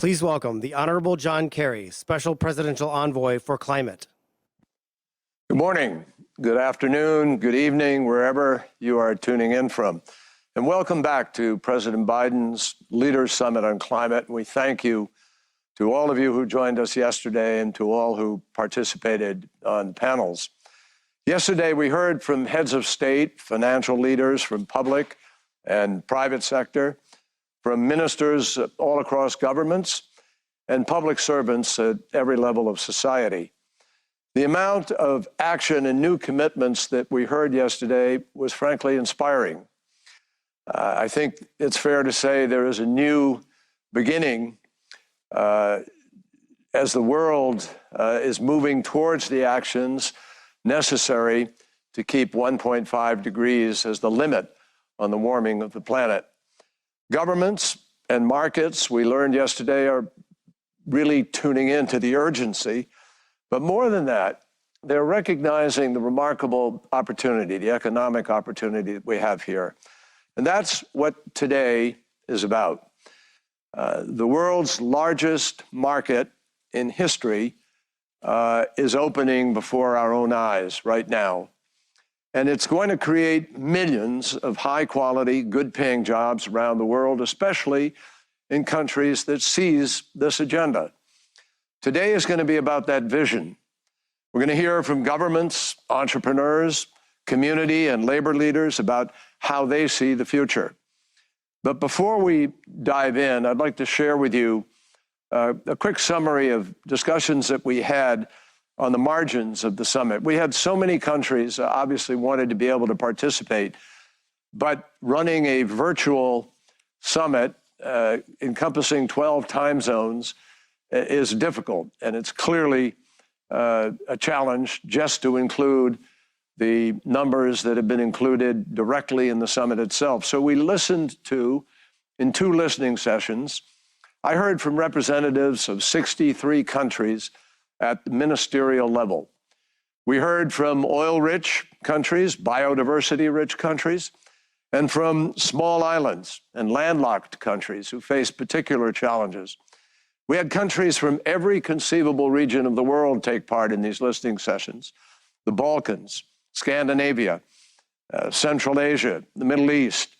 Please welcome the Honorable John Kerry, Special Presidential Envoy for Climate. Good morning, good afternoon, good evening, wherever you are tuning in from. And welcome back to President Biden's Leaders Summit on Climate. We thank you to all of you who joined us yesterday and to all who participated on panels. Yesterday, we heard from heads of state, financial leaders from public and private sector, from ministers all across governments, and public servants at every level of society. The amount of action and new commitments that we heard yesterday was frankly inspiring. I think it's fair to say there is a new beginning as the world is moving towards the actions necessary to keep 1.5 degrees as the limit on the warming of the planet. Governments and markets, we learned yesterday, are really tuning into the urgency. But more than that, they're recognizing the remarkable opportunity, the economic opportunity that we have here. And that's what today is about. The world's largest market in history is opening before our own eyes right now. And it's going to create millions of high-quality, good-paying jobs around the world, especially in countries that seize this agenda. Today is going to be about that vision. We're going to hear from governments, entrepreneurs, community and labor leaders about how they see the future. But before we dive in, I'd like to share with you a quick summary of discussions that we had on the margins of the summit. We had so many countries obviously wanted to be able to participate, but running a virtual summit encompassing 12 time zones is difficult, and it's clearly a challenge just to include the numbers that have been included directly in the summit itself. So we listened to, in 2 listening sessions, I heard from representatives of 63 countries at the ministerial level. We heard from oil-rich countries, biodiversity-rich countries, and from small islands and landlocked countries who face particular challenges. We had countries from every conceivable region of the world take part in these listening sessions: the Balkans, Scandinavia, Central Asia, the Middle East,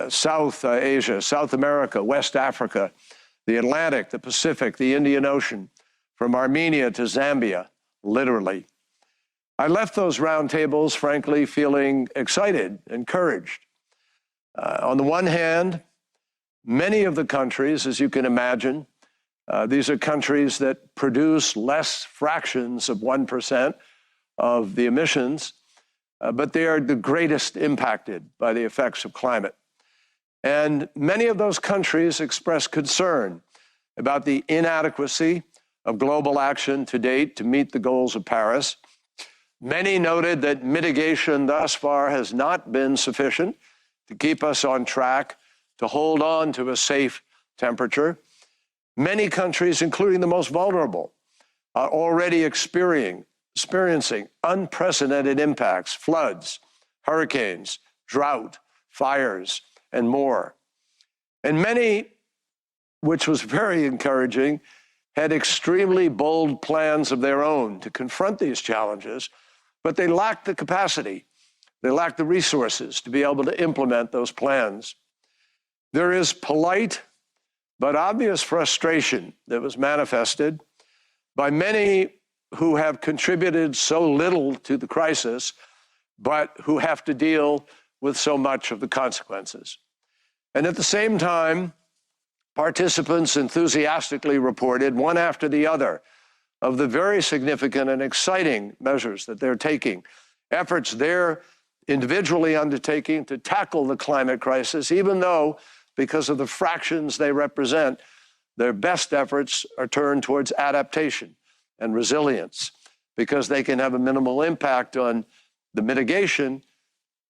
South Asia, South America, West Africa, the Atlantic, the Pacific, the Indian Ocean, from Armenia to Zambia, literally. I left those roundtables, frankly, feeling excited, encouraged. On the one hand, many of the countries, as you can imagine, these are countries that produce less fractions of 1% of the emissions, but they are the greatest impacted by the effects of climate. And many of those countries express concern about the inadequacy of global action to date to meet the goals of Paris. Many noted that mitigation thus far has not been sufficient to keep us on track to hold on to a safe temperature. Many countries, including the most vulnerable, are already experiencing unprecedented impacts: floods, hurricanes, drought, fires, and more. And many, which was very encouraging, had extremely bold plans of their own to confront these challenges, but they lacked the capacity, they lacked the resources to be able to implement those plans. There is polite but obvious frustration that was manifested by many who have contributed so little to the crisis, but who have to deal with so much of the consequences. And at the same time, participants enthusiastically reported, one after the other, of the very significant and exciting measures that they're taking, efforts they're individually undertaking to tackle the climate crisis, even though, because of the fractions they represent, their best efforts are turned towards adaptation and resilience, because they can have a minimal impact on the mitigation,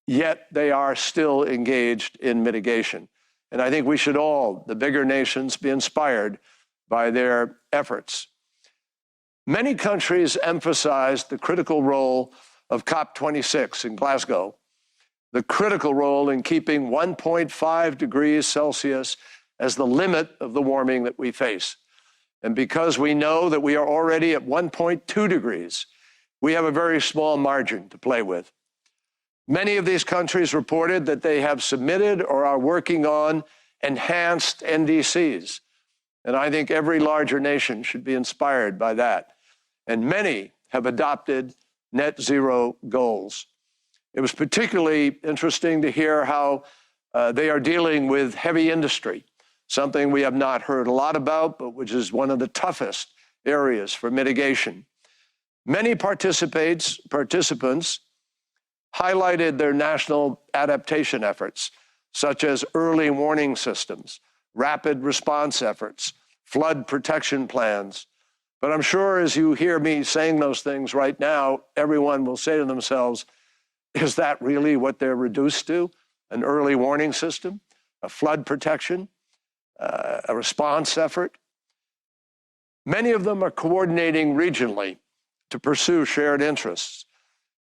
yet they are still engaged in mitigation. And I think we should all, the bigger nations, be inspired by their efforts. Many countries emphasized the critical role of COP26 in Glasgow, the critical role in keeping 1.5 degrees Celsius as the limit of the warming that we face. And because we know that we are already at 1.2 degrees, we have a very small margin to play with. Many of these countries reported that they have submitted or are working on enhanced NDCs. And I think every larger nation should be inspired by that. And many have adopted net zero goals. It was particularly interesting to hear how they are dealing with heavy industry, something we have not heard a lot about, but which is one of the toughest areas for mitigation. Many participants highlighted their national adaptation efforts, such as early warning systems, rapid response efforts, flood protection plans. But I'm sure as you hear me saying those things right now, everyone will say to themselves, is that really what they're reduced to? An early warning system, a flood protection, a response effort? Many of them are coordinating regionally to pursue shared interests.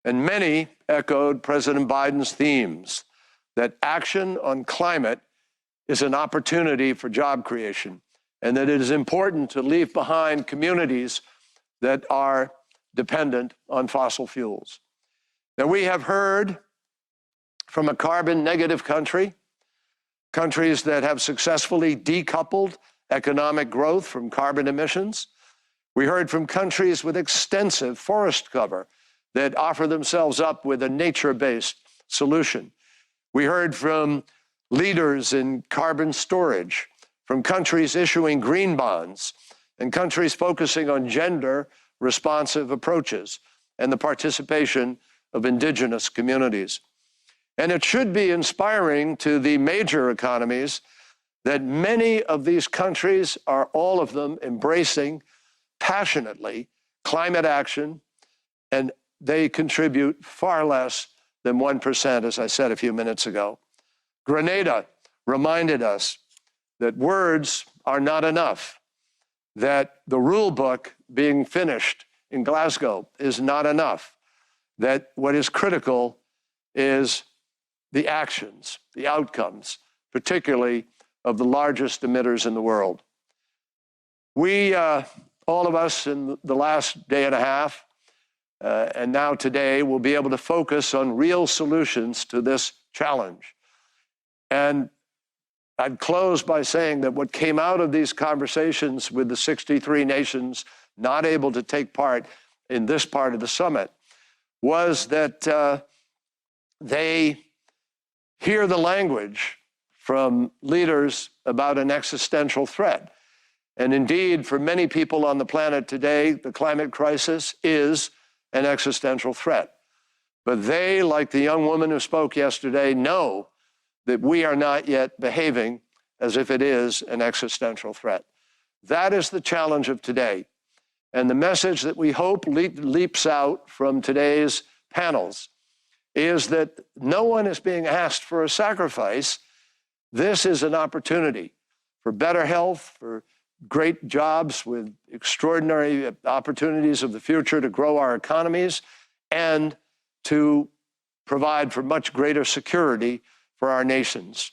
And many echoed President Biden's themes that action on climate is an opportunity for job creation, and that it is important to leave behind communities that are dependent on fossil fuels. Now, we have heard from a carbon negative country, countries that have successfully decoupled economic growth from carbon emissions. We heard from countries with extensive forest cover that offer themselves up with a nature-based solution. We heard from leaders in carbon storage, from countries issuing green bonds, and countries focusing on gender-responsive approaches and the participation of indigenous communities. And it should be inspiring to the major economies that many of these countries are, all of them, embracing passionately climate action, and they contribute far less than 1%, as I said a few minutes ago. Grenada reminded us that words are not enough, that the rule book being finished in Glasgow is not enough, that what is critical is the actions, the outcomes, particularly of the largest emitters in the world. We, all of us in the last day and a half, and now today, will be able to focus on real solutions to this challenge. And I'd close by saying that what came out of these conversations with the 63 nations not able to take part in this part of the summit was that they hear the language from leaders about an existential threat. And indeed, for many people on the planet today, the climate crisis is an existential threat. But they, like the young woman who spoke yesterday, know that we are not yet behaving as if it is an existential threat. That is the challenge of today. And the message that we hope leaps out from today's panels is that no one is being asked for a sacrifice. This is an opportunity for better health, for great jobs with extraordinary opportunities of the future to grow our economies, and to provide for much greater security for our nations.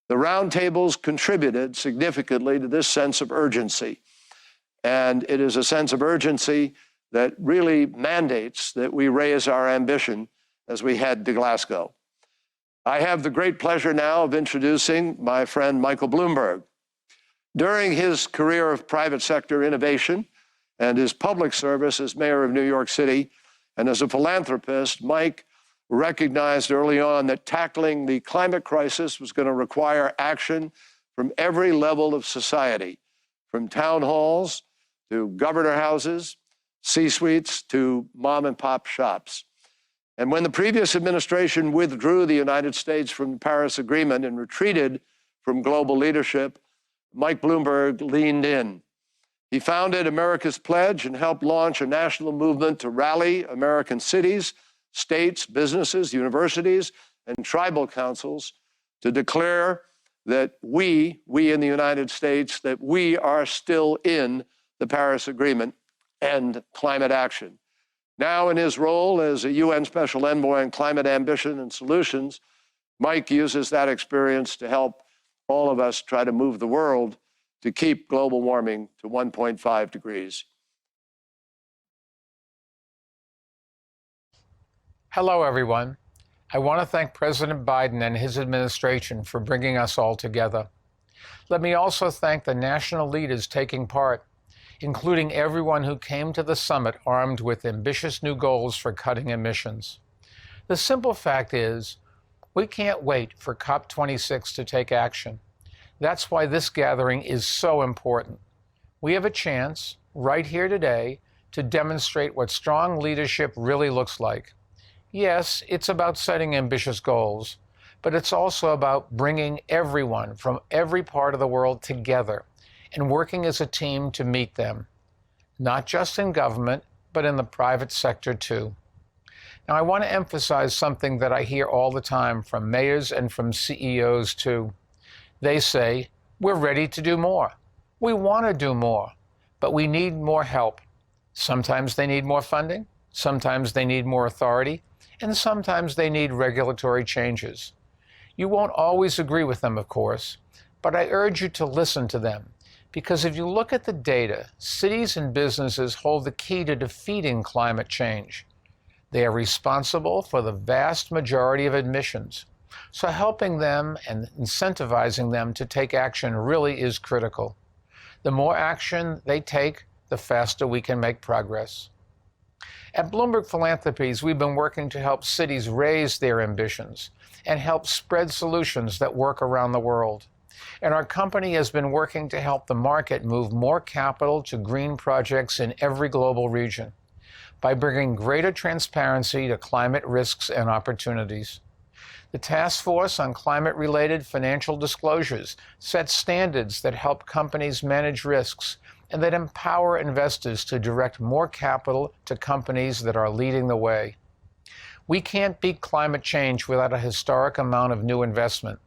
The roundtables contributed significantly to this sense of urgency. And it is a sense of urgency that really mandates that we raise our ambition as we head to Glasgow. I have the great pleasure now of introducing my friend Michael Bloomberg. During his career of private sector innovation and his public service as mayor of New York City and as a philanthropist, Mike recognized early on that tackling the climate crisis was going to require action from every level of society, from town halls to governor houses, C-suites to mom and pop shops. And when the previous administration withdrew the United States from the Paris Agreement and retreated from global leadership, Mike Bloomberg leaned in. He founded America's Pledge and helped launch a national movement to rally American cities, states, businesses, universities, and tribal councils to declare that we in the United States, that we are still in the Paris Agreement and climate action. Now, in his role as a UN Special Envoy on Climate Ambition and Solutions, Mike uses that experience to help all of us try to move the world to keep global warming to 1.5 degrees. Hello, everyone. I want to thank President Biden and his administration for bringing us all together. Let me also thank the national leaders taking part, including everyone who came to the summit armed with ambitious new goals for cutting emissions. The simple fact is, we can't wait for COP26 to take action. That's why this gathering is so important. We have a chance, right here today, to demonstrate what strong leadership really looks like. Yes, it's about setting ambitious goals, but it's also about bringing everyone from every part of the world together and working as a team to meet them, not just in government, but in the private sector too. Now, I want to emphasize something that I hear all the time from mayors and from CEOs too. They say, we're ready to do more. We want to do more, but we need more help. Sometimes they need more funding, sometimes they need more authority, and sometimes they need regulatory changes. You won't always agree with them, of course, but I urge you to listen to them, because if you look at the data, cities and businesses hold the key to defeating climate change. They are responsible for the vast majority of emissions, so helping them and incentivizing them to take action really is critical. The more action they take, the faster we can make progress. At Bloomberg Philanthropies, we've been working to help cities raise their ambitions and help spread solutions that work around the world. And our company has been working to help the market move more capital to green projects in every global region by bringing greater transparency to climate risks and opportunities. The Task Force on Climate-Related Financial Disclosures sets standards that help companies manage risks and that empower investors to direct more capital to companies that are leading the way. We can't beat climate change without a historic amount of new investment,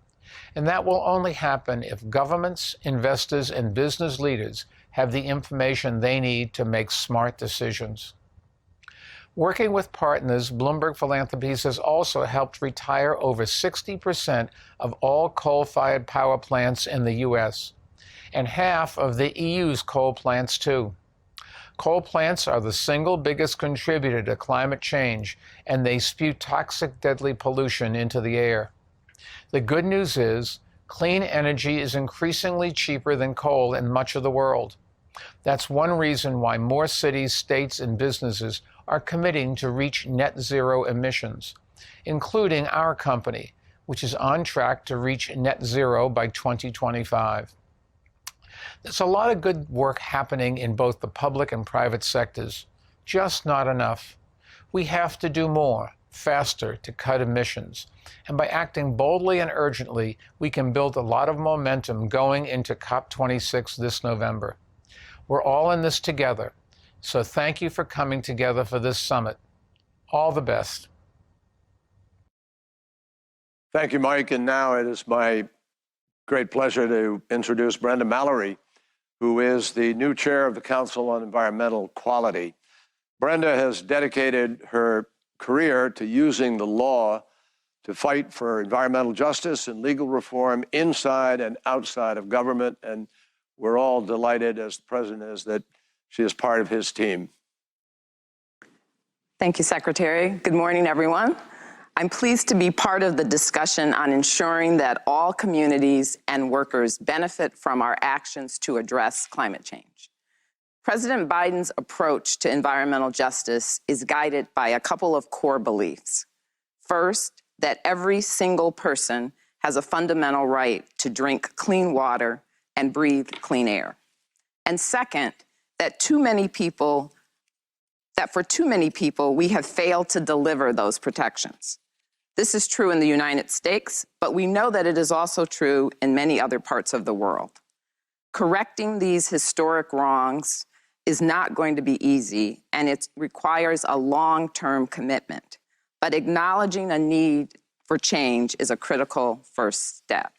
and that will only happen if governments, investors, and business leaders have the information they need to make smart decisions. Working with partners, Bloomberg Philanthropies has also helped retire over 60% of all coal-fired power plants in the U.S., and half of the EU's coal plants, too. Coal plants are the single biggest contributor to climate change, and they spew toxic, deadly pollution into the air. The good news is, clean energy is increasingly cheaper than coal in much of the world. That's one reason why more cities, states, and businesses are committing to reach net zero emissions, including our company, which is on track to reach net zero by 2025. There's a lot of good work happening in both the public and private sectors, just not enough. We have to do more, faster, to cut emissions. And by acting boldly and urgently, we can build a lot of momentum going into COP26 this November. We're all in this together, so thank you for coming together for this summit. All the best. Thank you, Mike. And now it is my great pleasure to introduce Brenda Mallory, who is the new chair of the Council on Environmental Quality. Brenda has dedicated her career to using the law to fight for environmental justice and legal reform inside and outside of government. And we're all delighted, as the president is, that she is part of his team. Thank you, Secretary. Good morning, everyone. I'm pleased to be part of the discussion on ensuring that all communities and workers benefit from our actions to address climate change. President Biden's approach to environmental justice is guided by a couple of core beliefs. First, that every single person has a fundamental right to drink clean water and breathe clean air. And second, that for too many people, we have failed to deliver those protections. This is true in the United States, but we know that it is also true in many other parts of the world. Correcting these historic wrongs is not going to be easy, and it requires a long-term commitment. But acknowledging a need for change is a critical first step.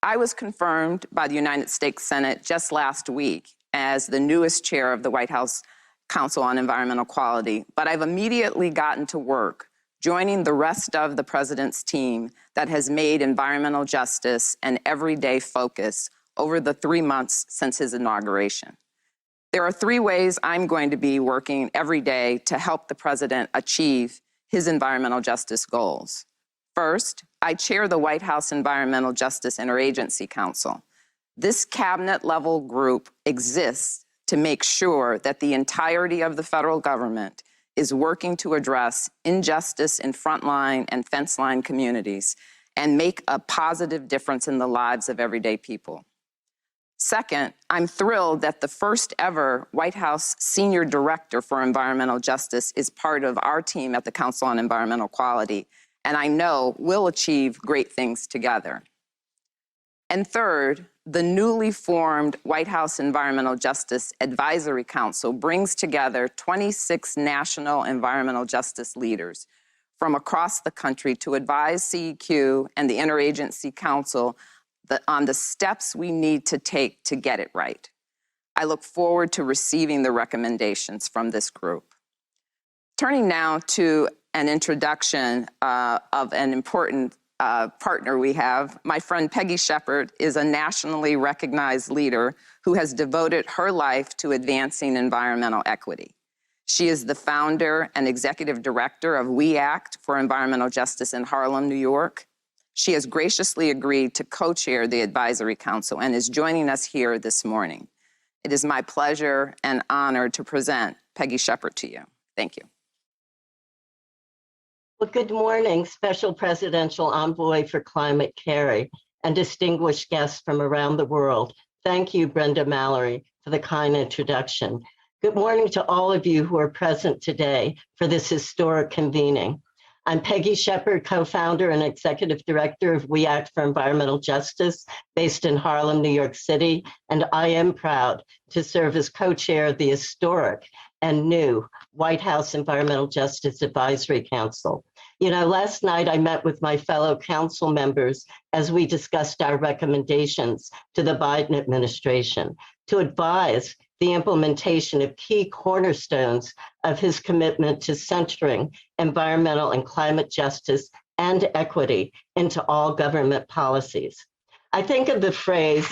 I was confirmed by the United States Senate just last week as the newest chair of the White House Council on Environmental Quality, but I've immediately gotten to work joining the rest of the President's team that has made environmental justice an everyday focus over the 3 months since his inauguration. There are 3 ways I'm going to be working every day to help the President achieve his environmental justice goals. First, I chair the White House Environmental Justice Interagency Council. This cabinet-level group exists to make sure that the entirety of the federal government is working to address injustice in frontline and fence-line communities and make a positive difference in the lives of everyday people. Second, I'm thrilled that the first ever White House Senior Director for Environmental Justice is part of our team at the Council on Environmental Quality, and I know we'll achieve great things together. And third, the newly formed White House Environmental Justice Advisory Council brings together 26 national environmental justice leaders from across the country to advise CEQ and the Interagency Council on the steps we need to take to get it right. I look forward to receiving the recommendations from this group. Turning now to an introduction of an important partner we have, my friend Peggy Shepard is a nationally recognized leader who has devoted her life to advancing environmental equity. She is the founder and executive director of We Act for Environmental Justice in Harlem, New York. She has graciously agreed to co-chair the Advisory Council and is joining us here this morning. It is my pleasure and honor to present Peggy Shepard to you. Thank you. Well, good morning, Special Presidential Envoy for Climate Kerry and distinguished guests from around the world. Thank you, Brenda Mallory, for the kind introduction. Good morning to all of you who are present today for this historic convening. I'm Peggy Shepard, co-founder and executive director of We Act for Environmental Justice, based in Harlem, New York City, and I am proud to serve as co-chair of the historic and new White House Environmental Justice Advisory Council. You know, last night I met with my fellow council members as we discussed our recommendations to the Biden administration to advise the implementation of key cornerstones of his commitment to centering environmental and climate justice and equity into all government policies. I think of the phrase,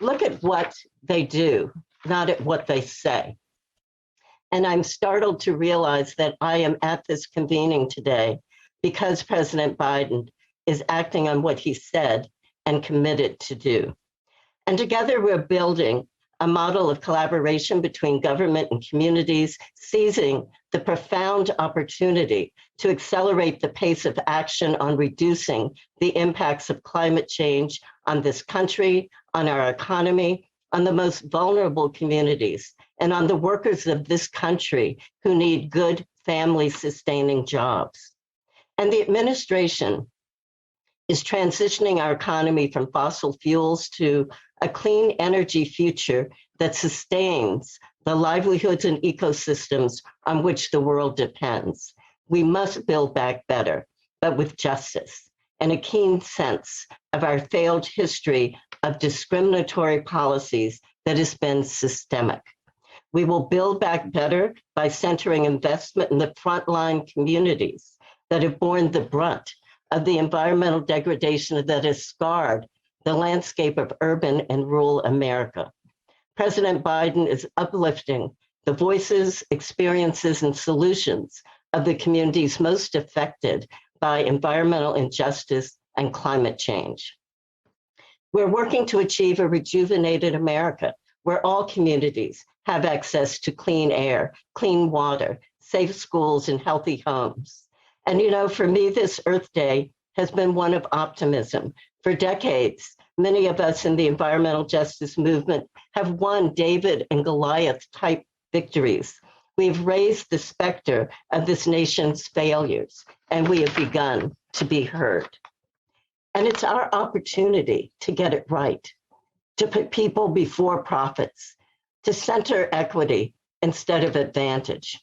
look at what they do, not at what they say. And I'm startled to realize that I am at this convening today because President Biden is acting on what he said and committed to do. And together we're building a model of collaboration between government and communities, seizing the profound opportunity to accelerate the pace of action on reducing the impacts of climate change on this country, on our economy, on the most vulnerable communities, and on the workers of this country who need good family-sustaining jobs. And the administration is transitioning our economy from fossil fuels to a clean energy future that sustains the livelihoods and ecosystems on which the world depends. We must build back better, but with justice and a keen sense of our failed history of discriminatory policies that has been systemic. We will build back better by centering investment in the frontline communities that have borne the brunt of the environmental degradation that has scarred the landscape of urban and rural America. President Biden is uplifting the voices, experiences, and solutions of the communities most affected by environmental injustice and climate change. We're working to achieve a rejuvenated America where all communities have access to clean air, clean water, safe schools, and healthy homes. And you know, for me, this Earth Day has been one of optimism. For decades, many of us in the environmental justice movement have won David and Goliath type victories. We've raised the specter of this nation's failures, and we have begun to be heard. And it's our opportunity to get it right, to put people before profits, to center equity instead of advantage,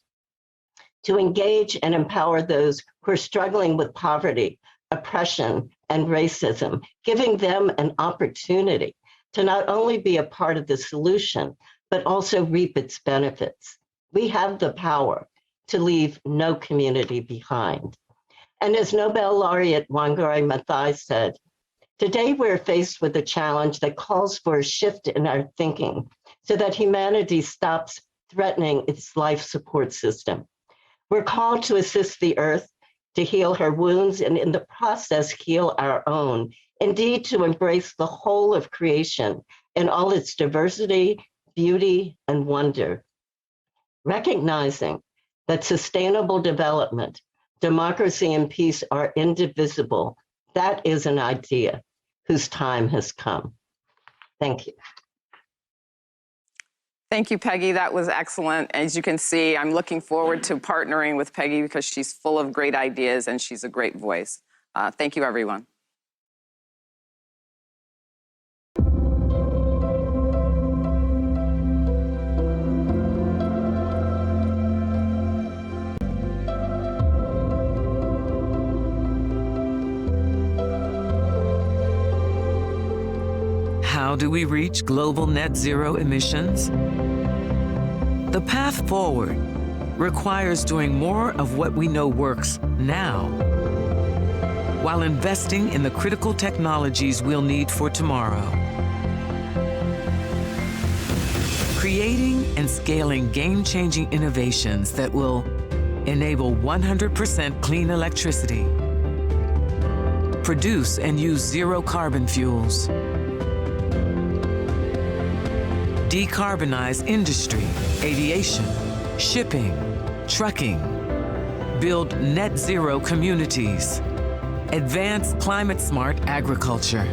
to engage and empower those who are struggling with poverty, oppression, and racism, giving them an opportunity to not only be a part of the solution, but also reap its benefits. We have the power to leave no community behind. And as Nobel laureate Wangari Maathai said, today we're faced with a challenge that calls for a shift in our thinking so that humanity stops threatening its life support system. We're called to assist the earth, to heal her wounds, and in the process, heal our own. Indeed, to embrace the whole of creation in all its diversity, beauty, and wonder. Recognizing that sustainable development, democracy, and peace are indivisible, that is an idea whose time has come. Thank you. Thank you, Peggy. That was excellent. As you can see, I'm looking forward to partnering with Peggy because she's full of great ideas and she's a great voice. Thank you, everyone. How do we reach global net zero emissions? The path forward requires doing more of what we know works now, while investing in the critical technologies we'll need for tomorrow. Creating and scaling game-changing innovations that will enable 100% clean electricity, produce and use zero carbon fuels, decarbonize industry, aviation, shipping, trucking, build net zero communities, advance climate-smart agriculture,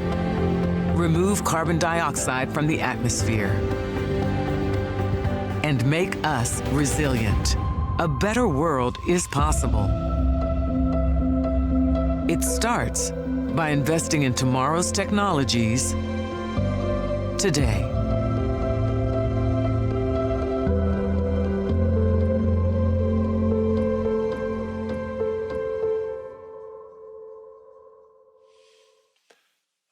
remove carbon dioxide from the atmosphere, and make us resilient. A better world is possible. It starts by investing in tomorrow's technologies today.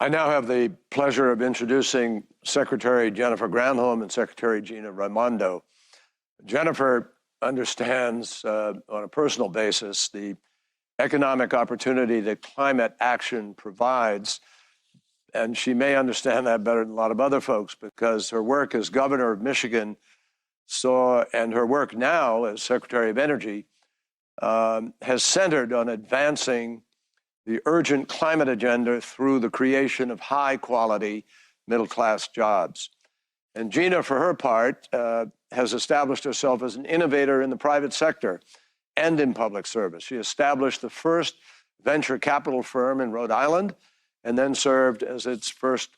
I now have the pleasure of introducing Secretary Jennifer Granholm and Secretary Gina Raimondo. Jennifer understands on a personal basis the economic opportunity that climate action provides, and she may understand that better than a lot of other folks because her work as governor of Michigan and her work now as Secretary of Energy has centered on advancing the urgent climate agenda through the creation of high-quality middle-class jobs. And Gina, for her part, has established herself as an innovator in the private sector and in public service. She established the first venture capital firm in Rhode Island and then served as its first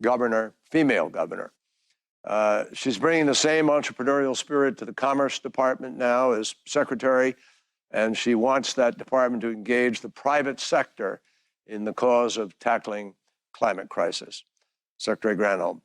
governor, female governor. She's bringing the same entrepreneurial spirit to the Commerce Department now as secretary, and she wants that department to engage the private sector in the cause of tackling climate crisis. Secretary Granholm.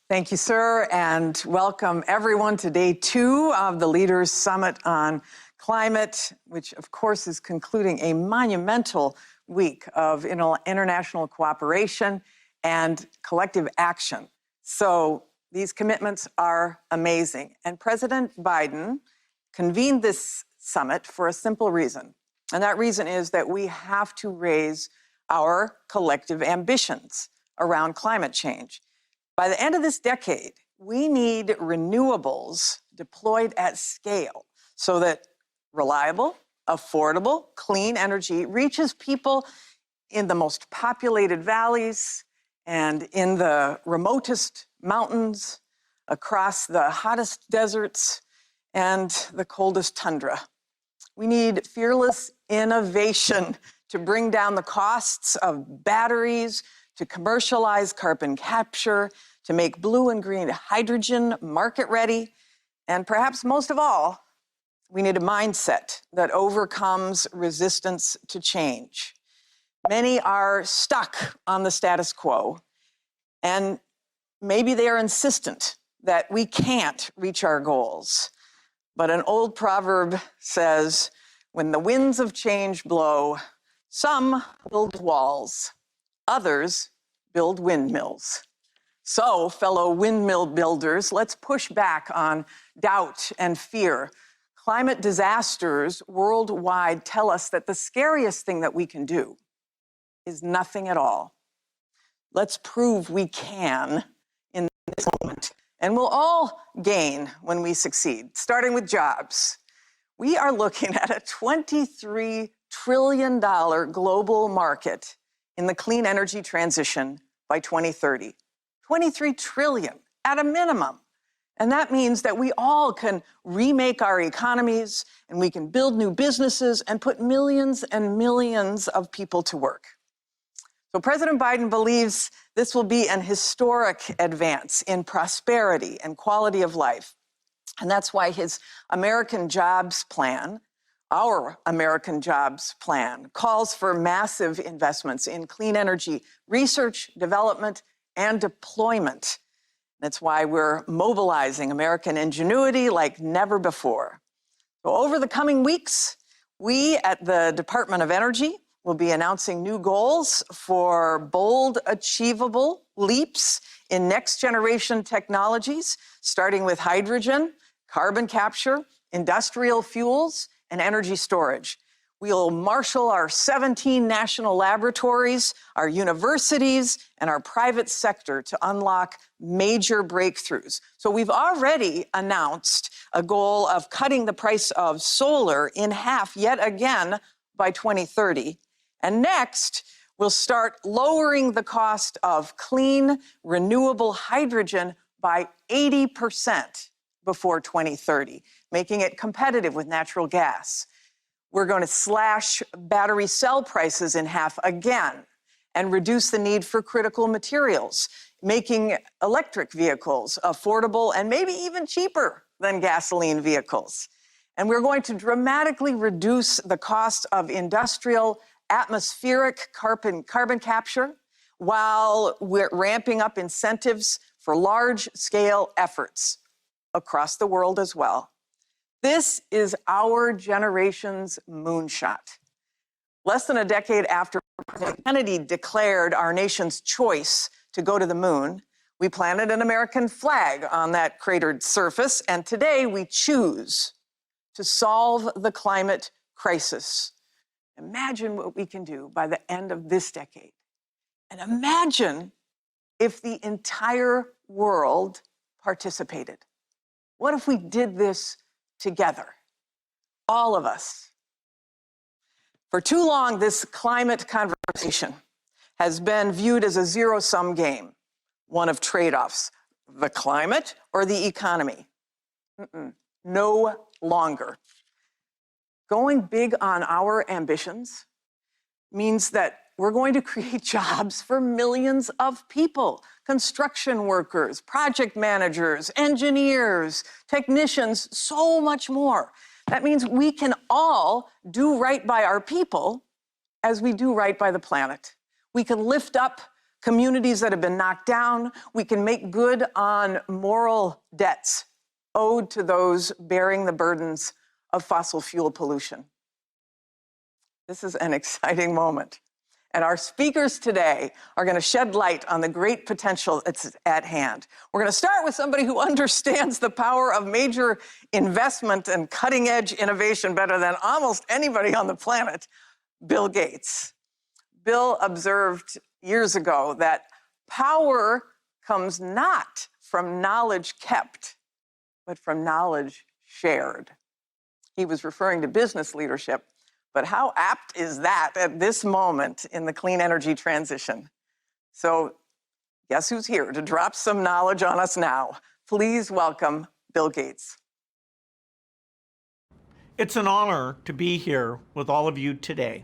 Thank you, sir, and welcome everyone to day 2 of the Leaders Summit on Climate, which of course is concluding a monumental week of international cooperation and collective action. So these commitments are amazing. And President Biden convened this summit for a simple reason. And that reason is that we have to raise our collective ambitions around climate change. By the end of this decade, we need renewables deployed at scale so that reliable, affordable, clean energy reaches people in the most populated valleys and in the remotest mountains, across the hottest deserts and the coldest tundra. We need fearless innovation to bring down the costs of batteries, to commercialize carbon capture, to make blue and green hydrogen market ready. And perhaps most of all, we need a mindset that overcomes resistance to change. Many are stuck on the status quo, and maybe they are insistent that we can't reach our goals. But an old proverb says, when the winds of change blow, some build walls, others build windmills. So, fellow windmill builders, let's push back on doubt and fear, Climate disasters worldwide tell us that the scariest thing that we can do is nothing at all. Let's prove we can in this moment. And we'll all gain when we succeed, starting with jobs. We are looking at a $23 trillion global market in the clean energy transition by 2030. 23 trillion at a minimum. And that means that we all can remake our economies and we can build new businesses and put millions and millions of people to work. So President Biden believes this will be an historic advance in prosperity and quality of life. And that's why his American Jobs Plan, our American Jobs Plan, calls for massive investments in clean energy research, development, and deployment. That's why we're mobilizing American ingenuity like never before. So over the coming weeks, we at the Department of Energy will be announcing new goals for bold, achievable leaps in next-generation technologies, starting with hydrogen, carbon capture, industrial fuels, and energy storage. We'll marshal our 17 national laboratories, our universities, and our private sector to unlock major breakthroughs. So we've already announced a goal of cutting the price of solar in half yet again by 2030. And next, we'll start lowering the cost of clean, renewable hydrogen by 80% before 2030, making it competitive with natural gas. We're going to slash battery cell prices in half again and reduce the need for critical materials, making electric vehicles affordable and maybe even cheaper than gasoline vehicles. And we're going to dramatically reduce the cost of industrial atmospheric carbon capture while we're ramping up incentives for large-scale efforts across the world as well. This is our generation's moonshot. Less than a decade after President Kennedy declared our nation's choice to go to the moon, we planted an American flag on that cratered surface, and today we choose to solve the climate crisis. Imagine what we can do by the end of this decade. And imagine if the entire world participated. What if we did this together, all of us? For too long, this climate conversation has been viewed as a zero-sum game, one of trade-offs, the climate or the economy. No longer. Going big on our ambitions means that we're going to create jobs for millions of people, construction workers, project managers, engineers, technicians, so much more. That means we can all do right by our people as we do right by the planet. We can lift up communities that have been knocked down. We can make good on moral debts owed to those bearing the burdens of fossil fuel pollution. This is an exciting moment. And our speakers today are going to shed light on the great potential that's at hand. We're going to start with somebody who understands the power of major investment and cutting-edge innovation better than almost anybody on the planet, Bill Gates. Bill observed years ago that power comes not from knowledge kept, but from knowledge shared. He was referring to business leadership. But how apt is that at this moment in the clean energy transition? So guess who's here to drop some knowledge on us now? Please welcome Bill Gates. It's an honor to be here with all of you today.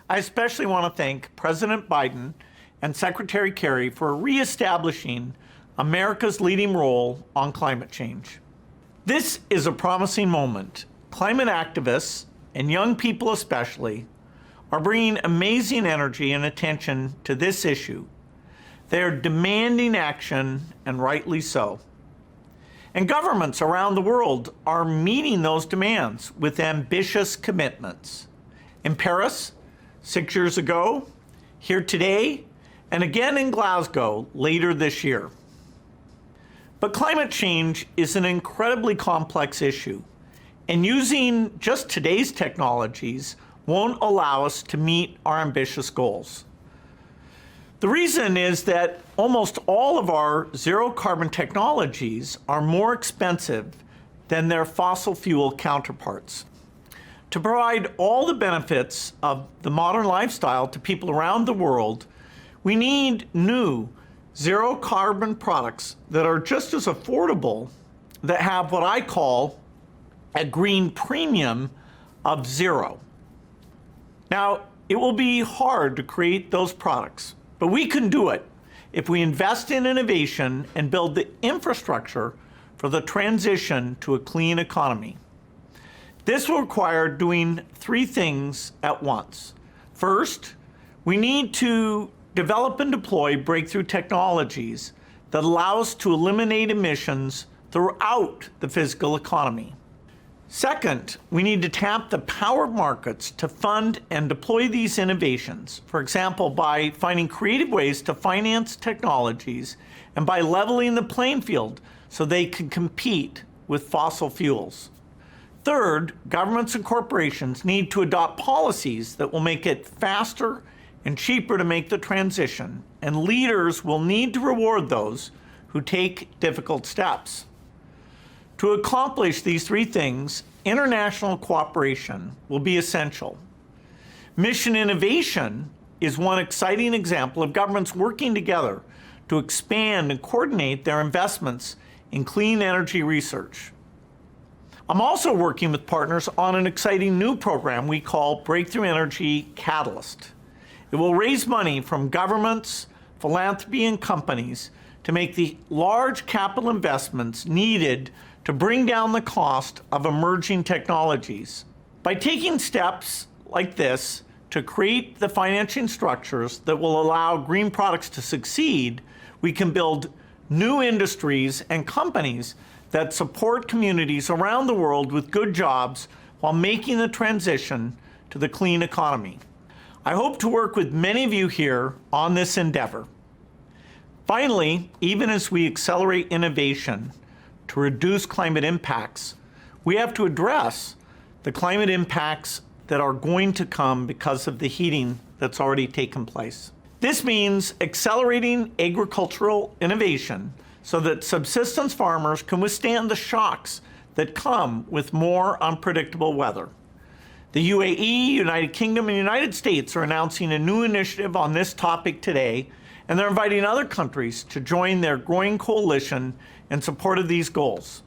I especially want to thank President Biden and Secretary Kerry for reestablishing America's leading role on climate change. This is a promising moment. Climate activists, and young people especially, are bringing amazing energy and attention to this issue. They are demanding action, and rightly so. And governments around the world are meeting those demands with ambitious commitments. In Paris, 6 years ago, here today, and again in Glasgow later this year. But climate change is an incredibly complex issue. And using just today's technologies won't allow us to meet our ambitious goals. The reason is that almost all of our zero carbon technologies are more expensive than their fossil fuel counterparts. To provide all the benefits of the modern lifestyle to people around the world, we need new zero carbon products that are just as affordable, that have what I call a green premium of zero. Now, it will be hard to create those products, but we can do it if we invest in innovation and build the infrastructure for the transition to a clean economy. This will require doing three things at once. First, we need to develop and deploy breakthrough technologies that allow us to eliminate emissions throughout the physical economy. Second, we need to tap the power markets to fund and deploy these innovations, for example, by finding creative ways to finance technologies and by leveling the playing field so they can compete with fossil fuels. Third, governments and corporations need to adopt policies that will make it faster and cheaper to make the transition, and leaders will need to reward those who take difficult steps. To accomplish these three things, international cooperation will be essential. Mission innovation is one exciting example of governments working together to expand and coordinate their investments in clean energy research. I'm also working with partners on an exciting new program we call Breakthrough Energy Catalyst. It will raise money from governments, philanthropy, and companies to make the large capital investments needed to bring down the cost of emerging technologies. By taking steps like this to create the financing structures that will allow green products to succeed, we can build new industries and companies that support communities around the world with good jobs while making the transition to the clean economy. I hope to work with many of you here on this endeavor. Finally, even as we accelerate innovation to reduce climate impacts, we have to address the climate impacts that are going to come because of the heating that's already taken place. This means accelerating agricultural innovation so that subsistence farmers can withstand the shocks that come with more unpredictable weather. The UAE, United Kingdom, and United States are announcing a new initiative on this topic today, and they're inviting other countries to join their growing coalition in support of these goals.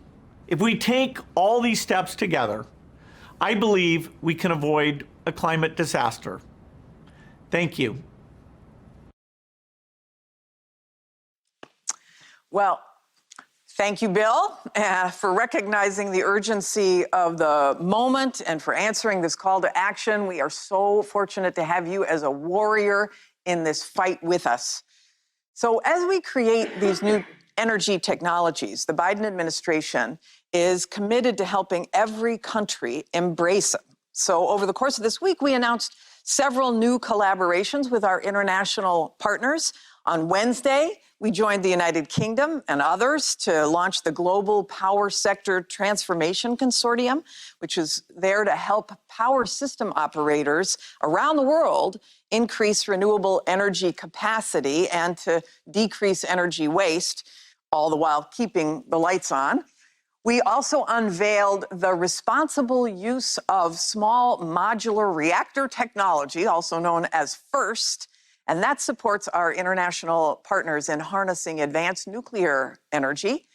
If we take all these steps together, I believe we can avoid a climate disaster. Thank you. Well, thank you, Bill, for recognizing the urgency of the moment and for answering this call to action. We are so fortunate to have you as a warrior in this fight with us. So as we create these new energy technologies, the Biden administration is committed to helping every country embrace them. So over the course of this week, we announced several new collaborations with our international partners. On Wednesday, we joined the United Kingdom and others to launch the Global Power Sector Transformation Consortium, which is there to help power system operators around the world increase renewable energy capacity and to decrease energy waste, all the while keeping the lights on. We also unveiled the responsible use of small modular reactor technology, also known as FIRST, and that supports our international partners in harnessing advanced nuclear energy.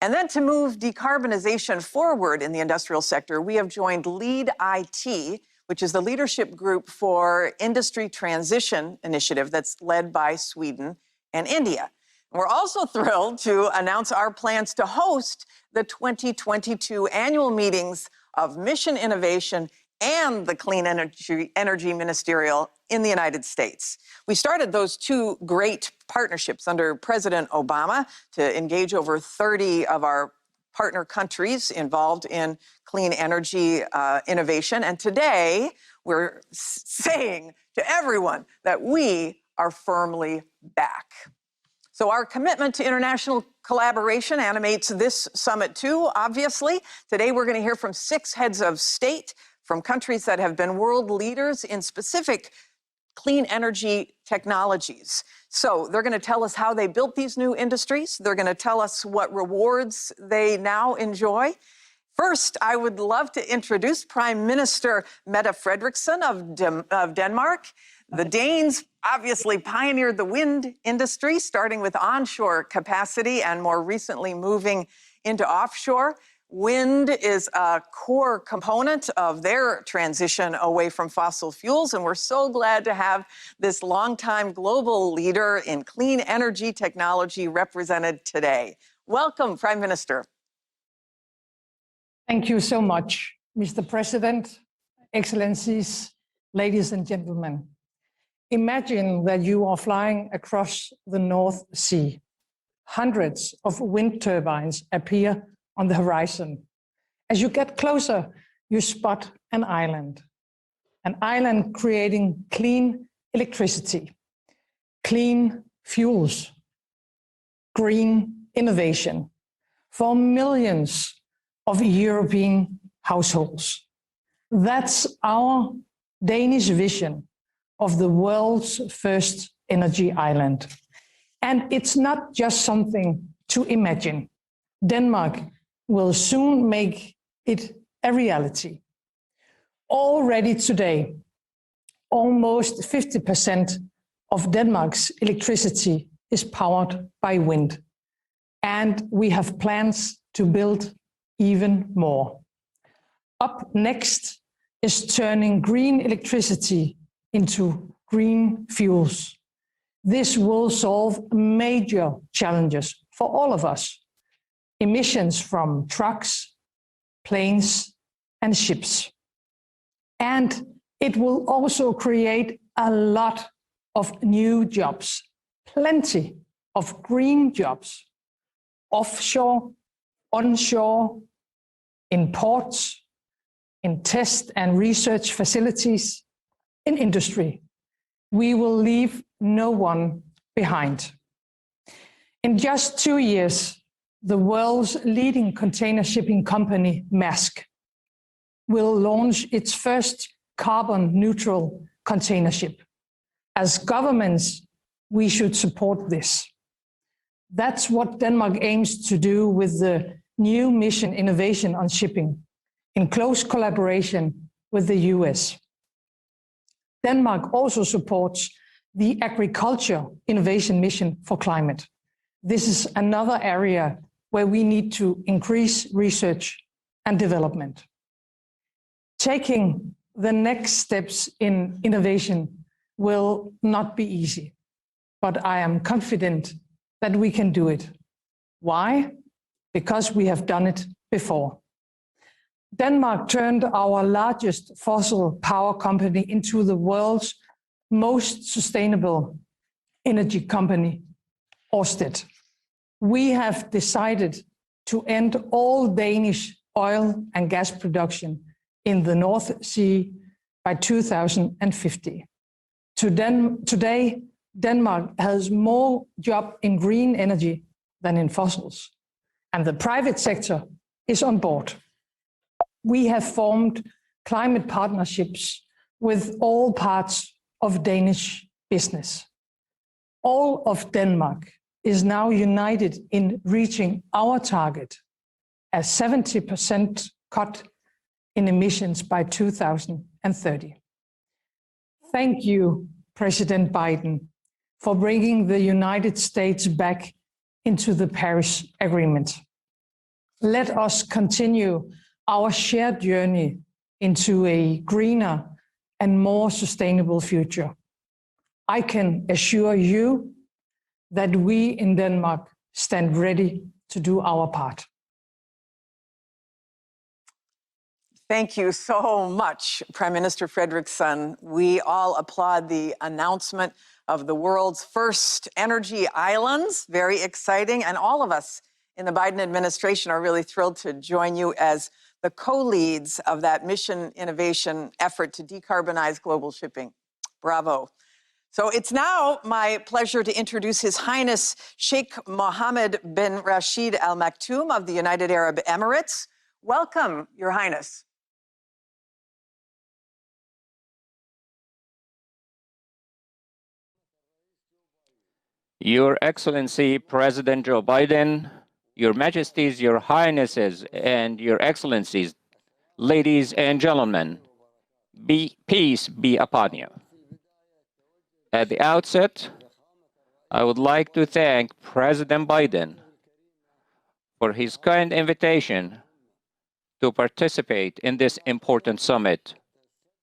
And then to move decarbonization forward in the industrial sector, we have joined LEAD IT, which is the leadership group for industry transition initiative that's led by Sweden and India. We're also thrilled to announce our plans to host the 2022 annual meetings of Mission Innovation and the Clean Energy Ministerial in the United States. We started those two great partnerships under President Obama to engage over 30 of our partner countries involved in clean energy innovation. And today, we're saying to everyone that we are firmly back. So our commitment to international collaboration animates this summit too, obviously. Today we're going to hear from 6 heads of state from countries that have been world leaders in specific clean energy technologies. So they're going to tell us how they built these new industries. They're going to tell us what rewards they now enjoy. First, I would love to introduce Prime Minister Mette Frederiksen of Denmark. The Danes obviously pioneered the wind industry, starting with onshore capacity and more recently moving into offshore. Wind is a core component of their transition away from fossil fuels, and we're so glad to have this longtime global leader in clean energy technology represented today. Welcome, Prime Minister. Thank you so much, Mr. President, Excellencies, ladies and gentlemen. Imagine that you are flying across the North Sea. Hundreds of wind turbines appear on the horizon. As you get closer, you spot an island creating clean electricity, clean fuels, green innovation for millions of European households. That's our Danish vision of the world's first energy island. And it's not just something to imagine. Denmark will soon make it a reality. Already today, almost 50% of Denmark's electricity is powered by wind. And we have plans to build even more. Up next is turning green electricity into green fuels. This will solve major challenges for all of us. Emissions from trucks, planes, and ships. And it will also create a lot of new jobs, plenty of green jobs, offshore, onshore, in ports, in test and research facilities, in industry. We will leave no one behind. In just 2 years, the world's leading container shipping company, Maersk, will launch its first carbon-neutral container ship. As governments, we should support this. That's what Denmark aims to do with the new mission innovation on shipping, in close collaboration with the US. Denmark also supports the agriculture innovation mission for climate. This is another area where we need to increase research and development. Taking the next steps in innovation will not be easy, but I am confident that we can do it. Why? Because we have done it before. Denmark turned our largest fossil power company into the world's most sustainable energy company, Ørsted. We have decided to end all Danish oil and gas production in the North Sea by 2050. Today, Denmark has more jobs in green energy than in fossils, and the private sector is on board. We have formed climate partnerships with all parts of Danish business. All of Denmark is now united in reaching our target, a 70% cut in emissions by 2030. Thank you, President Biden, for bringing the United States back into the Paris Agreement. Let us continue our shared journey into a greener and more sustainable future. I can assure you that we in Denmark stand ready to do our part. Thank you so much, Prime Minister Frederiksen. We all applaud the announcement of the world's first energy islands. Very exciting. And all of us in the Biden administration are really thrilled to join you as the co-leads of that mission innovation effort to decarbonize global shipping. Bravo. So it's now my pleasure to introduce His Highness Sheikh Mohammed bin Rashid Al Maktoum of the United Arab Emirates. Welcome, Your Highness. Your Excellency, President Joe Biden, Your Majesties, Your Highnesses, and Your Excellencies, ladies and gentlemen, peace be upon you. At the outset, I would like to thank President Biden for his kind invitation to participate in this important summit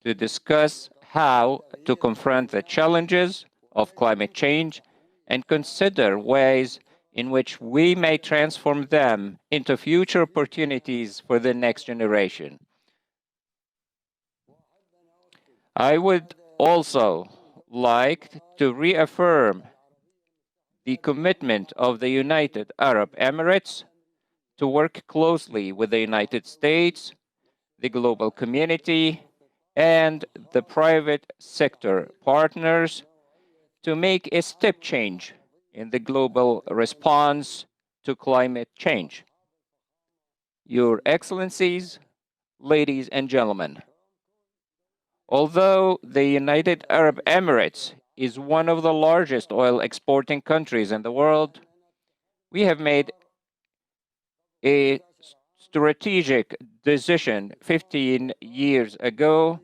to discuss how to confront the challenges of climate change and consider ways in which we may transform them into future opportunities for the next generation. I would also like to reaffirm the commitment of the United Arab Emirates to work closely with the United States, the global community, and the private sector partners to make a step change in the global response to climate change. Your Excellencies, ladies and gentlemen, although the United Arab Emirates is one of the largest oil exporting countries in the world, we have made a strategic decision 15 years ago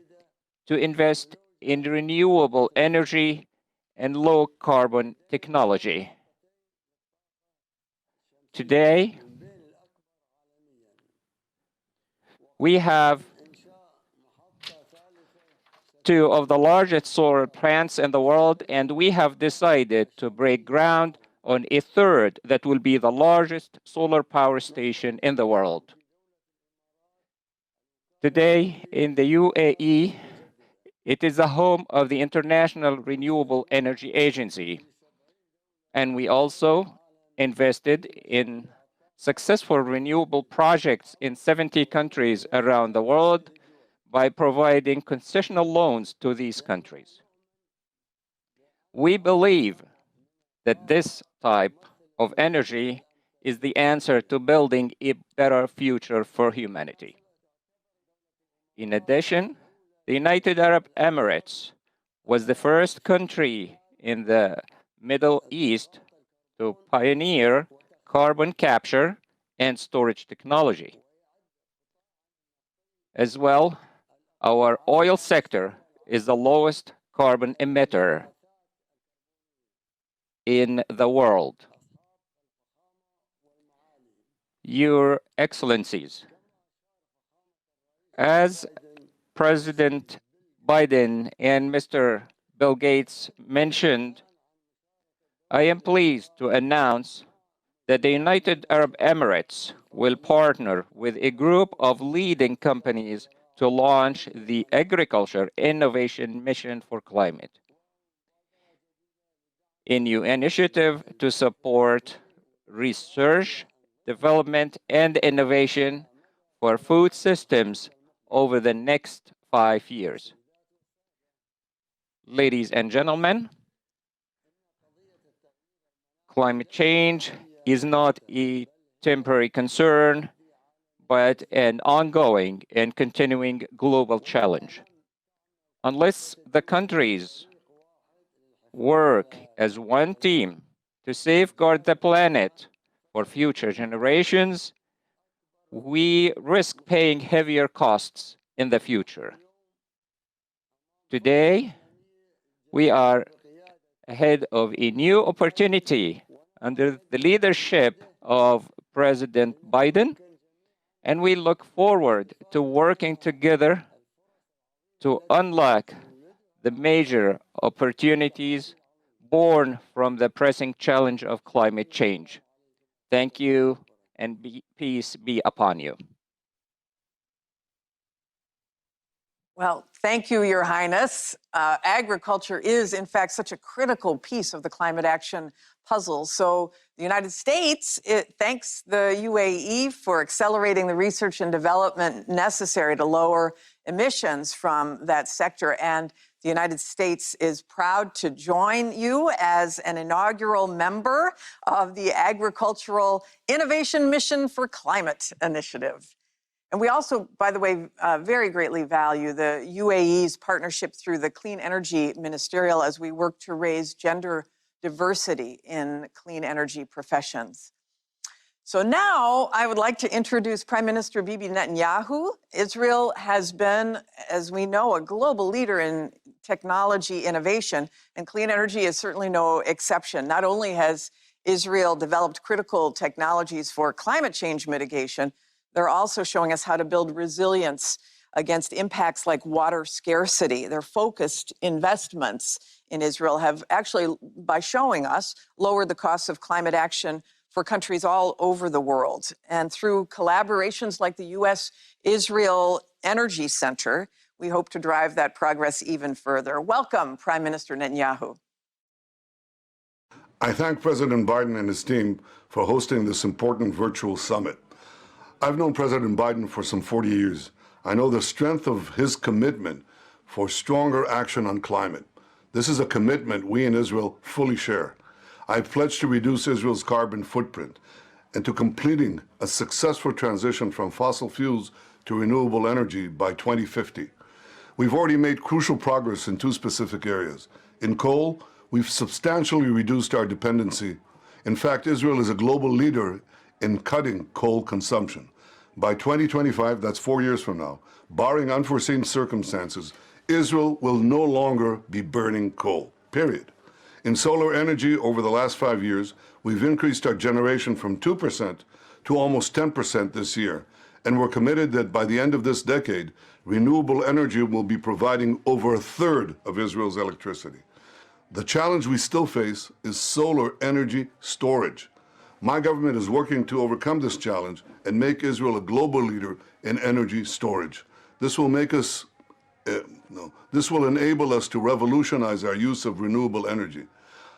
to invest in renewable energy and low carbon technology. Today, we have two of the largest solar plants in the world, and we have decided to break ground on a third that will be the largest solar power station in the world. Today, in the UAE, it is the home of the International Renewable Energy Agency, and we also invested in successful renewable projects in 70 countries around the world by providing concessional loans to these countries. We believe that this type of energy is the answer to building a better future for humanity. In addition, the United Arab Emirates was the first country in the Middle East to pioneer carbon capture and storage technology. As well, our oil sector is the lowest carbon emitter in the world. Your Excellencies, as President Biden and Mr. Bill Gates mentioned, I am pleased to announce that the United Arab Emirates will partner with a group of leading companies to launch the Agriculture Innovation Mission for Climate, a new initiative to support research, development, and innovation for food systems over the next 5 years. Ladies and gentlemen, climate change is not a temporary concern, but an ongoing and continuing global challenge. Unless the countries work as one team to safeguard the planet for future generations, we risk paying heavier costs in the future. Today, we are ahead of a new opportunity under the leadership of President Biden, and we look forward to working together to unlock the major opportunities born from the pressing challenge of climate change. Thank you, and peace be upon you. Well, thank you, Your Highness. Agriculture is, in fact, such a critical piece of the climate action puzzle. So the United States, it thanks the UAE for accelerating the research and development necessary to lower emissions from that sector. And The United States is proud to join you as an inaugural member of the Agricultural Innovation Mission for Climate Initiative. And we also, by the way, very greatly value the UAE's partnership through the Clean Energy Ministerial as we work to raise gender diversity in clean energy professions. So now I would like to introduce Prime Minister Bibi Netanyahu. Israel has been, as we know, a global leader in technology innovation, and clean energy is certainly no exception. Not only has Israel developed critical technologies for climate change mitigation, they're also showing us how to build resilience against impacts like water scarcity. Their focused investments in Israel have actually, by showing us, lowered the costs of climate action for countries all over the world. And through collaborations like the U.S.-Israel Energy Center, we hope to drive that progress even further. Welcome, Prime Minister Netanyahu. I thank President Biden and his team for hosting this important virtual summit. I've known President Biden for some 40 years. I know the strength of his commitment for stronger action on climate. This is a commitment we in Israel fully share. I pledge to reduce Israel's carbon footprint and to completing a successful transition from fossil fuels to renewable energy by 2050. We've already made crucial progress in two specific areas. In coal, we've substantially reduced our dependency. In fact, Israel is a global leader in cutting coal consumption. By 2025, that's 4 years from now, barring unforeseen circumstances, Israel will no longer be burning coal, period. In solar energy, over the last 5 years, we've increased our generation from 2% to almost 10% this year. And we're committed that by the end of this decade, renewable energy will be providing over a third of Israel's electricity. The challenge we still face is solar energy storage. My government is working to overcome this challenge and make Israel a global leader in energy storage. This will enable us to revolutionize our use of renewable energy.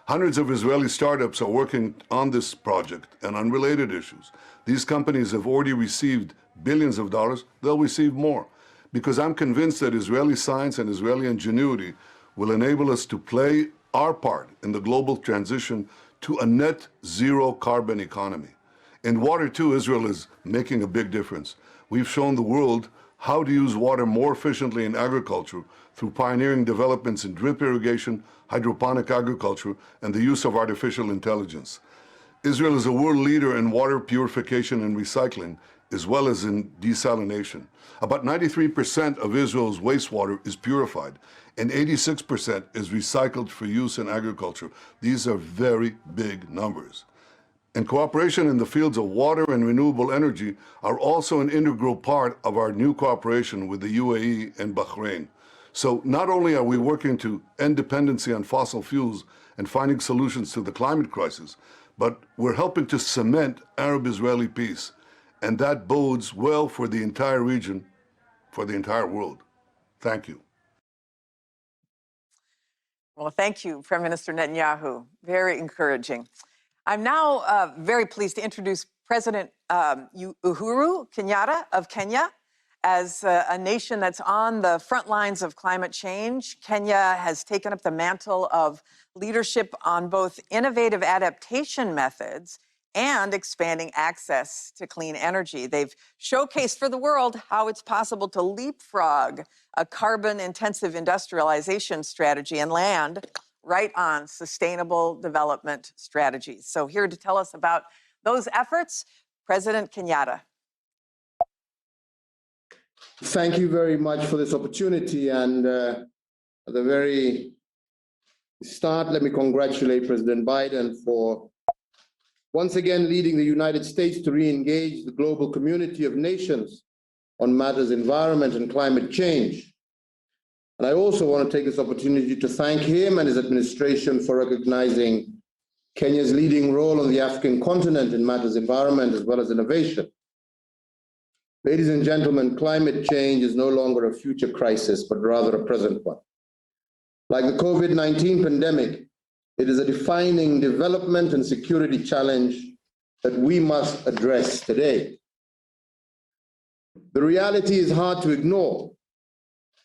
Hundreds of Israeli startups are working on this project and on related issues. These companies have already received billions of dollars. They'll receive more, because I'm convinced that Israeli science and Israeli ingenuity will enable us to play our part in the global transition to a net zero carbon economy. In water, too, Israel is making a big difference. We've shown the world how to use water more efficiently in agriculture through pioneering developments in drip irrigation, hydroponic agriculture, and the use of artificial intelligence. Israel is a world leader in water purification and recycling, as well as in desalination. About 93% of Israel's wastewater is purified, and 86% is recycled for use in agriculture. These are very big numbers. And cooperation in the fields of water and renewable energy are also an integral part of our new cooperation with the UAE and Bahrain. So not only are we working to end dependency on fossil fuels and finding solutions to the climate crisis, but we're helping to cement Arab-Israeli peace. And that bodes well for the entire region, for the entire world. Thank you. Well, thank you, Prime Minister Netanyahu. Very encouraging. I'm now very pleased to introduce President Uhuru Kenyatta of Kenya. As a nation that's on the front lines of climate change, Kenya has taken up the mantle of leadership on both innovative adaptation methods and expanding access to clean energy. They've showcased for the world how it's possible to leapfrog a carbon-intensive industrialization strategy and land right on sustainable development strategies. So here to tell us about those efforts, President Kenyatta. Thank you very much for this opportunity. And at the very start, let me congratulate President Biden for once again leading the United States to re-engage the global community of nations on matters environment and climate change. And I also want to take this opportunity to thank him and his administration for recognizing Kenya's leading role on the African continent in matters environment as well as innovation. Ladies and gentlemen, climate change is no longer a future crisis, but rather a present one. Like the COVID-19 pandemic, it is a defining development and security challenge that we must address today. The reality is hard to ignore.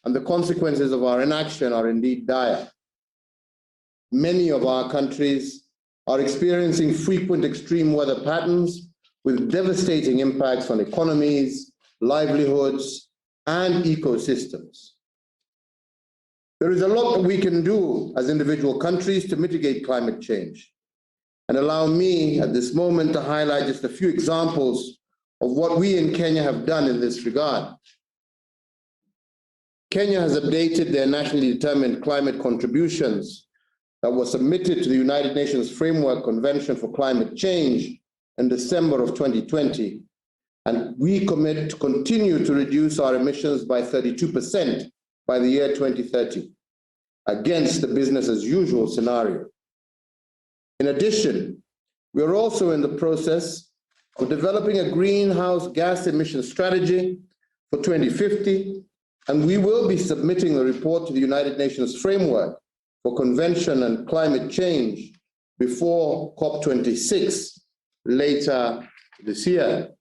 and the consequences of our inaction are indeed dire. Many of our countries are experiencing frequent extreme weather patterns with devastating impacts on economies, livelihoods, and ecosystems. There is a lot that we can do as individual countries to mitigate climate change. And allow me at this moment to highlight just a few examples of what we in Kenya have done in this regard. Kenya has updated their nationally determined climate contributions that were submitted to the United Nations Framework Convention for Climate Change in December of 2020. And we commit to continue to reduce our emissions by 32% by the year 2030, against the business as usual scenario. In addition, we are also in the process of developing a greenhouse gas emission strategy for 2050, and we will be submitting the report to the United Nations Framework for Convention and Climate Change before COP26 later this year.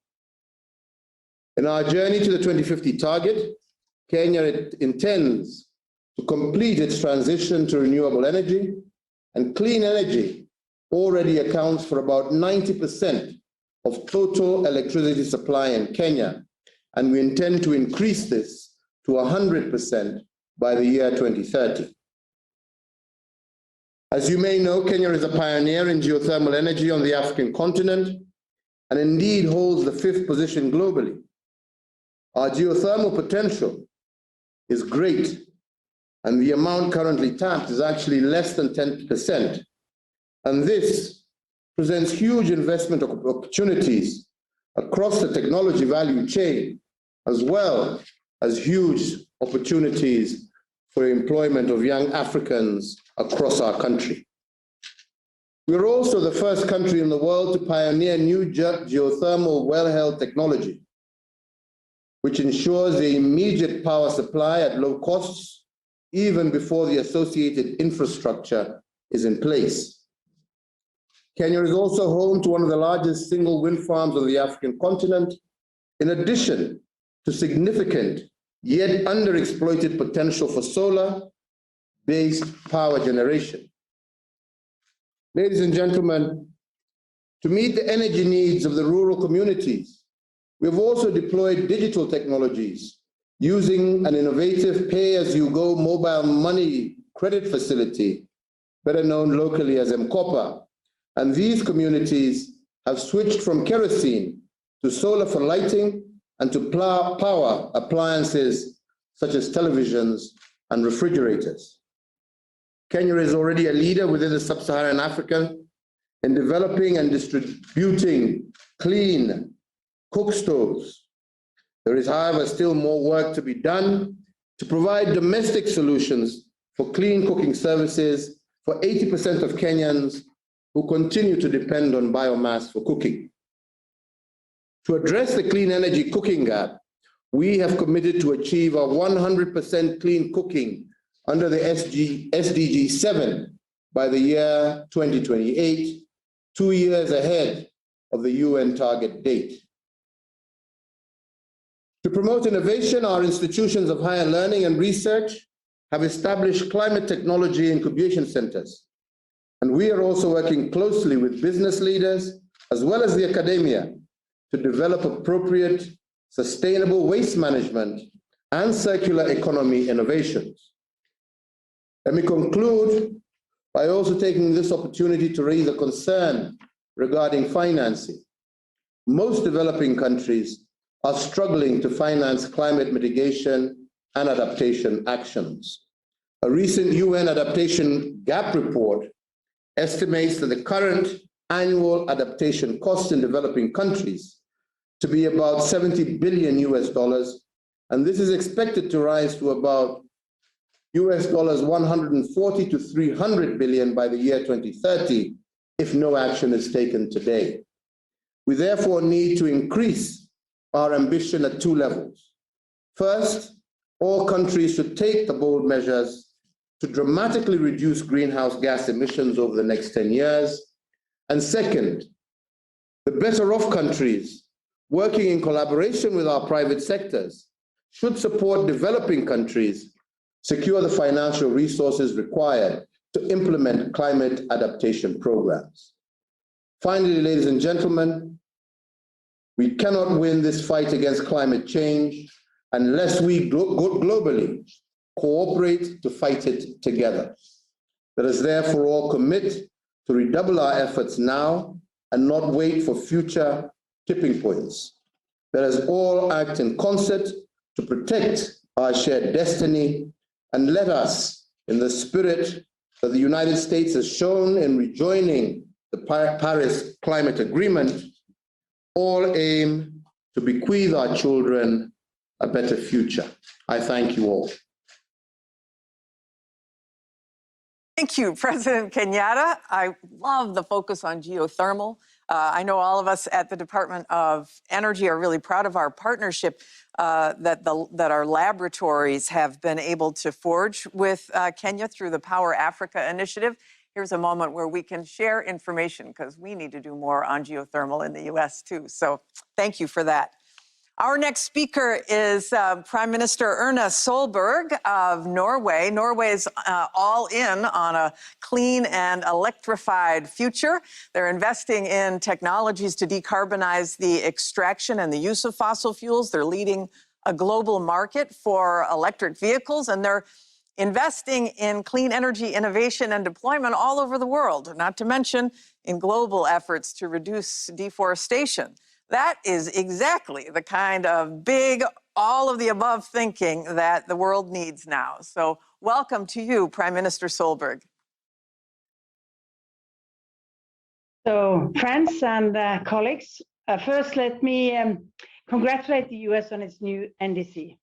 In our journey to the 2050 target, Kenya intends to complete its transition to renewable energy, and clean energy already accounts for about 90% of total electricity supply in Kenya, and we intend to increase this to 100% by the year 2030. As you may know, Kenya is a pioneer in geothermal energy on the African continent, and indeed holds the 5th position globally. Our geothermal potential is great, and the amount currently tapped is actually less than 10%. And this presents huge investment opportunities across the technology value chain, as well as huge opportunities for employment of young Africans across our country. We're also the first country in the world to pioneer new geothermal wellhead technology, which ensures the immediate power supply at low costs, even before the associated infrastructure is in place. Kenya is also home to one of the largest single wind farms on the African continent, in addition to significant yet underexploited potential for solar-based power generation. Ladies and gentlemen, to meet the energy needs of the rural communities, we have also deployed digital technologies using an innovative pay-as-you-go mobile money credit facility, better known locally as M-Kopa. And these communities have switched from kerosene to solar for lighting and to power appliances such as televisions and refrigerators. Kenya is already a leader within the sub-Saharan Africa in developing and distributing clean cook stoves. There is, however, still more work to be done to provide domestic solutions for clean cooking services for 80% of Kenyans who continue to depend on biomass for cooking. To address the clean energy cooking gap, we have committed to achieve a 100% clean cooking under the SDG 7 by the year 2028, 2 years ahead of the UN target date. To promote innovation, our institutions of higher learning and research have established climate technology incubation centers. And we are also working closely with business leaders as well as the academia to develop appropriate, sustainable waste management and circular economy innovations. Let me conclude by also taking this opportunity to raise a concern regarding financing. Most developing countries are struggling to finance climate mitigation and adaptation actions. A recent UN adaptation gap report estimates that the current annual adaptation costs in developing countries to be about $70 billion US, and this is expected to rise to about $140 to 300 billion by the year 2030 if no action is taken today. We therefore need to increase our ambition at 2 levels. First, all countries should take the bold measures to dramatically reduce greenhouse gas emissions over the next 10 years. And second, the better off countries, working in collaboration with our private sectors, should support developing countries secure the financial resources required to implement climate adaptation programs. Finally, ladies and gentlemen, we cannot win this fight against climate change unless we globally cooperate to fight it together. Let us therefore all commit to redouble our efforts now and not wait for future tipping points. Let us all act in concert to protect our shared destiny, and let us, in the spirit that the United States has shown in rejoining the Paris Climate Agreement, all aim to bequeath our children a better future. I thank you all. Thank you, President Kenyatta. I love the focus on geothermal. I know all of us at the Department of Energy are really proud of our partnership that our laboratories have been able to forge with Kenya through the Power Africa initiative. Here's a moment where we can share information because we need to do more on geothermal in the US too. So thank you for that. Our next speaker is Prime Minister Erna Solberg of Norway. Norway's all in on a clean and electrified future. They're investing in technologies to decarbonize the extraction and the use of fossil fuels. They're leading a global market for electric vehicles, and they're investing in clean energy innovation and deployment all over the world, not to mention in global efforts to reduce deforestation. That is exactly the kind of big, all of the above thinking that the world needs now. So welcome to you, Prime Minister Solberg. So friends and colleagues, first let me congratulate the US on its new NDC.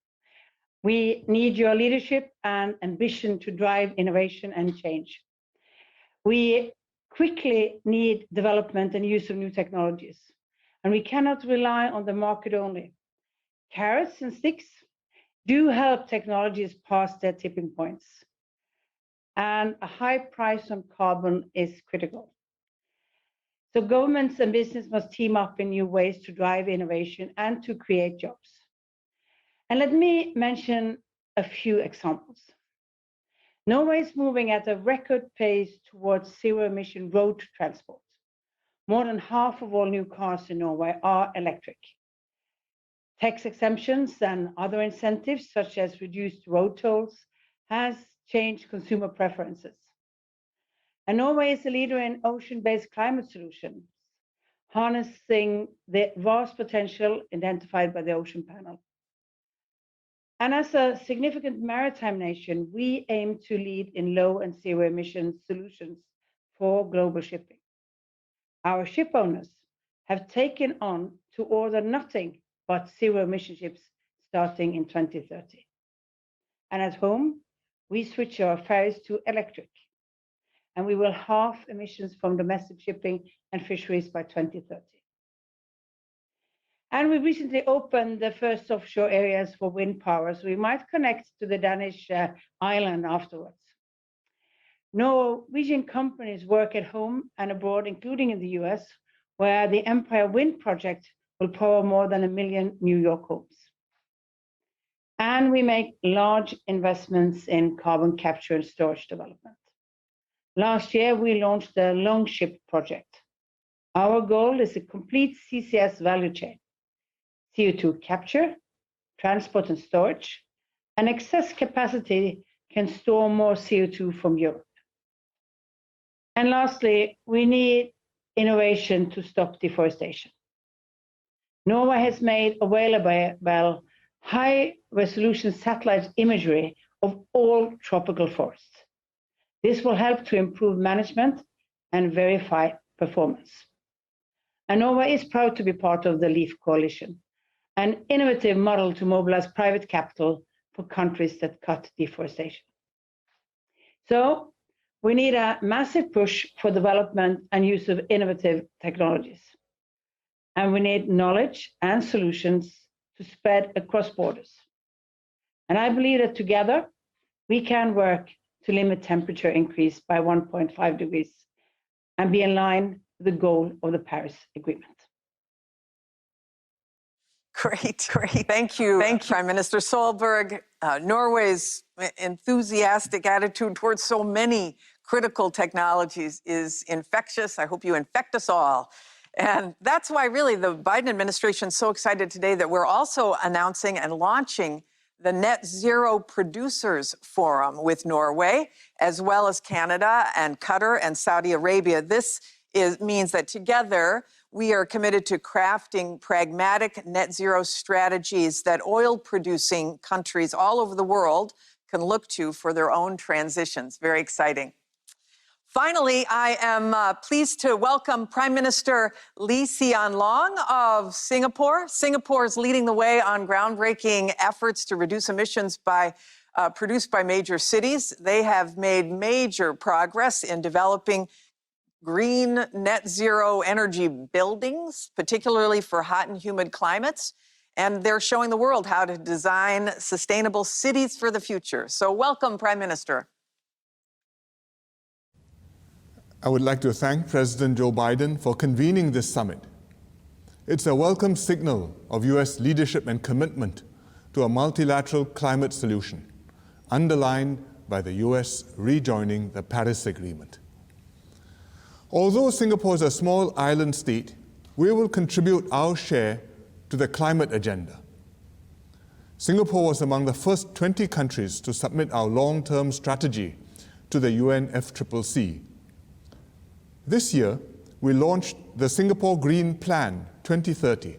We need your leadership and ambition to drive innovation and change. We quickly need development and use of new technologies. And we cannot rely on the market only. Carrots and sticks do help technologies pass their tipping points. And a high price on carbon is critical. So governments and business must team up in new ways to drive innovation and to create jobs. And let me mention a few examples. Norway is moving at a record pace towards zero-emission road transport. More than half of all new cars in Norway are electric. Tax exemptions and other incentives, such as reduced road tolls, has changed consumer preferences. And Norway is a leader in ocean-based climate solutions, harnessing the vast potential identified by the Ocean Panel. And as a significant maritime nation, we aim to lead in low and zero emission solutions for global shipping. Our ship owners have taken on to order nothing but zero-emission ships starting in 2030. And at home, we switch our ferries to electric, and we will halve emissions from domestic shipping and fisheries by 2030. And we recently opened the first offshore areas for wind power, so we might connect to the Danish island afterwards. Norwegian companies work at home and abroad, including in the US, where the Empire Wind Project will power more than 1 million New York homes. And we make large investments in carbon capture and storage development. Last year, we launched the Longship project. Our goal is a complete CCS value chain: CO2 capture, transport and storage, and excess capacity can store more CO2 from Europe. And lastly, we need innovation to stop deforestation. Norway has made available high-resolution satellite imagery of all tropical forests. This will help to improve management and verify performance. And Norway is proud to be part of the LEAF Coalition, an innovative model to mobilize private capital for countries that cut deforestation. So we need a massive push for development and use of innovative technologies. And we need knowledge and solutions to spread across borders. And I believe that together we can work to limit temperature increase by 1.5 degrees and be in line with the goal of the Paris Agreement. Great. Thank you, Prime Minister Solberg. Norway's enthusiastic attitude towards so many critical technologies is infectious. I hope you infect us all. And that's why really the Biden administration is so excited today that we're also announcing and launching the Net Zero Producers Forum with Norway, as well as Canada and Qatar and Saudi Arabia. This means that together we are committed to crafting pragmatic net zero strategies that oil-producing countries all over the world can look to for their own transitions. Very exciting. Finally, I am pleased to welcome Prime Minister Lee Hsien Loong of Singapore. Singapore is leading the way on groundbreaking efforts to reduce emissions produced by major cities. They have made major progress in developing green net zero energy buildings, particularly for hot and humid climates. And they're showing the world how to design sustainable cities for the future. So welcome, Prime Minister. I would like to thank President Joe Biden for convening this summit. It's a welcome signal of U.S. leadership and commitment to a multilateral climate solution, underlined by the U.S. rejoining the Paris Agreement. Although Singapore is a small island state, we will contribute our share to the climate agenda. Singapore was among the first 20 countries to submit our long-term strategy to the UNFCCC. This year, we launched the Singapore Green Plan 2030,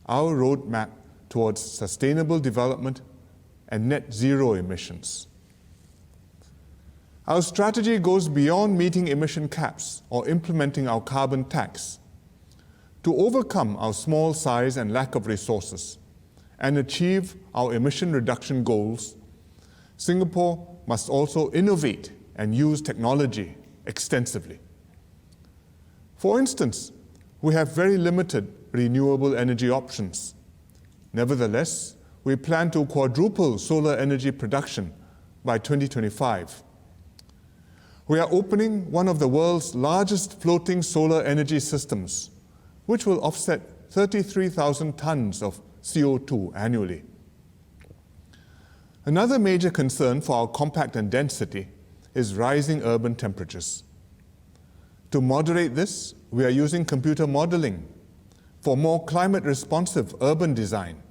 our roadmap towards sustainable development and net zero emissions. Our strategy goes beyond meeting emission caps or implementing our carbon tax. To overcome our small size and lack of resources and achieve our emission reduction goals, Singapore must also innovate and use technology extensively. For instance, we have very limited renewable energy options. Nevertheless, we plan to quadruple solar energy production by 2025. We are opening one of the world's largest floating solar energy systems, which will offset 33,000 tons of CO2 annually. Another major concern for our compact and dense city is rising urban temperatures. To moderate this, we are using computer modeling for more climate-responsive urban design,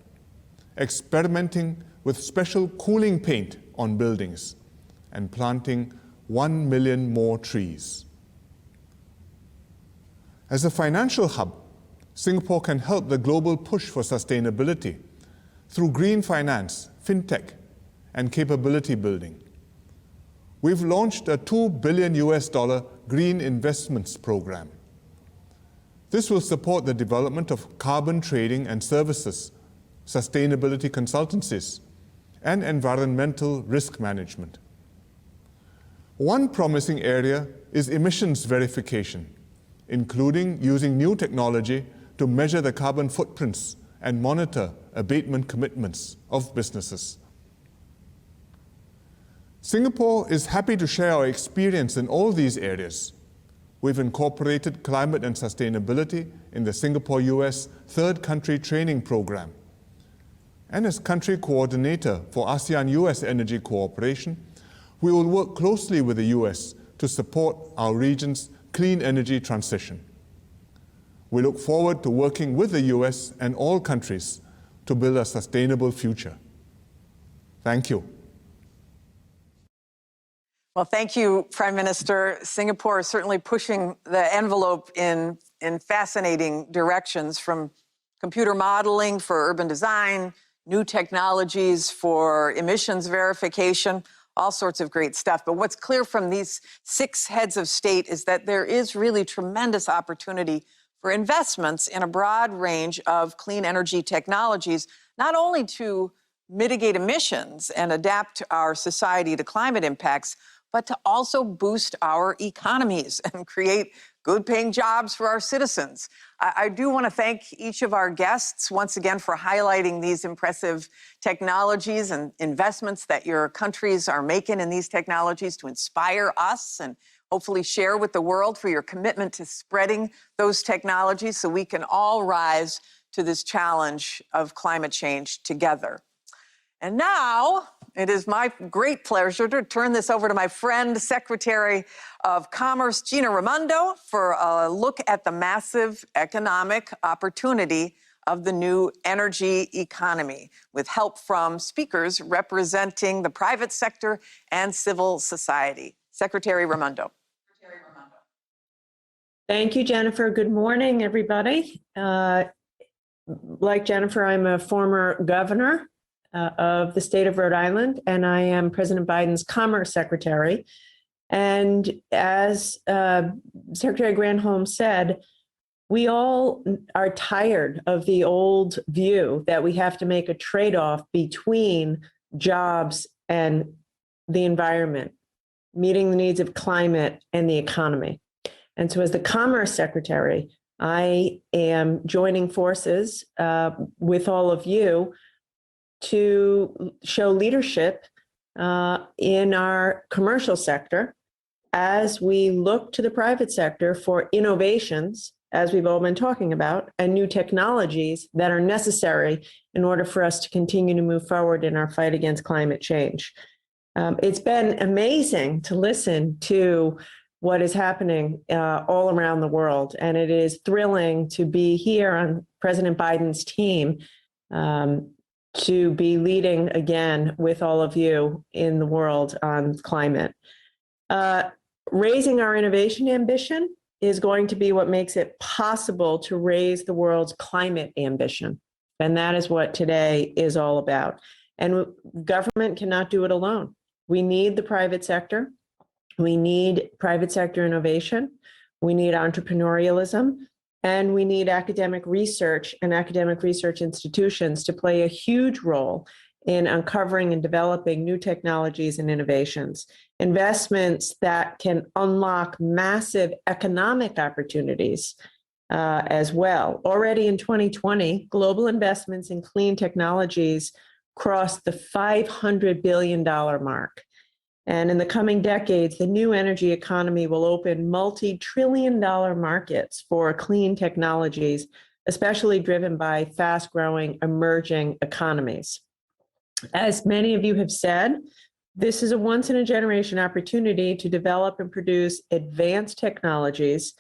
experimenting with special cooling paint on buildings, and planting 1 million more trees. As a financial hub, Singapore can help the global push for sustainability through green finance, fintech, and capability building. We've launched a $2 billion green investments program. This will support the development of carbon trading and services, sustainability consultancies, and environmental risk management. One promising area is emissions verification, including using new technology to measure the carbon footprints and monitor abatement commitments of businesses. Singapore is happy to share our experience in all these areas. We've incorporated climate and sustainability in the Singapore-US Third Country Training Program. And as country coordinator for ASEAN-US Energy Cooperation, we will work closely with the US to support our region's clean energy transition. We look forward to working with the US and all countries to build a sustainable future. Thank you. Well, thank you, Prime Minister. Singapore is certainly pushing the envelope in fascinating directions, from computer modeling for urban design, new technologies for emissions verification, all sorts of great stuff. But what's clear from these 6 heads of state is that there is really tremendous opportunity for investments in a broad range of clean energy technologies, not only to mitigate emissions and adapt our society to climate impacts, but to also boost our economies and create good-paying jobs for our citizens. I do want to thank each of our guests once again for highlighting these impressive technologies and investments that your countries are making in these technologies to inspire us and hopefully share with the world, for your commitment to spreading those technologies so we can all rise to this challenge of climate change together. And now it is my great pleasure to turn this over to my friend, Secretary of Commerce, Gina Raimondo, for a look at the massive economic opportunity of the new energy economy, with help from speakers representing the private sector and civil society. Secretary Raimondo. Thank you, Jennifer. Good morning, everybody. Like Jennifer, I'm a former governor of the state of Rhode Island, and I am President Biden's Commerce Secretary. And as Secretary Granholm said, we all are tired of the old view that we have to make a trade-off between jobs and the environment, meeting the needs of climate and the economy. And so as the Commerce Secretary, I am joining forces with all of you to show leadership in our commercial sector as we look to the private sector for innovations, as we've all been talking about, and new technologies that are necessary in order for us to continue to move forward in our fight against climate change. It's been amazing to listen to what is happening all around the world, and it is thrilling to be here on President Biden's team to be leading again with all of you in the world on climate. Raising our innovation ambition is going to be what makes it possible to raise the world's climate ambition. And that is what today is all about. And government cannot do it alone. We need the private sector. We need private sector innovation. We need entrepreneurialism. And we need academic research and academic research institutions to play a huge role in uncovering and developing new technologies and innovations, investments that can unlock massive economic opportunities as well. Already in 2020, global investments in clean technologies crossed the $500 billion mark. And in the coming decades, the new energy economy will open multi-trillion-dollar markets for clean technologies, especially driven by fast-growing emerging economies. As many of you have said, this is a once-in-a-generation opportunity to develop and produce advanced technologies,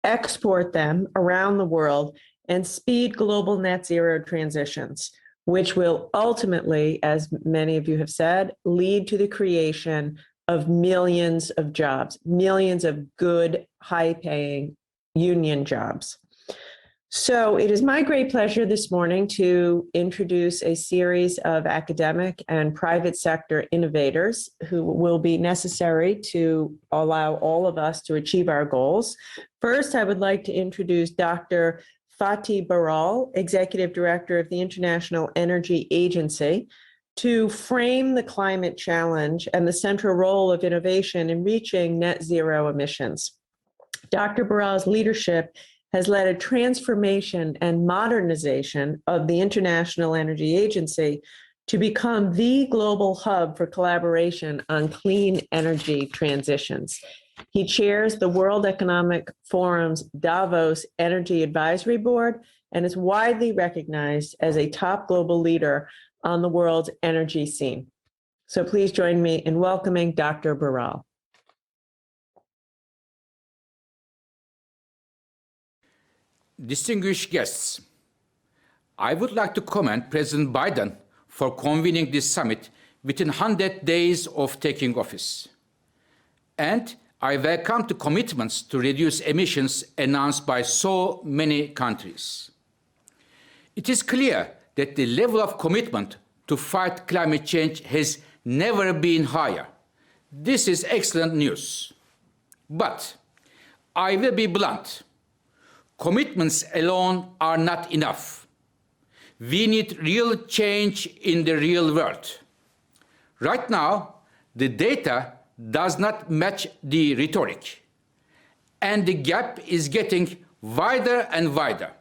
export them around the world, and speed global net zero transitions, which will ultimately, as many of you have said, lead to the creation of millions of jobs, millions of good, high-paying union jobs. So it is my great pleasure this morning to introduce a series of academic and private sector innovators who will be necessary to allow all of us to achieve our goals. First, I would like to introduce Dr. Fatih Birol, Executive Director of the International Energy Agency, to frame the climate challenge and the central role of innovation in reaching net zero emissions. Dr. Birol's leadership has led a transformation and modernization of the International Energy Agency to become the global hub for collaboration on clean energy transitions. He chairs the World Economic Forum's Davos Energy Advisory Board and is widely recognized as a top global leader on the world's energy scene. So please join me in welcoming Dr. Birol. Distinguished guests, I would like to commend President Biden for convening this summit within 100 days of taking office. And I welcome the commitments to reduce emissions announced by so many countries. It is clear that the level of commitment to fight climate change has never been higher. This is excellent news. But I will be blunt. Commitments alone are not enough. We need real change in the real world. Right now, the data does not match the rhetoric, and the gap is getting wider and wider.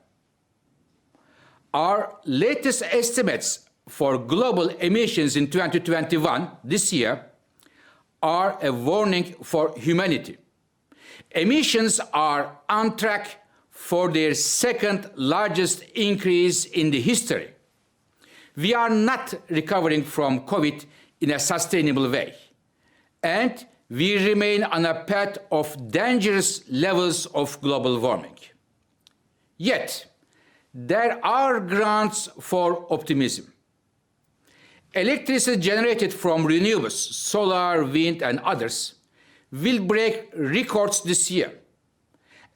Our latest estimates for global emissions in 2021, this year, are a warning for humanity. Emissions are on track for their second largest increase in the history. We are not recovering from COVID in a sustainable way, and we remain on a path of dangerous levels of global warming. Yet, there are grounds for optimism. Electricity generated from renewables, solar, wind, and others, will break records this year,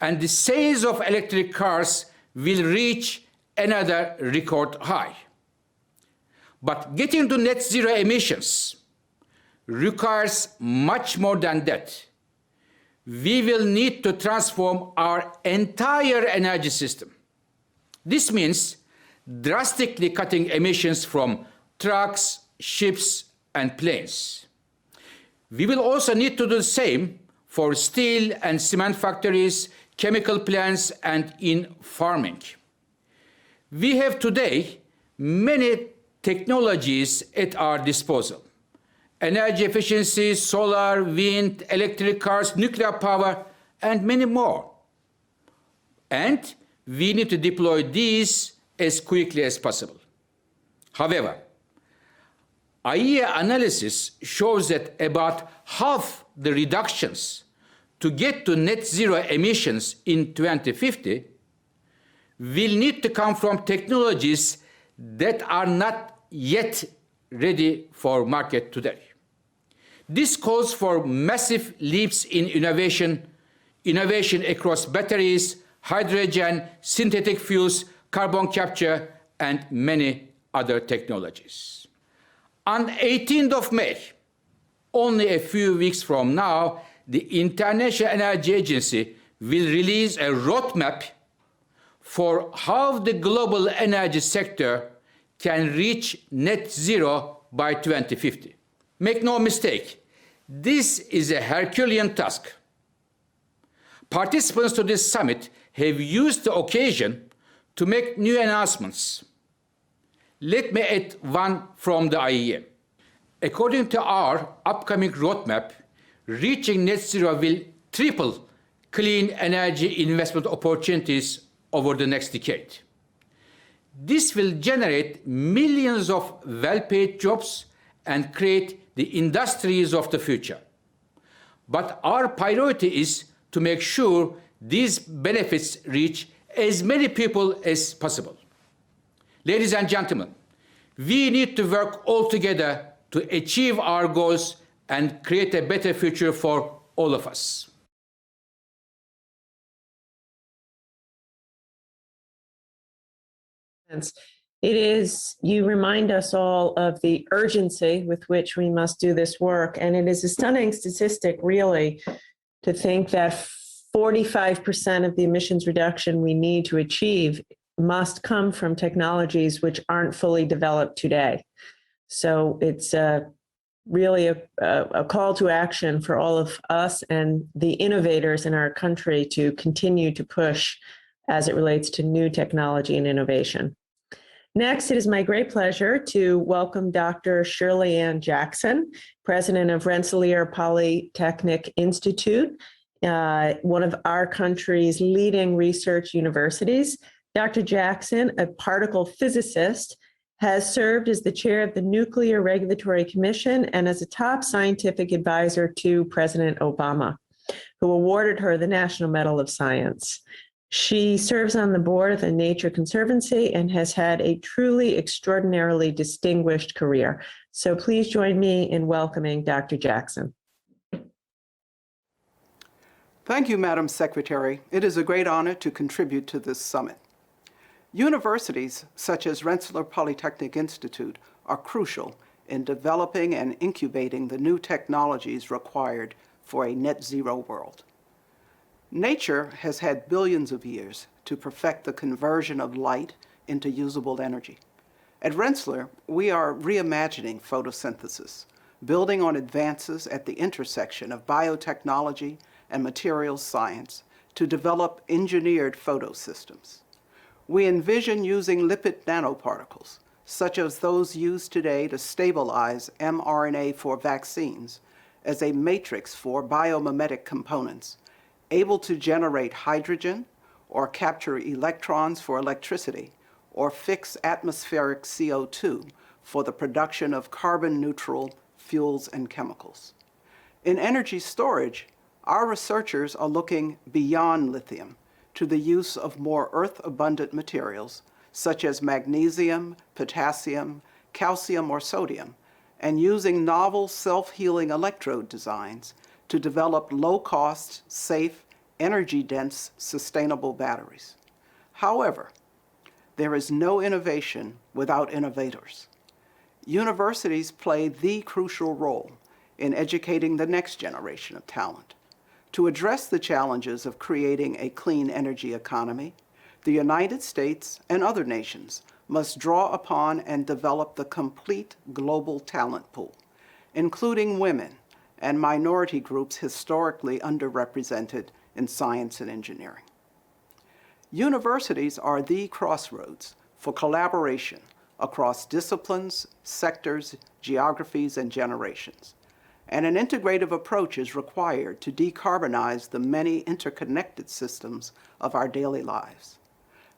and the sales of electric cars will reach another record high. But getting to net zero emissions requires much more than that. We will need to transform our entire energy system. This means drastically cutting emissions from trucks, ships, and planes. We will also need to do the same for steel and cement factories, chemical plants, and in farming. We have today many technologies at our disposal: energy efficiency, solar, wind, electric cars, nuclear power, and many more. And we need to deploy these as quickly as possible. However, IEA analysis shows that about half the reductions to get to net zero emissions in 2050 will need to come from technologies that are not yet ready for market today. This calls for massive leaps in innovation across batteries, hydrogen, synthetic fuels, carbon capture, and many other technologies. On 18th of May, only a few weeks from now, the International Energy Agency will release a roadmap for how the global energy sector can reach net zero by 2050. Make no mistake, this is a Herculean task. Participants to this summit have used the occasion to make new announcements. Let me add one from the IEA. According to our upcoming roadmap, reaching net zero will triple clean energy investment opportunities over the next decade. This will generate millions of well-paid jobs and create the industries of the future. But our priority is to make sure these benefits reach as many people as possible. Ladies and gentlemen, we need to work all together to achieve our goals and create a better future for all of us. You remind us all of the urgency with which we must do this work. And it is a stunning statistic, really, to think that 45% of the emissions reduction we need to achieve must come from technologies which aren't fully developed today. So it's really a call to action for all of us and the innovators in our country to continue to push as it relates to new technology and innovation. Next, it is my great pleasure to welcome Dr. Shirley Ann Jackson, president of Rensselaer Polytechnic Institute, one of our country's leading research universities. Dr. Jackson, a particle physicist, has served as the chair of the Nuclear Regulatory Commission and as a top scientific advisor to President Obama, who awarded her the National Medal of Science. She serves on the board of the Nature Conservancy and has had a truly extraordinarily distinguished career. So please join me in welcoming Dr. Jackson. Thank you, Madam Secretary. It is a great honor to contribute to this summit. Universities such as Rensselaer Polytechnic Institute are crucial in developing and incubating the new technologies required for a net zero world. Nature has had billions of years to perfect the conversion of light into usable energy. At Rensselaer, we are reimagining photosynthesis, building on advances at the intersection of biotechnology and materials science to develop engineered photosystems. We envision using lipid nanoparticles, such as those used today to stabilize mRNA for vaccines, as a matrix for biomimetic components, able to generate hydrogen or capture electrons for electricity, or fix atmospheric CO2 for the production of carbon-neutral fuels and chemicals. In energy storage, our researchers are looking beyond lithium to the use of more earth-abundant materials such as magnesium, potassium, calcium, or sodium, and using novel self-healing electrode designs to develop low-cost, safe, energy-dense, sustainable batteries. However, there is no innovation without innovators. Universities play the crucial role in educating the next generation of talent. To address the challenges of creating a clean energy economy, the United States and other nations must draw upon and develop the complete global talent pool, including women and minority groups historically underrepresented in science and engineering. Universities are the crossroads for collaboration across disciplines, sectors, geographies, and generations. And an integrative approach is required to decarbonize the many interconnected systems of our daily lives.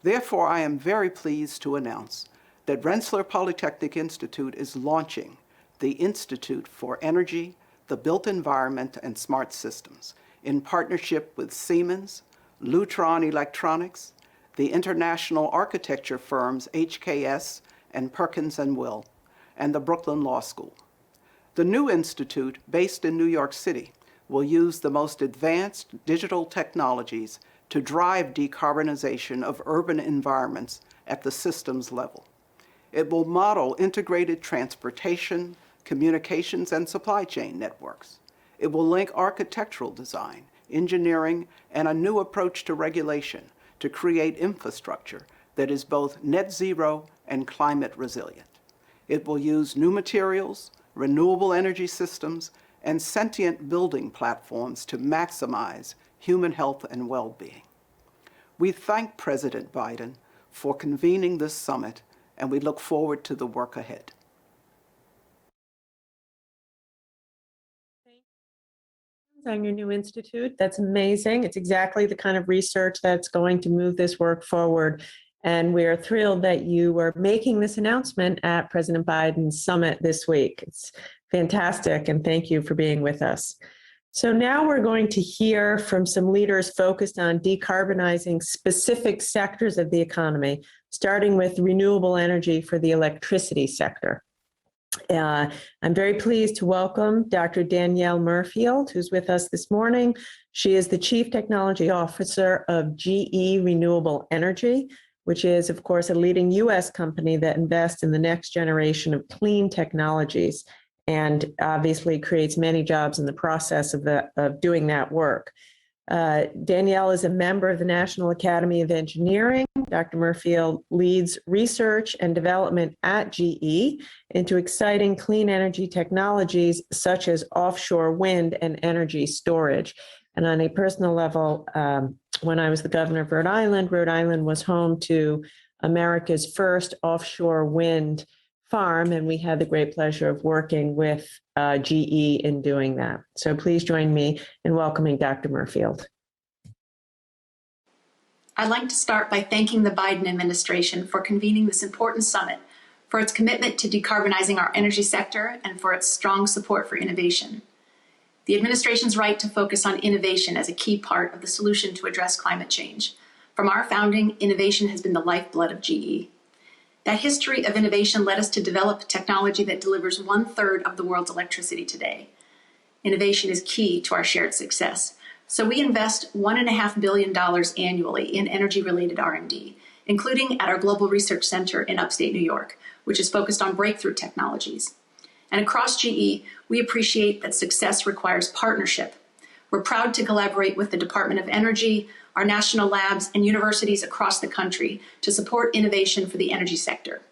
Therefore, I am very pleased to announce that Rensselaer Polytechnic Institute is launching the Institute for Energy, the Built Environment, and Smart Systems in partnership with Siemens, Lutron Electronics, the international architecture firms HKS and Perkins & Will, and the Brooklyn Law School. The new institute, based in New York City, will use the most advanced digital technologies to drive decarbonization of urban environments at the systems level. It will model integrated transportation, communications, and supply chain networks. It will link architectural design, engineering, and a new approach to regulation to create infrastructure that is both net zero and climate resilient. It will use new materials, renewable energy systems, and sentient building platforms to maximize human health and well-being. We thank President Biden for convening this summit, and we look forward to the work ahead. On your new institute. That's amazing. It's exactly the kind of research that's going to move this work forward. And we're thrilled that you were making this announcement at President Biden's summit this week. It's fantastic, and thank you for being with us. So now we're going to hear from some leaders focused on decarbonizing specific sectors of the economy, starting with renewable energy for the electricity sector. I'm very pleased to welcome Dr. Danielle Murfield, who's with us this morning. She is the Chief Technology Officer of GE Renewable Energy, which is, of course, a leading U.S. company that invests in the next generation of clean technologies and obviously creates many jobs in the process of doing that work. Danielle is a member of the National Academy of Engineering. Dr. Murfield leads research and development at GE into exciting clean energy technologies such as offshore wind and energy storage. And on a personal level, when I was the governor of Rhode Island was home to America's first offshore wind farm, and we had the great pleasure of working with GE in doing that. So please join me in welcoming Dr. Murfield. I'd like to start by thanking the Biden administration for convening this important summit, for its commitment to decarbonizing our energy sector, and for its strong support for innovation. The administration's right to focus on innovation as a key part of the solution to address climate change. From our founding, innovation has been the lifeblood of GE. That history of innovation led us to develop technology that delivers 1/3 of the world's electricity today. Innovation is key to our shared success. So we invest $1.5 billion annually in energy-related R&D, including at our Global Research Center in upstate New York, which is focused on breakthrough technologies. And across GE, we appreciate that success requires partnership. We're proud to collaborate with the Department of Energy, our national labs, and universities across the country to support innovation for the energy sector.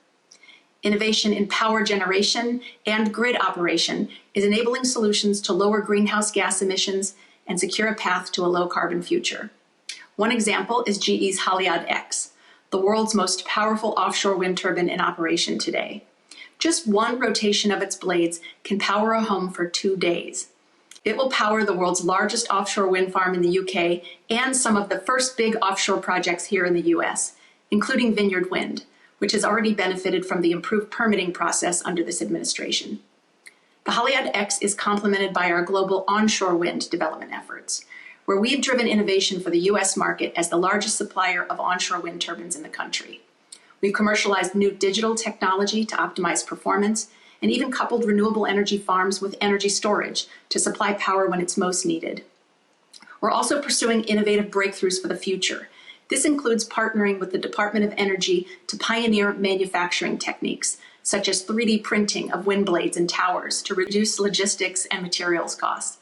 Innovation in power generation and grid operation is enabling solutions to lower greenhouse gas emissions and secure a path to a low-carbon future. One example is GE's Haliade X, the world's most powerful offshore wind turbine in operation today. Just one rotation of its blades can power a home for 2 days. It will power the world's largest offshore wind farm in the UK and some of the first big offshore projects here in the US, including Vineyard Wind, which has already benefited from the improved permitting process under this administration. The Haliade X is complemented by our global onshore wind development efforts, where we've driven innovation for the US market as the largest supplier of onshore wind turbines in the country. We've commercialized new digital technology to optimize performance and even coupled renewable energy farms with energy storage to supply power when it's most needed. We're also pursuing innovative breakthroughs for the future. This includes partnering with the Department of Energy to pioneer manufacturing techniques, such as 3D printing of wind blades and towers to reduce logistics and materials costs,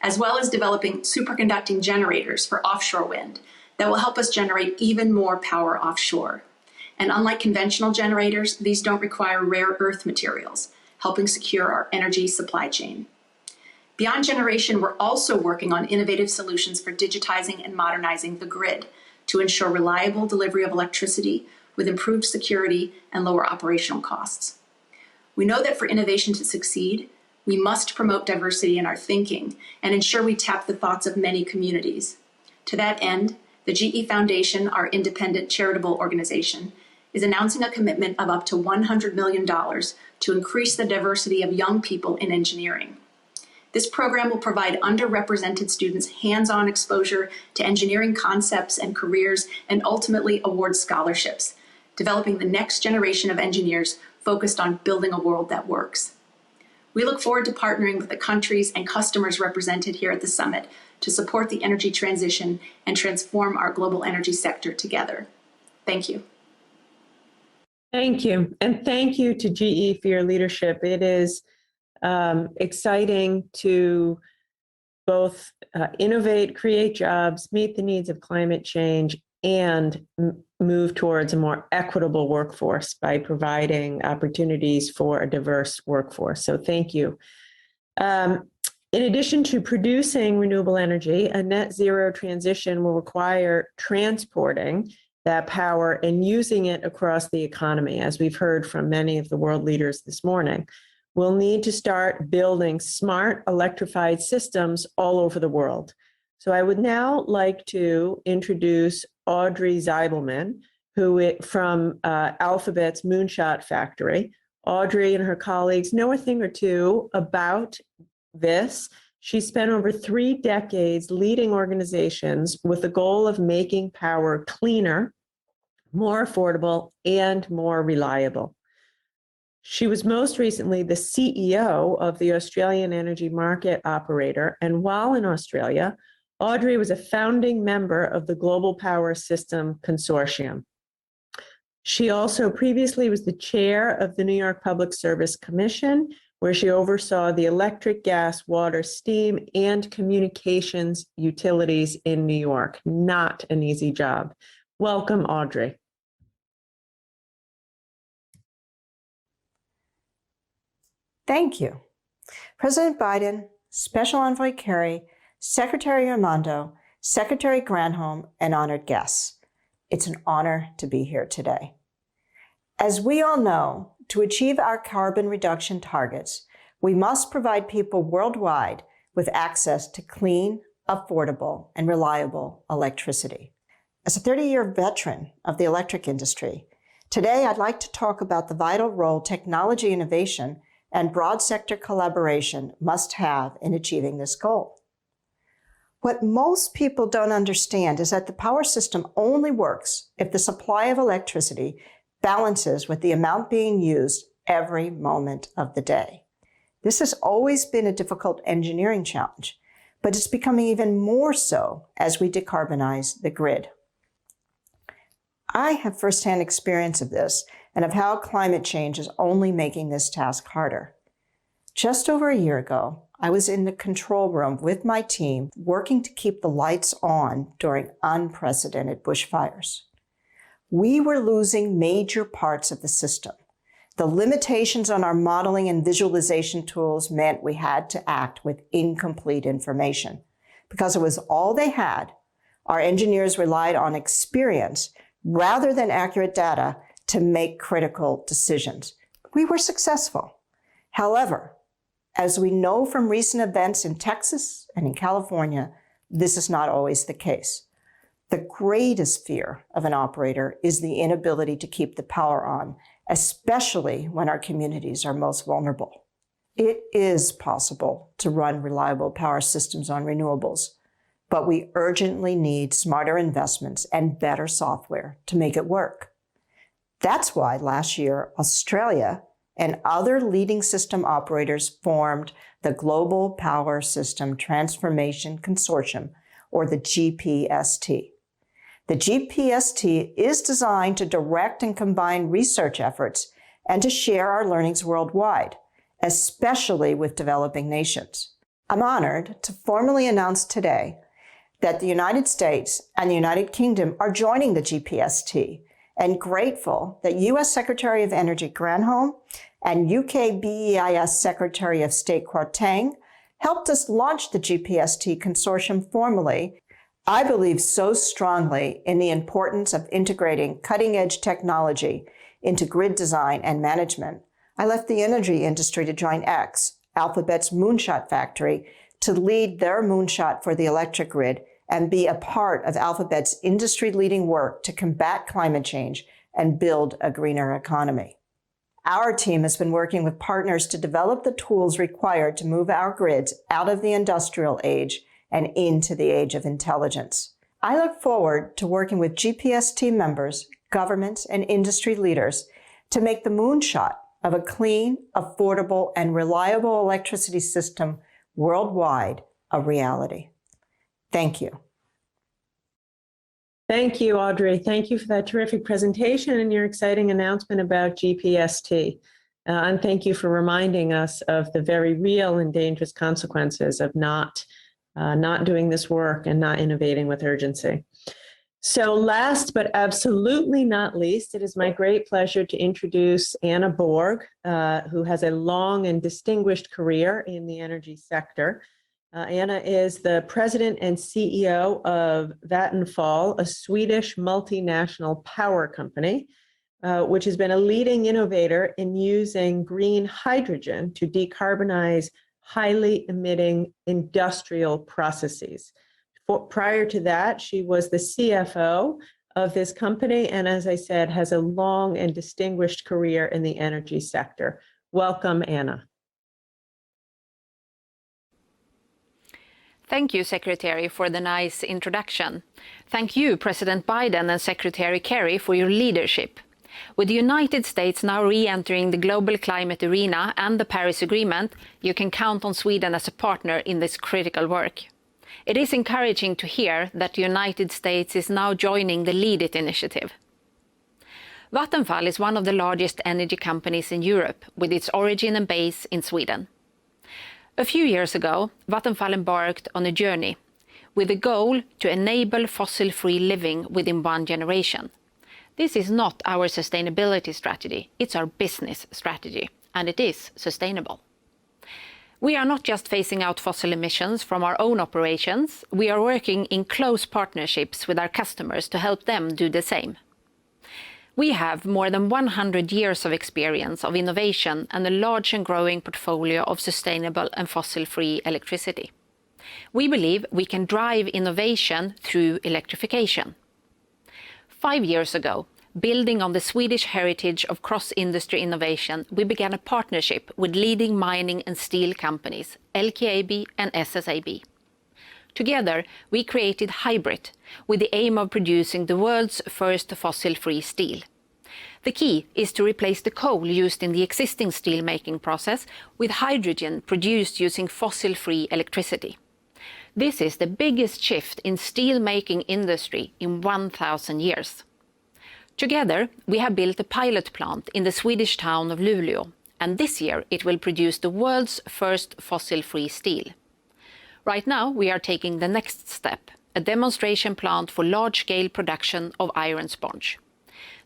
as well as developing superconducting generators for offshore wind that will help us generate even more power offshore. And unlike conventional generators, these don't require rare earth materials, helping secure our energy supply chain. Beyond generation, we're also working on innovative solutions for digitizing and modernizing the grid to ensure reliable delivery of electricity with improved security and lower operational costs. We know that for innovation to succeed, we must promote diversity in our thinking and ensure we tap the thoughts of many communities. To that end, the GE Foundation, our independent charitable organization, is announcing a commitment of up to $100 million to increase the diversity of young people in engineering. This program will provide underrepresented students hands-on exposure to engineering concepts and careers and ultimately award scholarships, developing the next generation of engineers focused on building a world that works. We look forward to partnering with the countries and customers represented here at the summit to support the energy transition and transform our global energy sector together. Thank you. Thank you. And thank you to GE for your leadership. It is exciting to both innovate, create jobs, meet the needs of climate change, and move towards a more equitable workforce by providing opportunities for a diverse workforce. So thank you. In addition to producing renewable energy, a net zero transition will require transporting that power and using it across the economy, as we've heard from many of the world leaders this morning. We'll need to start building smart electrified systems all over the world. So I would now like to introduce Audrey Zeibelman, from Alphabet's Moonshot Factory. Audrey and her colleagues know a thing or two about this. She spent over 3 decades leading organizations with the goal of making power cleaner, more affordable, and more reliable. She was most recently the CEO of the Australian Energy Market Operator, and while in Australia, Audrey was a founding member of the Global Power System Consortium. She also previously was the chair of the New York Public Service Commission, where she oversaw the electric, gas, water, steam, and communications utilities in New York. Not an easy job. Welcome, Audrey. Thank you. President Biden, Special Envoy Kerry, Secretary Raimondo, Secretary Granholm, and honored guests. It's an honor to be here today. As we all know, to achieve our carbon reduction targets, we must provide people worldwide with access to clean, affordable, and reliable electricity. As a 30-year veteran of the electric industry, today I'd like to talk about the vital role technology innovation and broad sector collaboration must have in achieving this goal. What most people don't understand is that the power system only works if the supply of electricity balances with the amount being used every moment of the day. This has always been a difficult engineering challenge, but it's becoming even more so as we decarbonize the grid. I have firsthand experience of this and of how climate change is only making this task harder. Just over a year ago, I was in the control room with my team working to keep the lights on during unprecedented bushfires. We were losing major parts of the system. The limitations on our modeling and visualization tools meant we had to act with incomplete information. Because it was all they had, our engineers relied on experience rather than accurate data to make critical decisions. We were successful. However, As we know from recent events in Texas and in California, this is not always the case. The greatest fear of an operator is the inability to keep the power on, especially when our communities are most vulnerable. It is possible to run reliable power systems on renewables, but we urgently need smarter investments and better software to make it work. That's why last year, Australia and other leading system operators formed the Global Power System Transformation Consortium, or the GPST. The GPST is designed to direct and combine research efforts and to share our learnings worldwide, especially with developing nations. I'm honored to formally announce today that the United States and the United Kingdom are joining the GPST, and grateful that U.S. Secretary of Energy Granholm and UK BEIS Secretary of State Kwarteng helped us launch the GPST consortium formally. I believe so strongly in the importance of integrating cutting-edge technology into grid design and management. I left the energy industry to join X, Alphabet's moonshot factory, to lead their moonshot for the electric grid and be a part of Alphabet's industry-leading work to combat climate change and build a greener economy. Our team has been working with partners to develop the tools required to move our grids out of the industrial age and into the age of intelligence. I look forward to working with GPST members, governments, and industry leaders to make the moonshot of a clean, affordable, and reliable electricity system worldwide a reality. Thank you. Thank you, Audrey. Thank you for that terrific presentation and your exciting announcement about GPST. And thank you for reminding us of the very real and dangerous consequences of not doing this work and not innovating with urgency. So last but absolutely not least, it is my great pleasure to introduce Anna Borg, who has a long and distinguished career in the energy sector. Anna is the president and CEO of Vattenfall, a Swedish multinational power company, which has been a leading innovator in using green hydrogen to decarbonize highly emitting industrial processes. Prior to that, she was the CFO of this company, and as I said, has a long and distinguished career in the energy sector. Welcome, Anna. Thank you, Secretary, for the nice introduction. Thank you, President Biden and Secretary Kerry, for your leadership. With the United States now re-entering the global climate arena and the Paris Agreement, you can count on Sweden as a partner in this critical work. It is encouraging to hear that the United States is now joining the Lead It initiative. Vattenfall is one of the largest energy companies in Europe, with its origin and base in Sweden. A few years ago, Vattenfall embarked on a journey with a goal to enable fossil-free living within one generation. This is not our sustainability strategy, it's our business strategy, and it is sustainable. We are not just phasing out fossil emissions from our own operations, we are working in close partnerships with our customers to help them do the same. We have more than 100 years of experience of innovation and a large and growing portfolio of sustainable and fossil-free electricity. We believe we can drive innovation through electrification. 5 years ago, building on the Swedish heritage of cross-industry innovation, we began a partnership with leading mining and steel companies, LKAB and SSAB. Together, we created Hybrid, with the aim of producing the world's first fossil-free steel. The key is to replace the coal used in the existing steelmaking process with hydrogen produced using fossil-free electricity. This is the biggest shift in steelmaking industry in 1,000 years. Together, we have built a pilot plant in the Swedish town of Luleå, and this year it will produce the world's first fossil-free steel. Right now, we are taking the next step, a demonstration plant for large-scale production of iron sponge.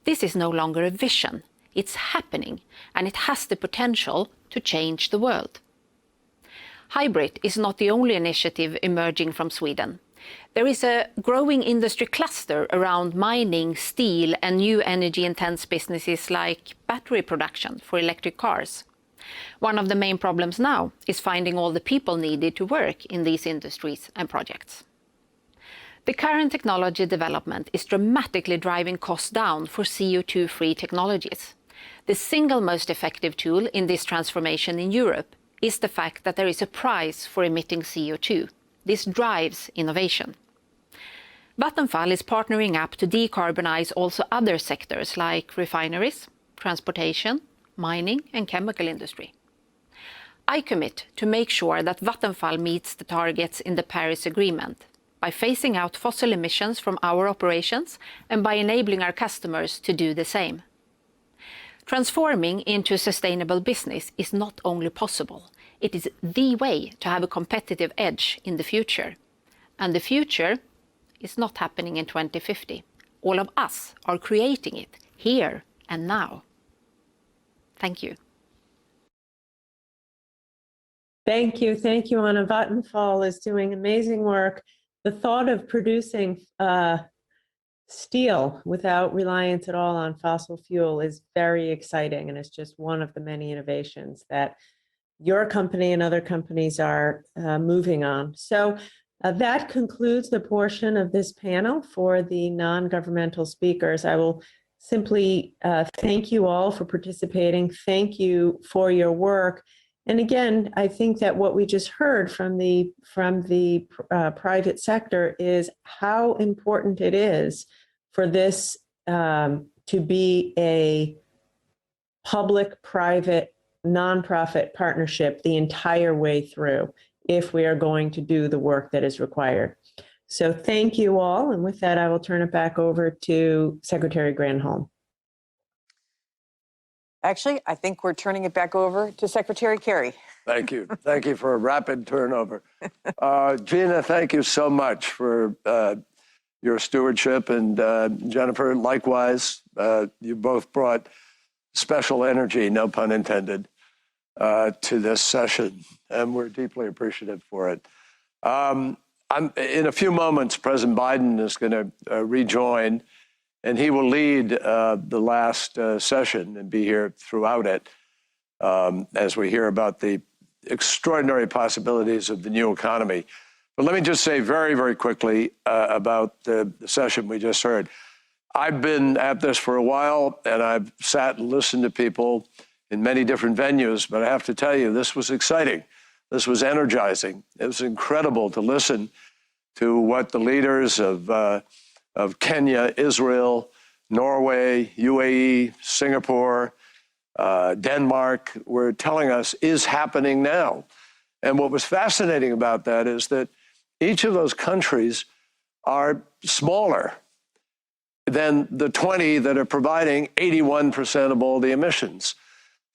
This is no longer a vision, it's happening, and it has the potential to change the world. Hybrid is not the only initiative emerging from Sweden. There is a growing industry cluster around mining, steel, and new energy-intense businesses like battery production for electric cars. One of the main problems now is finding all the people needed to work in these industries and projects. The current technology development is dramatically driving costs down for CO2-free technologies. The single most effective tool in this transformation in Europe is the fact that there is a price for emitting CO2. This drives innovation. Vattenfall is partnering up to decarbonize also other sectors like refineries, transportation, mining and chemical industry. I commit to make sure that Vattenfall meets the targets in the Paris Agreement by phasing out fossil emissions from our operations and by enabling our customers to do the same. Transforming into a sustainable business is not only possible, it is the way to have a competitive edge in the future. And the future is not happening in 2050. All of us are creating it here and now. Thank you. Thank you. Thank you, Anna. Vattenfall is doing amazing work. The thought of producing steel without reliance at all on fossil fuel is very exciting, and it's just one of the many innovations that your company and other companies are moving on. So that concludes the portion of this panel for the non-governmental speakers. I will simply thank you all for participating. Thank you for your work. And again, I think that what we just heard from the private sector is how important it is for this to be a public-private nonprofit partnership the entire way through if we are going to do the work that is required. So thank you all. And with that, I will turn it back over to Secretary Granholm. Actually, I think we're turning it back over to Secretary Kerry. Thank you. Thank you for a rapid turnover. Gina, thank you so much for your stewardship. And Jennifer, likewise, you both brought special energy, no pun intended, to this session. And we're deeply appreciative for it. In a few moments, President Biden is going to rejoin, and he will lead the last session and be here throughout it as we hear about the extraordinary possibilities of the new economy. But let me just say very, very quickly about the session we just heard. I've been at this for a while, and I've sat and listened to people in many different venues, but I have to tell you, this was exciting. This was energizing. It was incredible to listen to what the leaders of Kenya, Israel, Norway, UAE, Singapore, Denmark were telling us is happening now. And what was fascinating about that is that each of those countries are smaller than the 20 that are providing 81% of all the emissions.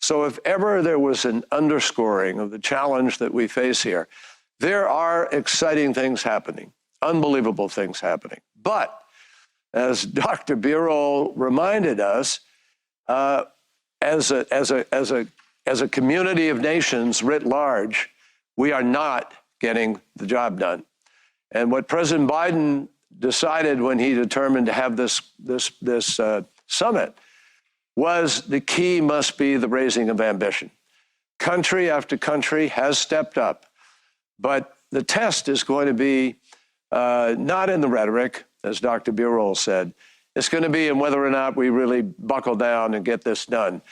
So if ever there was an underscoring of the challenge that we face here, there are exciting things happening, unbelievable things happening. But as Dr. Birol reminded us, as a community of nations writ large, we are not getting the job done. And what President Biden decided when he determined to have this summit was the key must be the raising of ambition. Country after country has stepped up, but the test is going to be not in the rhetoric, as Dr. Birol said. It's going to be in whether or not we really buckle down and get this done.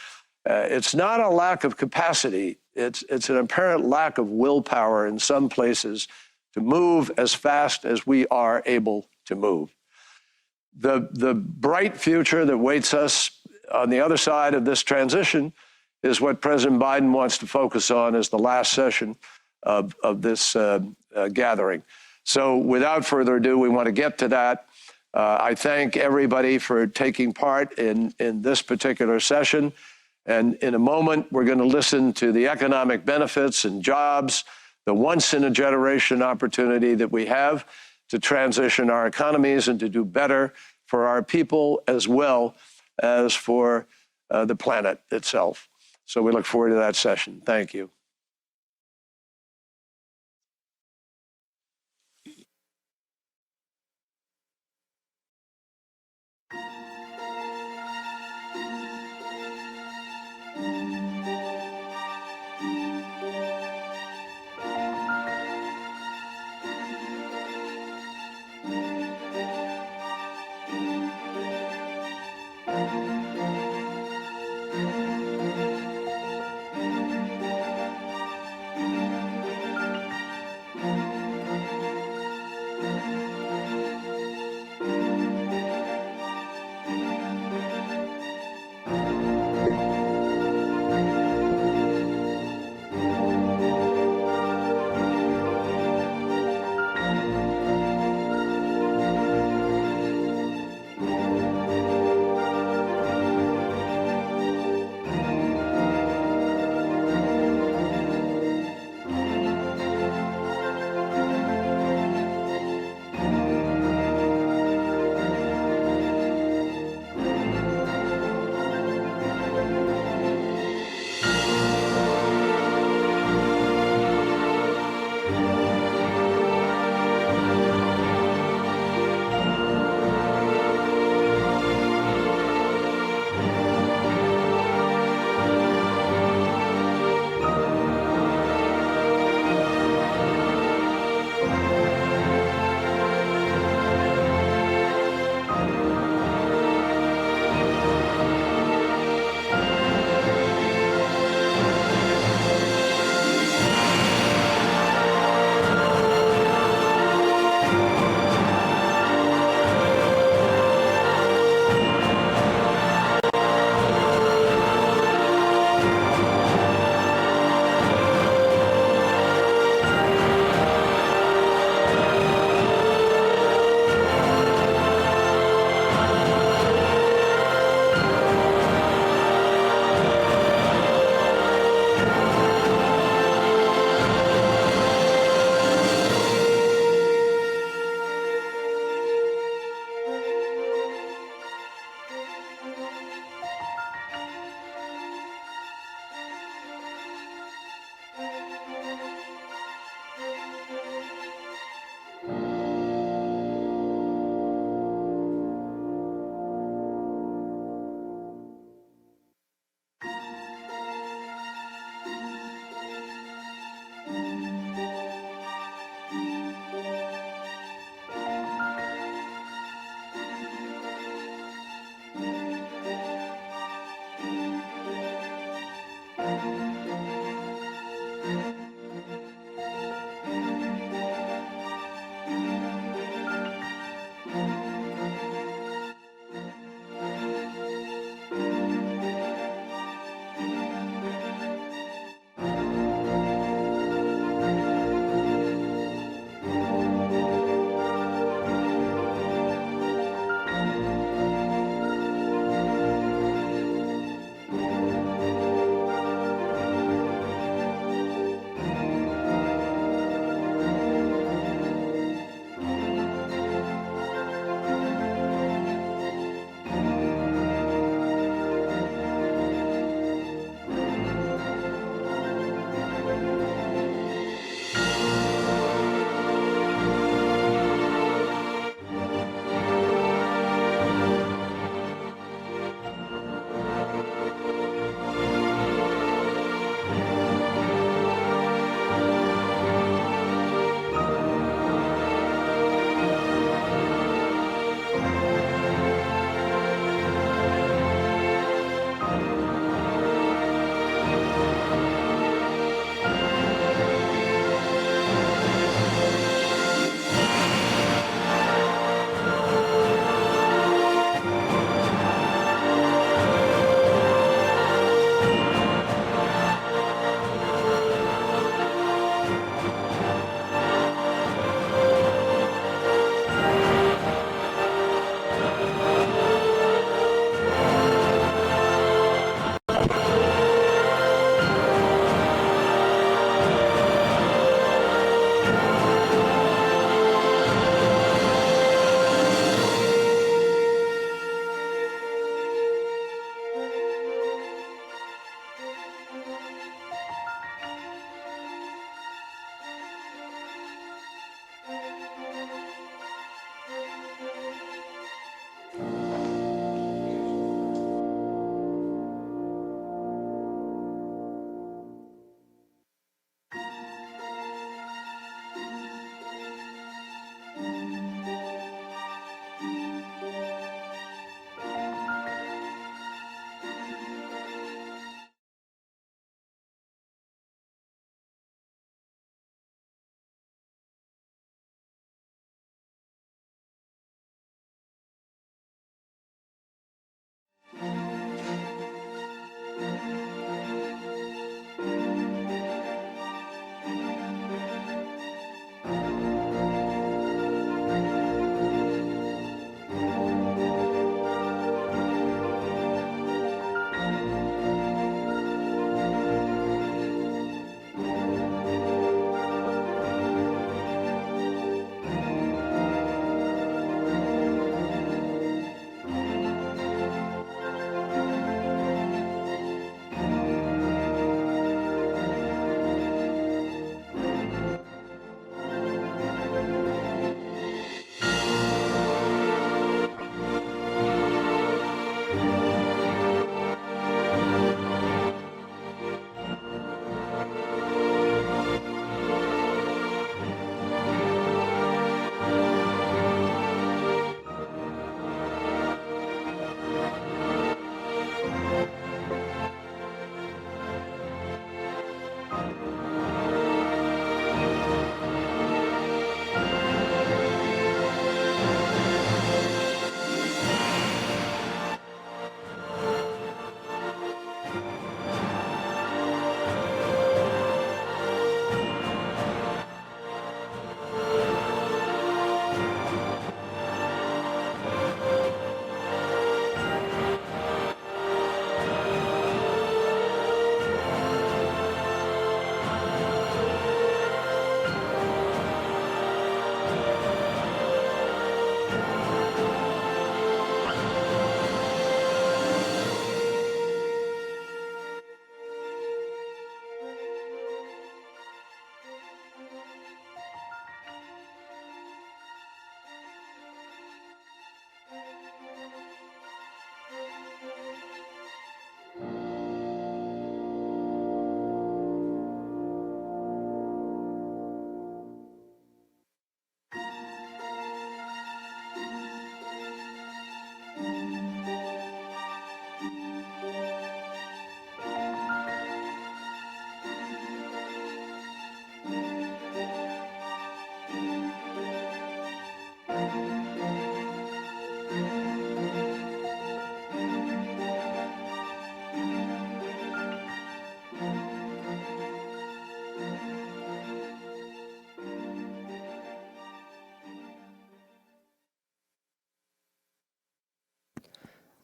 It's not a lack of capacity. It's an apparent lack of willpower in some places to move as fast as we are able to move. The bright future that waits us on the other side of this transition is what President Biden wants to focus on as the last session of this gathering. So without further ado, we want to get to that. I thank everybody for taking part in this particular session. And in a moment, we're going to listen to the economic benefits and jobs, the once-in-a-generation opportunity that we have to transition our economies and to do better for our people as well as for the planet itself. So we look forward to that session. Thank you.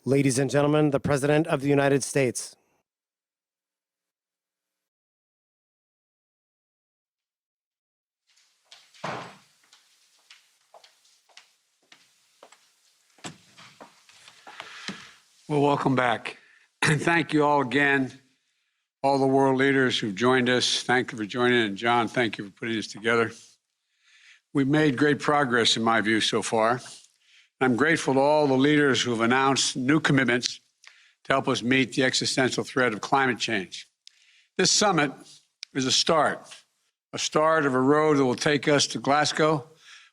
Ladies and gentlemen, the President of the United States. Well, welcome back. And thank you all again, all the world leaders who've joined us. Thank you for joining. And John, thank you for putting this together. We've made great progress, in my view, so far. I'm grateful to all the leaders who have announced new commitments to help us meet the existential threat of climate change. This summit is a start of a road that will take us to Glasgow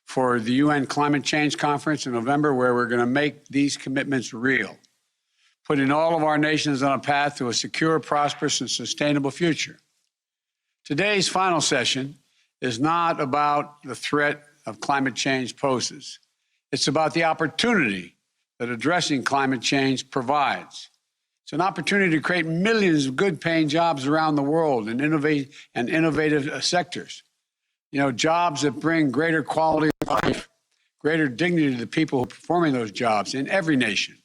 for the UN Climate Change Conference in November, where we're going to make these commitments real, putting all of our nations on a path to a secure, prosperous, and sustainable future. Today's final session is not about the threat of climate change poses. It's about the opportunity that addressing climate change provides. It's an opportunity to create millions of good-paying jobs around the world in innovative sectors. You know, jobs that bring greater quality of life, greater dignity to the people who are performing those jobs in every nation.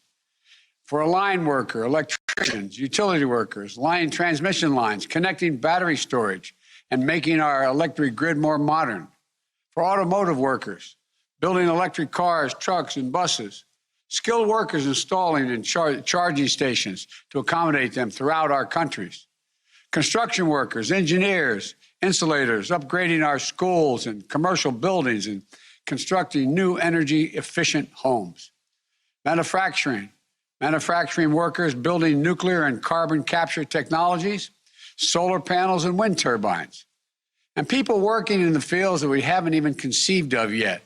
For a line worker, electricians, utility workers, line transmission lines, connecting battery storage, and making our electric grid more modern. For automotive workers, building electric cars, trucks, and buses. Skilled workers installing and charging stations to accommodate them throughout our countries. Construction workers, engineers, insulators, upgrading our schools and commercial buildings and constructing new energy-efficient homes. Manufacturing workers building nuclear and carbon capture technologies, solar panels and wind turbines. And people working in the fields that we haven't even conceived of yet,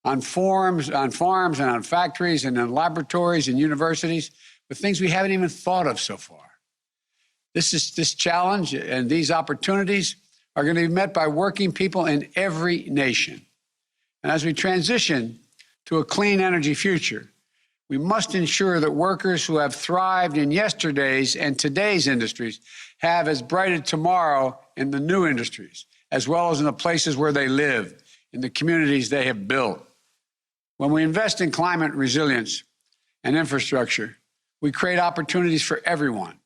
on farms and on factories and in laboratories and universities, with things we haven't even thought of so far. This challenge and these opportunities are going to be met by working people in every nation. And as we transition to a clean energy future, we must ensure that workers who have thrived in yesterday's and today's industries have as bright a tomorrow in the new industries, as well as in the places where they live, in the communities they have built. When we invest in climate resilience and infrastructure, we create opportunities for everyone.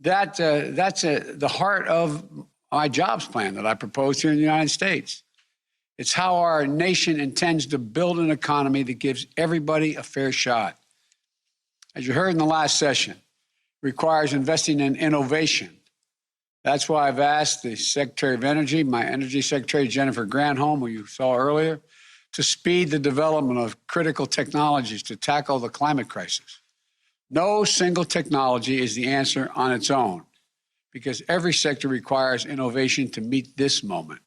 That's the heart of my jobs plan that I proposed here in the United States. It's how our nation intends to build an economy that gives everybody a fair shot. As you heard in the last session, it requires investing in innovation. That's why I've asked the Secretary of Energy, my Energy Secretary, Jennifer Granholm, who you saw earlier, to speed the development of critical technologies to tackle the climate crisis. No single technology is the answer on its own, because every sector requires innovation to meet this moment.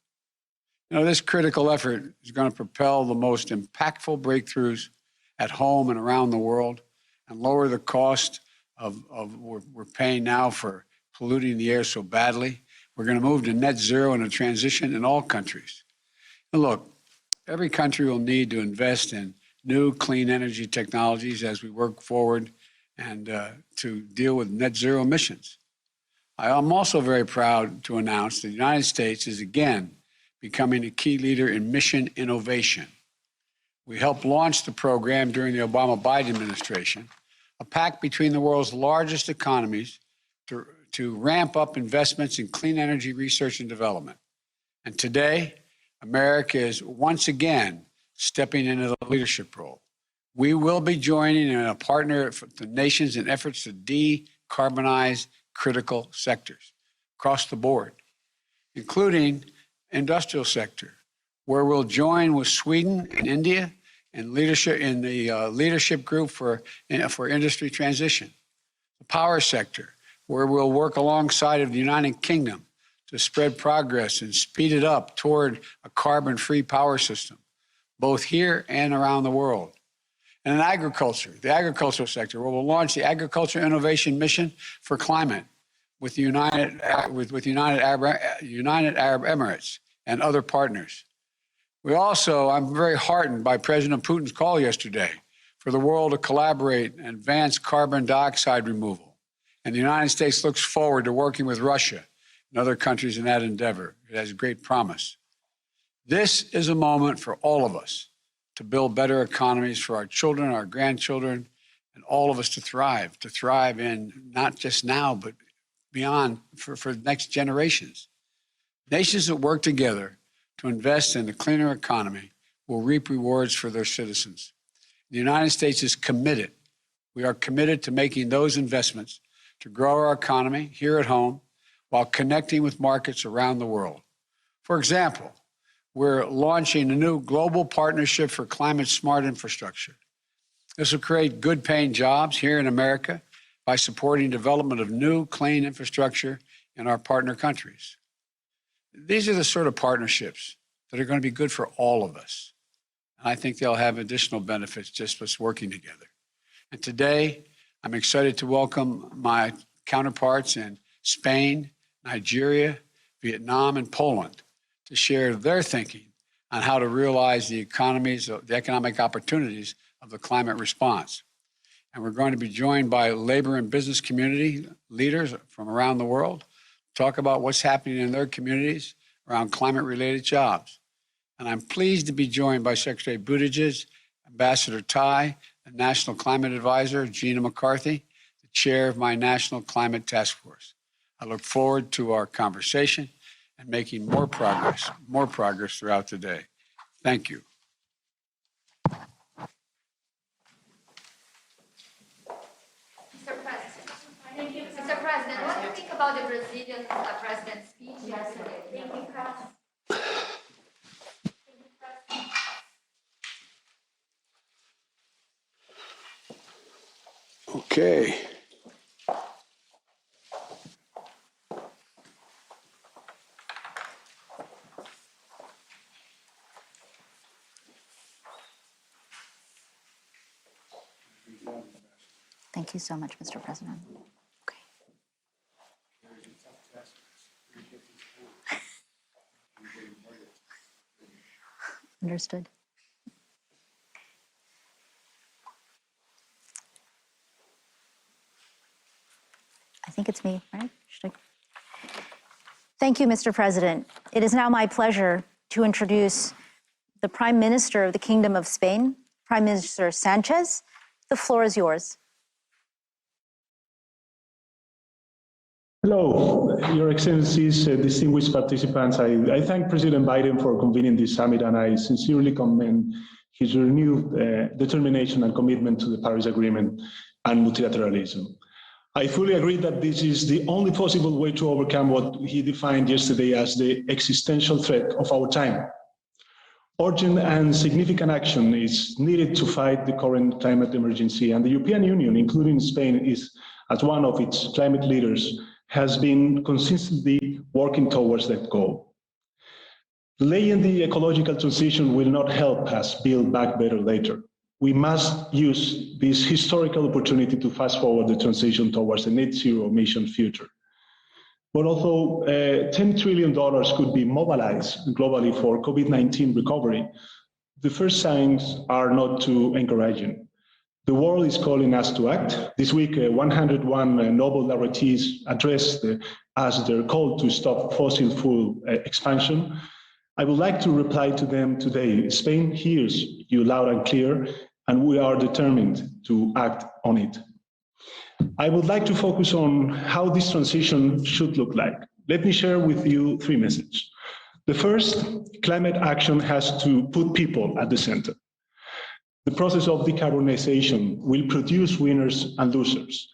You know, this critical effort is going to propel the most impactful breakthroughs at home and around the world and lower the cost of we're paying now for polluting the air so badly. We're going to move to net zero and a transition in all countries. And look, every country will need to invest in new clean energy technologies as we work forward and to deal with net zero emissions. I am also very proud to announce that the United States is again becoming a key leader in mission innovation. We helped launch the program during the Obama-Biden administration, a pact between the world's largest economies to ramp up investments in clean energy research and development. And today, America is once again stepping into the leadership role. We will be joining in a partner for the nations in efforts to decarbonize critical sectors across the board, including industrial sector, where we'll join with Sweden and India in leadership in the leadership group for industry transition. The power sector, where we'll work alongside of the United Kingdom to spread progress and speed it up toward a carbon-free power system, both here and around the world. And in agriculture, the agricultural sector, where we'll launch the Agriculture Innovation Mission for Climate with the United Arab Emirates and other partners. I'm very heartened by President Putin's call yesterday for the world to collaborate and advance carbon dioxide removal. And the United States looks forward to working with Russia and other countries in that endeavor. It has great promise. This is a moment for all of us to build better economies for our children, our grandchildren, and all of us to thrive in not just now, but beyond for the next generations. Nations that work together to invest in a cleaner economy will reap rewards for their citizens. The United States is committed. We are committed to making those investments to grow our economy here at home while connecting with markets around the world. For example, we're launching a new global partnership for climate smart infrastructure. This will create good paying jobs here in America by supporting development of new clean infrastructure in our partner countries. These are the sort of partnerships that are going to be good for all of us. And I think they'll have additional benefits just us working together. And today, I'm excited to welcome my counterparts in Spain, Nigeria, Vietnam, and Poland to share their thinking on how to realize the economic opportunities of the climate response. And we're going to be joined by labor and business community leaders from around the world to talk about what's happening in their communities around climate-related jobs. And I'm pleased to be joined by Secretary Buttigieg, Ambassador Tai, and National Climate Advisor Gina McCarthy, the chair of my National Climate Task Force. I look forward to our conversation and making more progress throughout the day. Thank you. Mr. President, what do you think about the Brazilian president's speech yesterday? Thank you, Okay. Thank you so much, Mr. President. Okay. Understood. I think it's me, right? Thank you, Mr. President. It is now my pleasure to introduce the Prime Minister of the Kingdom of Spain, Prime Minister Sanchez. The floor is yours. Hello, Your Excellencies, distinguished participants. I thank President Biden for convening this summit, and I sincerely commend his renewed determination and commitment to the Paris Agreement and multilateralism. I fully agree that this is the only possible way to overcome what he defined yesterday as the existential threat of our time. Urgent and significant action is needed to fight the current climate emergency, and the European Union, including Spain, as one of its climate leaders, has been consistently working towards that goal. Delaying the ecological transition will not help us build back better later. We must use this historical opportunity to fast forward the transition towards a net zero emission future. But although $10 trillion could be mobilized globally for COVID-19 recovery, the first signs are not too encouraging. The world is calling us to act. This week, 101 Nobel laureates addressed as their call to stop fossil fuel expansion. I would like to reply to them today. Spain hears you loud and clear, and we are determined to act on it. I would like to focus on how this transition should look like. Let me share with you three messages. The first, climate action has to put people at the center. The process of decarbonization will produce winners and losers,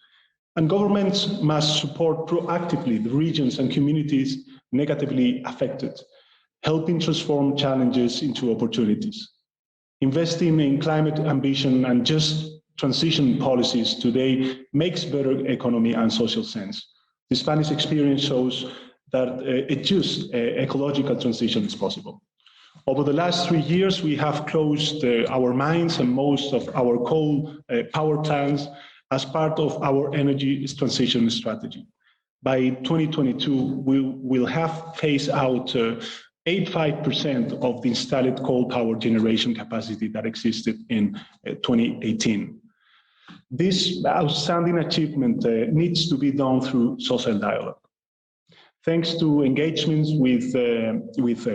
and governments must support proactively the regions and communities negatively affected, helping transform challenges into opportunities. Investing in climate ambition and just transition policies today makes better economy and social sense. The Spanish experience shows that a just ecological transition is possible. Over the last 3 years, we have closed our mines and most of our coal power plants as part of our energy transition strategy. By 2022, we will have phased out 85% of the installed coal power generation capacity that existed in 2018. This outstanding achievement needs to be done through social dialogue. Thanks to engagements with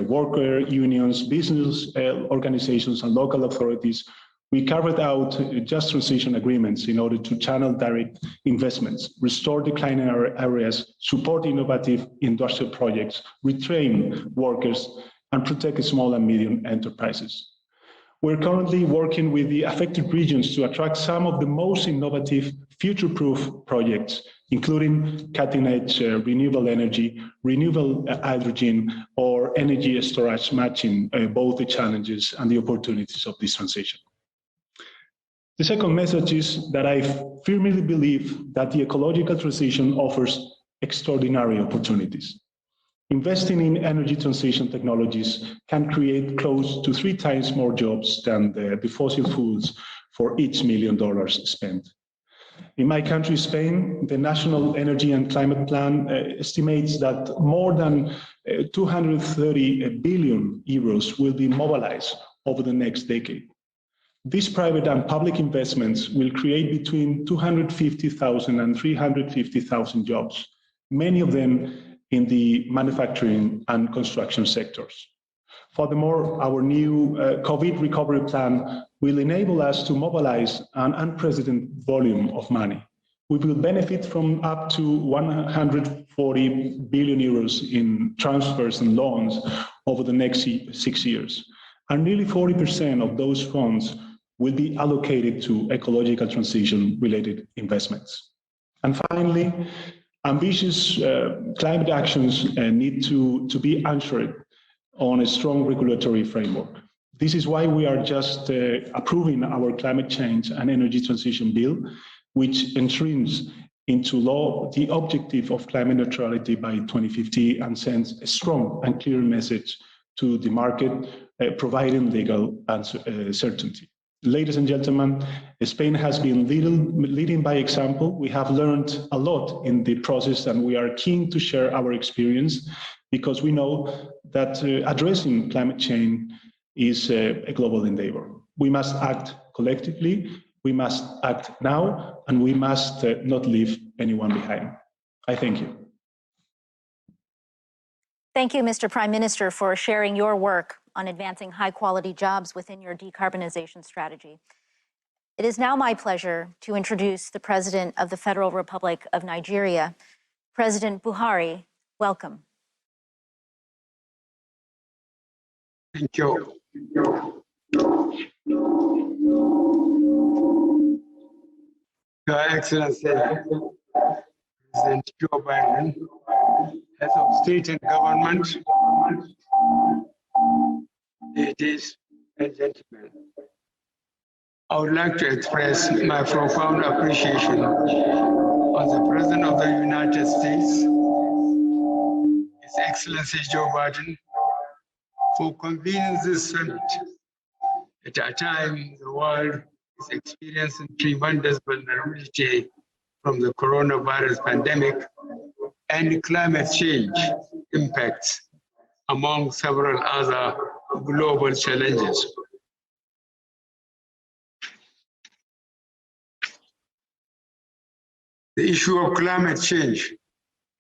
worker unions, business organizations, and local authorities, We carved out just transition agreements in order to channel direct investments, restore declining areas, support innovative industrial projects, retrain workers, and protect small and medium enterprises. We're currently working with the affected regions to attract some of the most innovative, future-proof projects, including cutting-edge renewable energy, renewable hydrogen, or energy storage, matching both the challenges and the opportunities of this transition. The second message is that I firmly believe that the ecological transition offers extraordinary opportunities. Investing in energy transition technologies can create close to 3 times more jobs than the fossil fuels for each $1 million spent. In my country, Spain, the National Energy and Climate Plan estimates that more than 230 billion euros will be mobilized over the next decade. These private and public investments will create between 250,000 and 350,000 jobs, many of them in the manufacturing and construction sectors. Furthermore, our new COVID recovery plan will enable us to mobilize an unprecedented volume of money. We will benefit from up to 140 billion euros in transfers and loans over the next 6 years. And nearly 40% of those funds will be allocated to ecological transition-related investments. And finally, ambitious climate actions need to be anchored on a strong regulatory framework. This is why we are just approving our climate change and energy transition bill, which enshrines into law the objective of climate neutrality by 2050 and sends a strong and clear message to the market, providing legal certainty. Ladies and gentlemen, Spain has been leading by example. We have learned a lot in the process, and we are keen to share our experience because we know that addressing climate change is a global endeavor. We must act collectively, we must act now, and we must not leave anyone behind. I thank you. Thank you, Mr. Prime Minister, for sharing your work on advancing high-quality jobs within your decarbonization strategy. It is now my pleasure to introduce the President of the Federal Republic of Nigeria, President Buhari. Welcome. Thank you. Your Excellency, President Joe Biden, Head of State and Government, ladies and gentlemen, I would like to express my profound appreciation of the President of the United States, His Excellency Joe Biden, for convening this summit at a time the world is experiencing tremendous vulnerability from the coronavirus pandemic and climate change impacts, among several other global challenges. The issue of climate change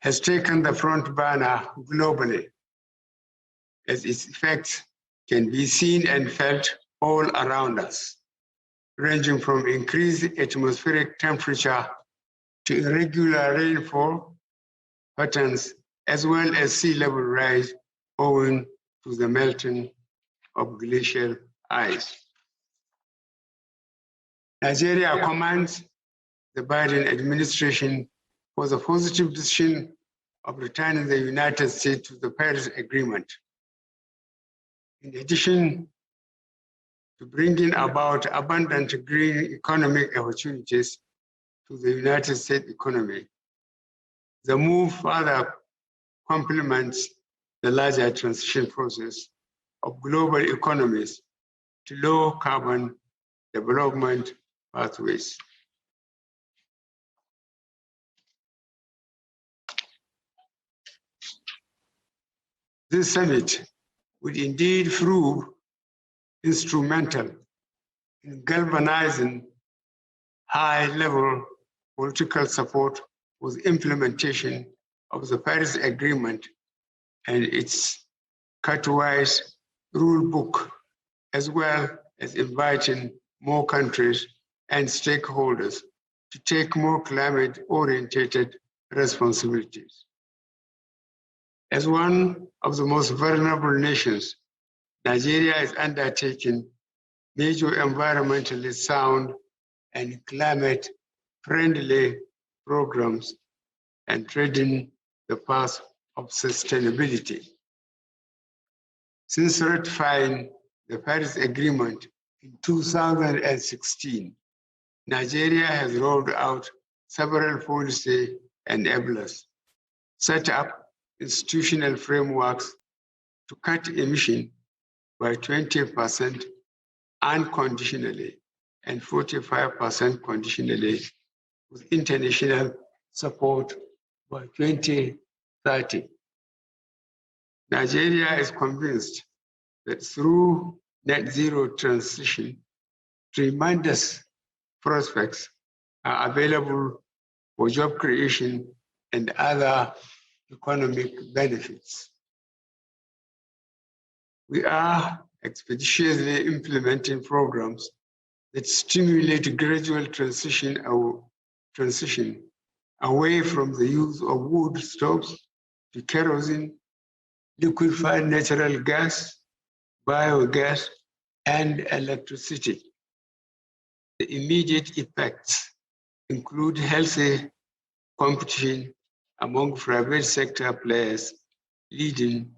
has taken the front burner globally, as its effects can be seen and felt all around us, ranging from increased atmospheric temperature to irregular rainfall patterns, as well as sea level rise owing to the melting of glacial ice. Nigeria commends the Biden administration for the positive decision of returning the United States to the Paris Agreement. In addition to bringing about abundant green economic opportunities to the United States economy, the move further complements the larger transition process of global economies to low carbon development pathways. This summit would indeed prove instrumental in galvanizing high-level political support for the implementation of the Paris Agreement and its cut-wise rule book, as well as inviting more countries and stakeholders to take more climate-oriented responsibilities. As one of the most vulnerable nations, Nigeria is undertaking major environmentally sound and climate-friendly programs and treading the path of sustainability. Since ratifying the Paris Agreement in 2016, Nigeria has rolled out several policy enablers, set up institutional frameworks to cut emissions by 20% unconditionally and 45% conditionally, with international support by 2030. Nigeria is convinced that through net zero transition, tremendous prospects are available for job creation and other economic benefits. We are expeditiously implementing programs that stimulate gradual transition away from the use of wood stoves to kerosene, liquefied natural gas, biogas, and electricity. The immediate effects include healthy competition among private sector players, leading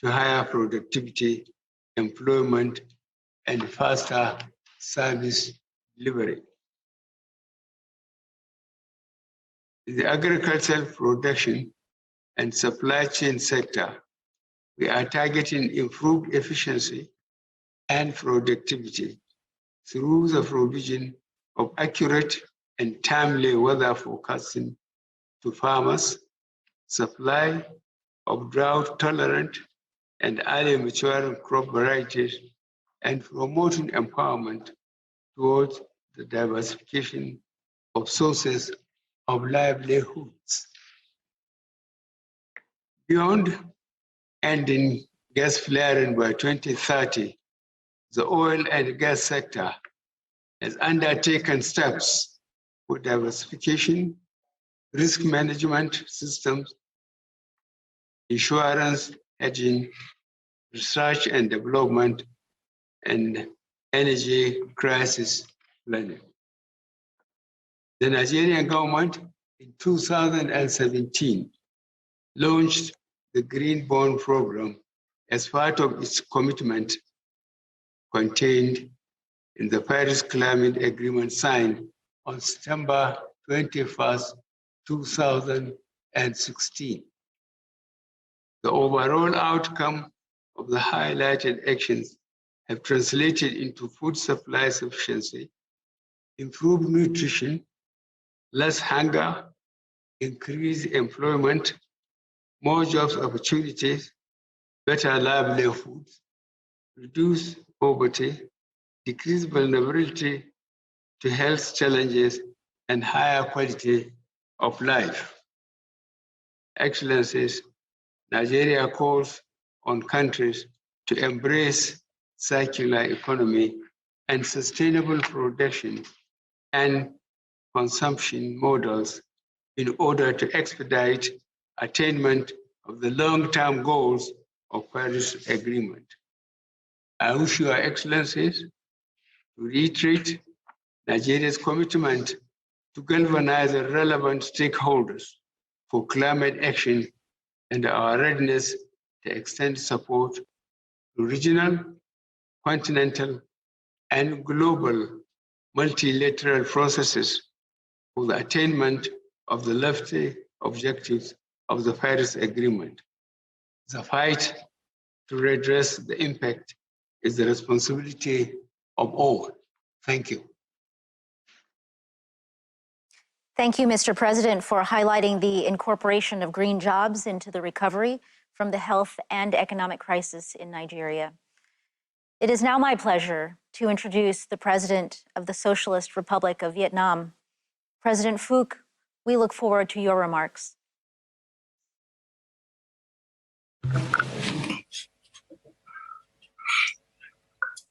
to higher productivity, employment, and faster service delivery. In the agricultural production and supply chain sector, we are targeting improved efficiency and productivity through the provision of accurate and timely weather forecasting to farmers, supply of drought-tolerant and early maturing crop varieties, and promoting empowerment towards the diversification of sources of livelihoods. Beyond ending gas flaring by 2030, the oil and gas sector has undertaken steps for diversification, risk management systems, insurance, hedging, research and development, and energy crisis planning. The Nigerian government in 2017 launched the Green Bond Program as part of its commitment contained in the Paris Climate Agreement signed on September 21st, 2016. The overall outcome of the highlighted actions have translated into food supply sufficiency, improved nutrition, less hunger, increased employment, more jobs opportunities, better livelihoods, reduced poverty, decreased vulnerability to health challenges, and higher quality of life. Excellencies, Nigeria calls on countries to embrace circular economy and sustainable production and consumption models in order to expedite attainment of the long-term goals of Paris Agreement. I wish Your Excellencies to reiterate Nigeria's commitment to galvanize the relevant stakeholders for climate action and our readiness to extend support to regional, continental, and global multilateral processes for the attainment of the lofty objectives of the Paris Agreement. The fight to redress the impact is the responsibility of all. Thank you. Thank you, Mr. President, for highlighting the incorporation of green jobs into the recovery from the health and economic crisis in Nigeria. It is now my pleasure to introduce the President of the Socialist Republic of Vietnam. President Phuc, we look forward to your remarks.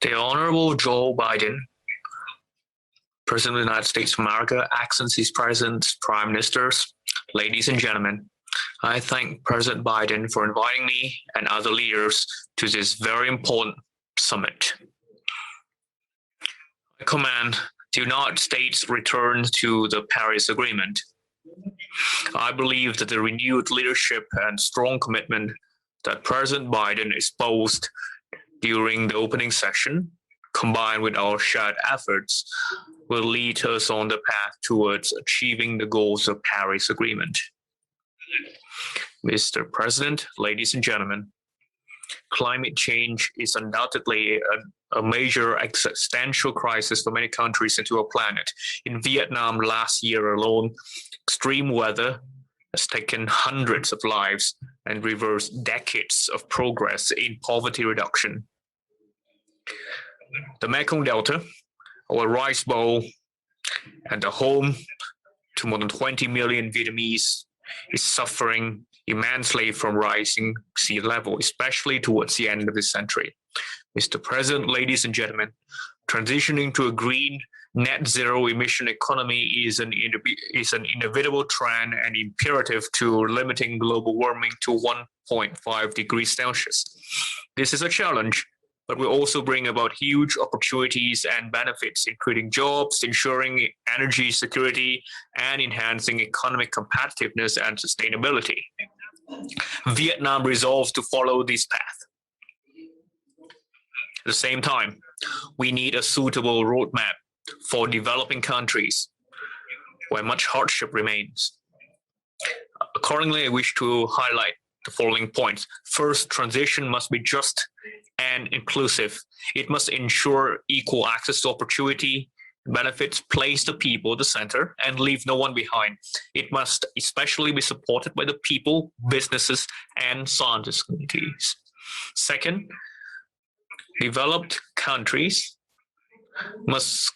The Honorable Joe Biden, President of the United States of America, Excellencies, Presidents, Prime Ministers, ladies and gentlemen, I thank President Biden for inviting me and other leaders to this very important summit. I commend the United States' return to the Paris Agreement. I believe that the renewed leadership and strong commitment that President Biden espoused during the opening session, combined with our shared efforts, will lead us on the path towards achieving the goals of Paris Agreement. Mr. President, ladies and gentlemen, climate change is undoubtedly a major existential crisis for many countries and to our planet. In Vietnam last year alone, extreme weather has taken hundreds of lives and reversed decades of progress in poverty reduction. The Mekong Delta, our rice bowl, and the home to more than 20 million Vietnamese, is suffering immensely from rising sea level, especially towards the end of this century. Mr. President, ladies and gentlemen, transitioning to a green net zero emission economy is an inevitable trend and imperative to limiting global warming to 1.5 degrees Celsius. This is a challenge, but will also bring about huge opportunities and benefits, including jobs, ensuring energy security, and enhancing economic competitiveness and sustainability. Vietnam resolves to follow this path. At the same time, we need a suitable roadmap for developing countries where much hardship remains. Accordingly, I wish to highlight the following points. First, transition must be just and inclusive. It must ensure equal access to opportunity, benefits, place the people at the center, and leave no one behind. It must especially be supported by the people, businesses, and scientist communities. Second, developed countries must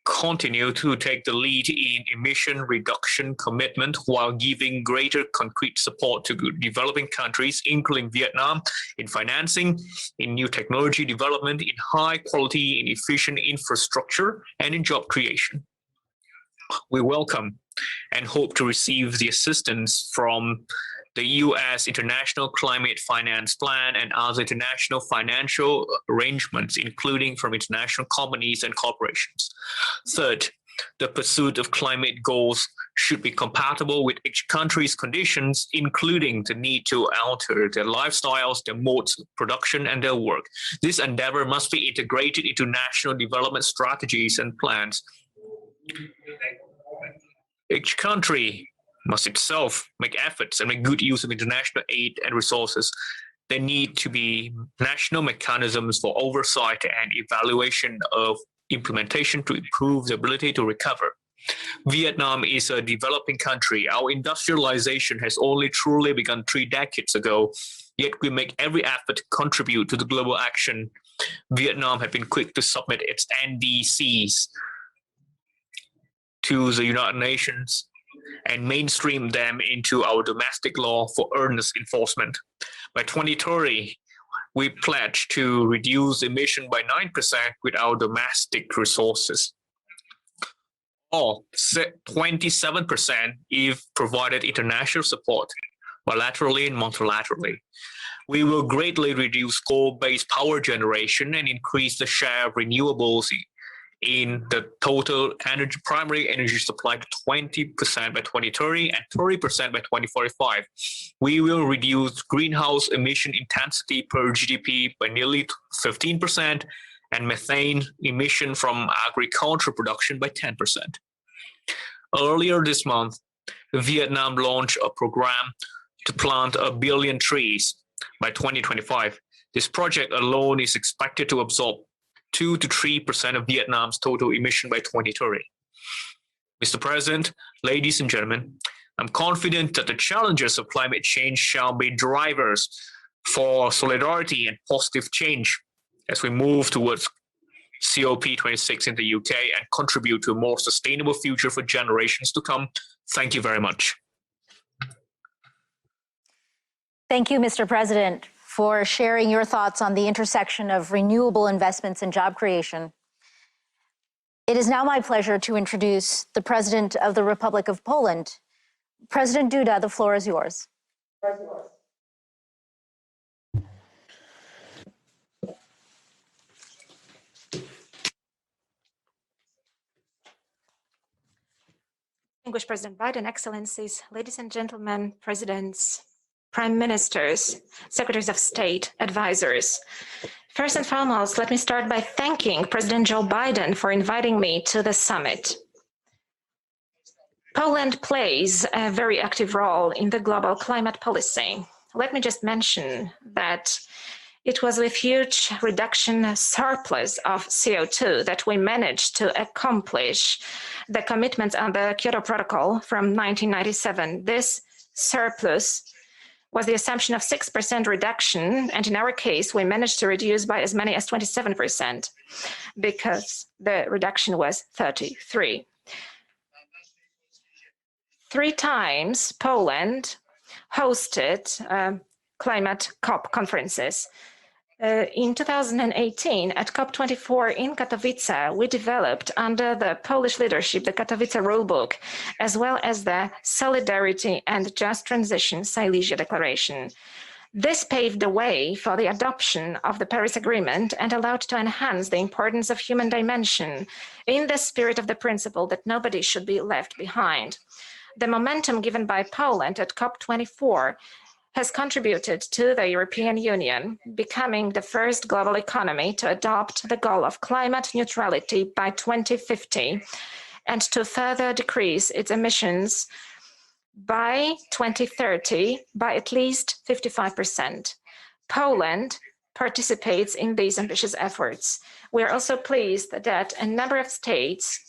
continue to take the lead in emission reduction commitment while giving greater concrete support to developing countries, including Vietnam, in financing, in new technology development, in high quality and efficient infrastructure, and in job creation. We welcome and hope to receive the assistance from the U.S. International Climate Finance Plan and other international financial arrangements, including from international companies and corporations. Third, the pursuit of climate goals should be compatible with each country's conditions, including the need to alter their lifestyles, their modes of production, and their work. This endeavor must be integrated into national development strategies and plans. Each country must itself make efforts and make good use of international aid and resources. There need to be national mechanisms for oversight and evaluation of implementation to improve the ability to recover. Vietnam is a developing country. Our industrialization has only truly begun 3 decades ago, yet we make every effort to contribute to the global action. Vietnam has been quick to submit its NDCs to the United Nations and mainstream them into our domestic law for earnest enforcement. By 2030, we pledge to reduce emission by 9% with our domestic resources, or 27% if provided international support, bilaterally and multilaterally. We will greatly reduce coal-based power generation and increase the share of renewables in the total primary energy supply to 20% by 2030 and 30% by 2045. We will reduce greenhouse emission intensity per GDP by nearly 15% and methane emission from agricultural production by 10%. Earlier this month, Vietnam launched a program to plant 1 billion trees by 2025. This project alone is expected to absorb 2 to 3% of Vietnam's total emission by 2030. Mr. President, ladies and gentlemen, I'm confident that the challenges of climate change shall be drivers for solidarity and positive change as we move towards COP26 in the UK and contribute to a more sustainable future for generations to come. Thank you very much. Thank you, Mr. President, for sharing your thoughts on the intersection of renewable investments and job creation. It is now my pleasure to introduce the President of the Republic of Poland. President Duda, the floor is yours. Distinguished President Biden, Excellencies, ladies and gentlemen, presidents, prime ministers, secretaries of state, advisors. First and foremost, let me start by thanking President Joe Biden for inviting me to the summit. Poland plays a very active role in the global climate policy. Let me just mention that it was with huge reduction surplus of CO2 that we managed to accomplish the commitments on the Kyoto Protocol from 1997. This surplus was the assumption of 6% reduction, and in our case, we managed to reduce by as many as 27% because the reduction was 33. 3 times Poland hosted climate COP conferences. In 2018, at COP24 in Katowice, we developed under the Polish leadership the Katowice Rulebook, as well as the Solidarity and Just Transition Silesia Declaration. This paved the way for the adoption of the Paris Agreement and allowed to enhance the importance of human dimension in the spirit of the principle that nobody should be left behind. The momentum given by Poland at COP24 has contributed to the European Union becoming the first global economy to adopt the goal of climate neutrality by 2050 and to further decrease its emissions by 2030 by at least 55%. Poland participates in these ambitious efforts. We are also pleased that a number of states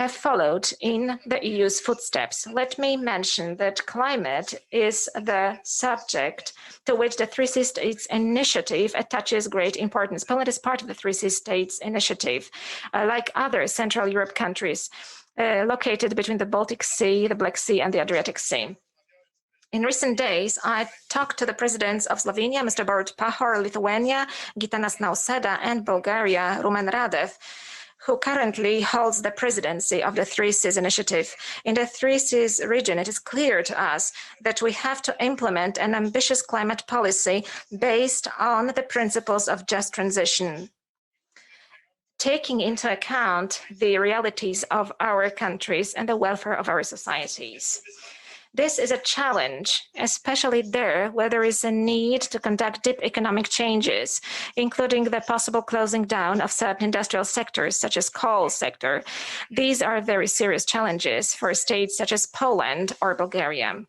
have followed in the EU's footsteps. Let me mention that climate is the subject to which the 3C States Initiative attaches great importance. Poland is part of the 3C States Initiative, like other Central Europe countries located between the Baltic Sea, the Black Sea, and the Adriatic Sea. In recent days, I talked to the presidents of Slovenia, Mr. Borut Pahor, Lithuania, Gitanas Nauseda, and Bulgaria, Rumen Radev, who currently holds the presidency of the 3Cs initiative. In the 3Cs region, it is clear to us that we have to implement an ambitious climate policy based on the principles of just transition, taking into account the realities of our countries and the welfare of our societies. This is a challenge, especially there where there is a need to conduct deep economic changes, including the possible closing down of certain industrial sectors, such as coal sector. These are very serious challenges for states such as Poland or Bulgaria.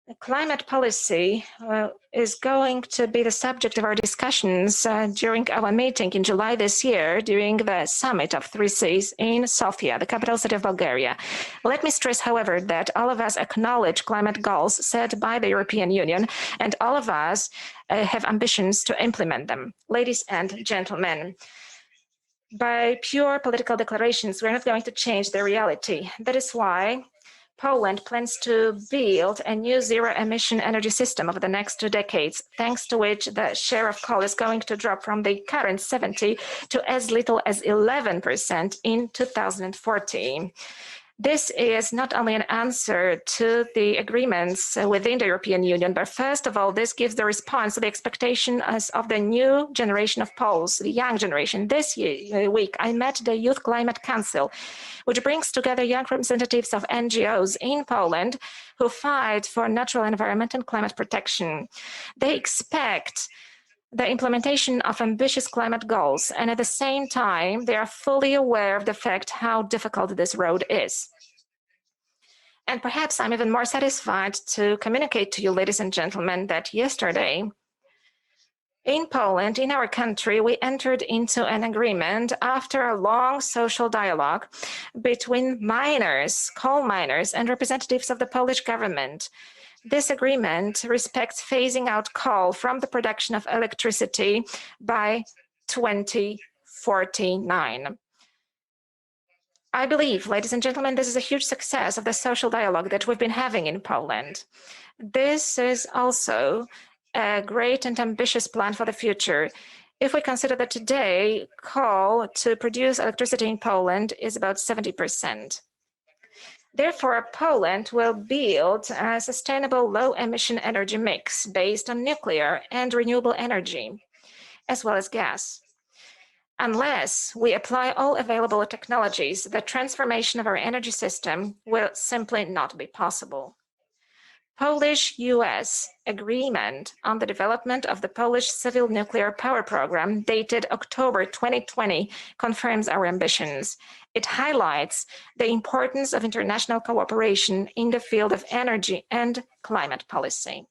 The climate policy is going to be the subject of our discussions during our meeting in July this year, during the summit of 3Cs in Sofia, the capital city of Bulgaria. Let me stress, however, that all of us acknowledge climate goals set by the European Union, and all of us have ambitions to implement them. Ladies and gentlemen, by pure political declarations, we're not going to change the reality. That is why Poland plans to build a new zero-emission energy system over the next 2 decades, thanks to which the share of coal is going to drop from the current 70% to as little as 11% in 2040. This is not only an answer to the agreements within the European Union, but first of all, this gives the response to the expectations of the new generation of Poles, the young generation. This week, I met the Youth Climate Council, which brings together young representatives of NGOs in Poland who fight for natural environment and climate protection. They expect the implementation of ambitious climate goals, and at the same time, they are fully aware of the fact how difficult this road is. And perhaps I'm even more satisfied to communicate to you, ladies and gentlemen, that yesterday, in Poland, in our country, we entered into an agreement after a long social dialogue between miners, coal miners, and representatives of the Polish government. This agreement respects phasing out coal from the production of electricity by 2049. I believe, ladies and gentlemen, this is a huge success of the social dialogue that we've been having in Poland. This is also a great and ambitious plan for the future. If we consider that today, coal to produce electricity in Poland is about 70%. Therefore, Poland will build a sustainable low-emission energy mix based on nuclear and renewable energy, as well as gas. Unless we apply all available technologies, the transformation of our energy system will simply not be possible. Polish-US agreement on the development of the Polish civil nuclear power program dated October 2020 confirms our ambitions. It highlights the importance of international cooperation in the field of energy and climate policy.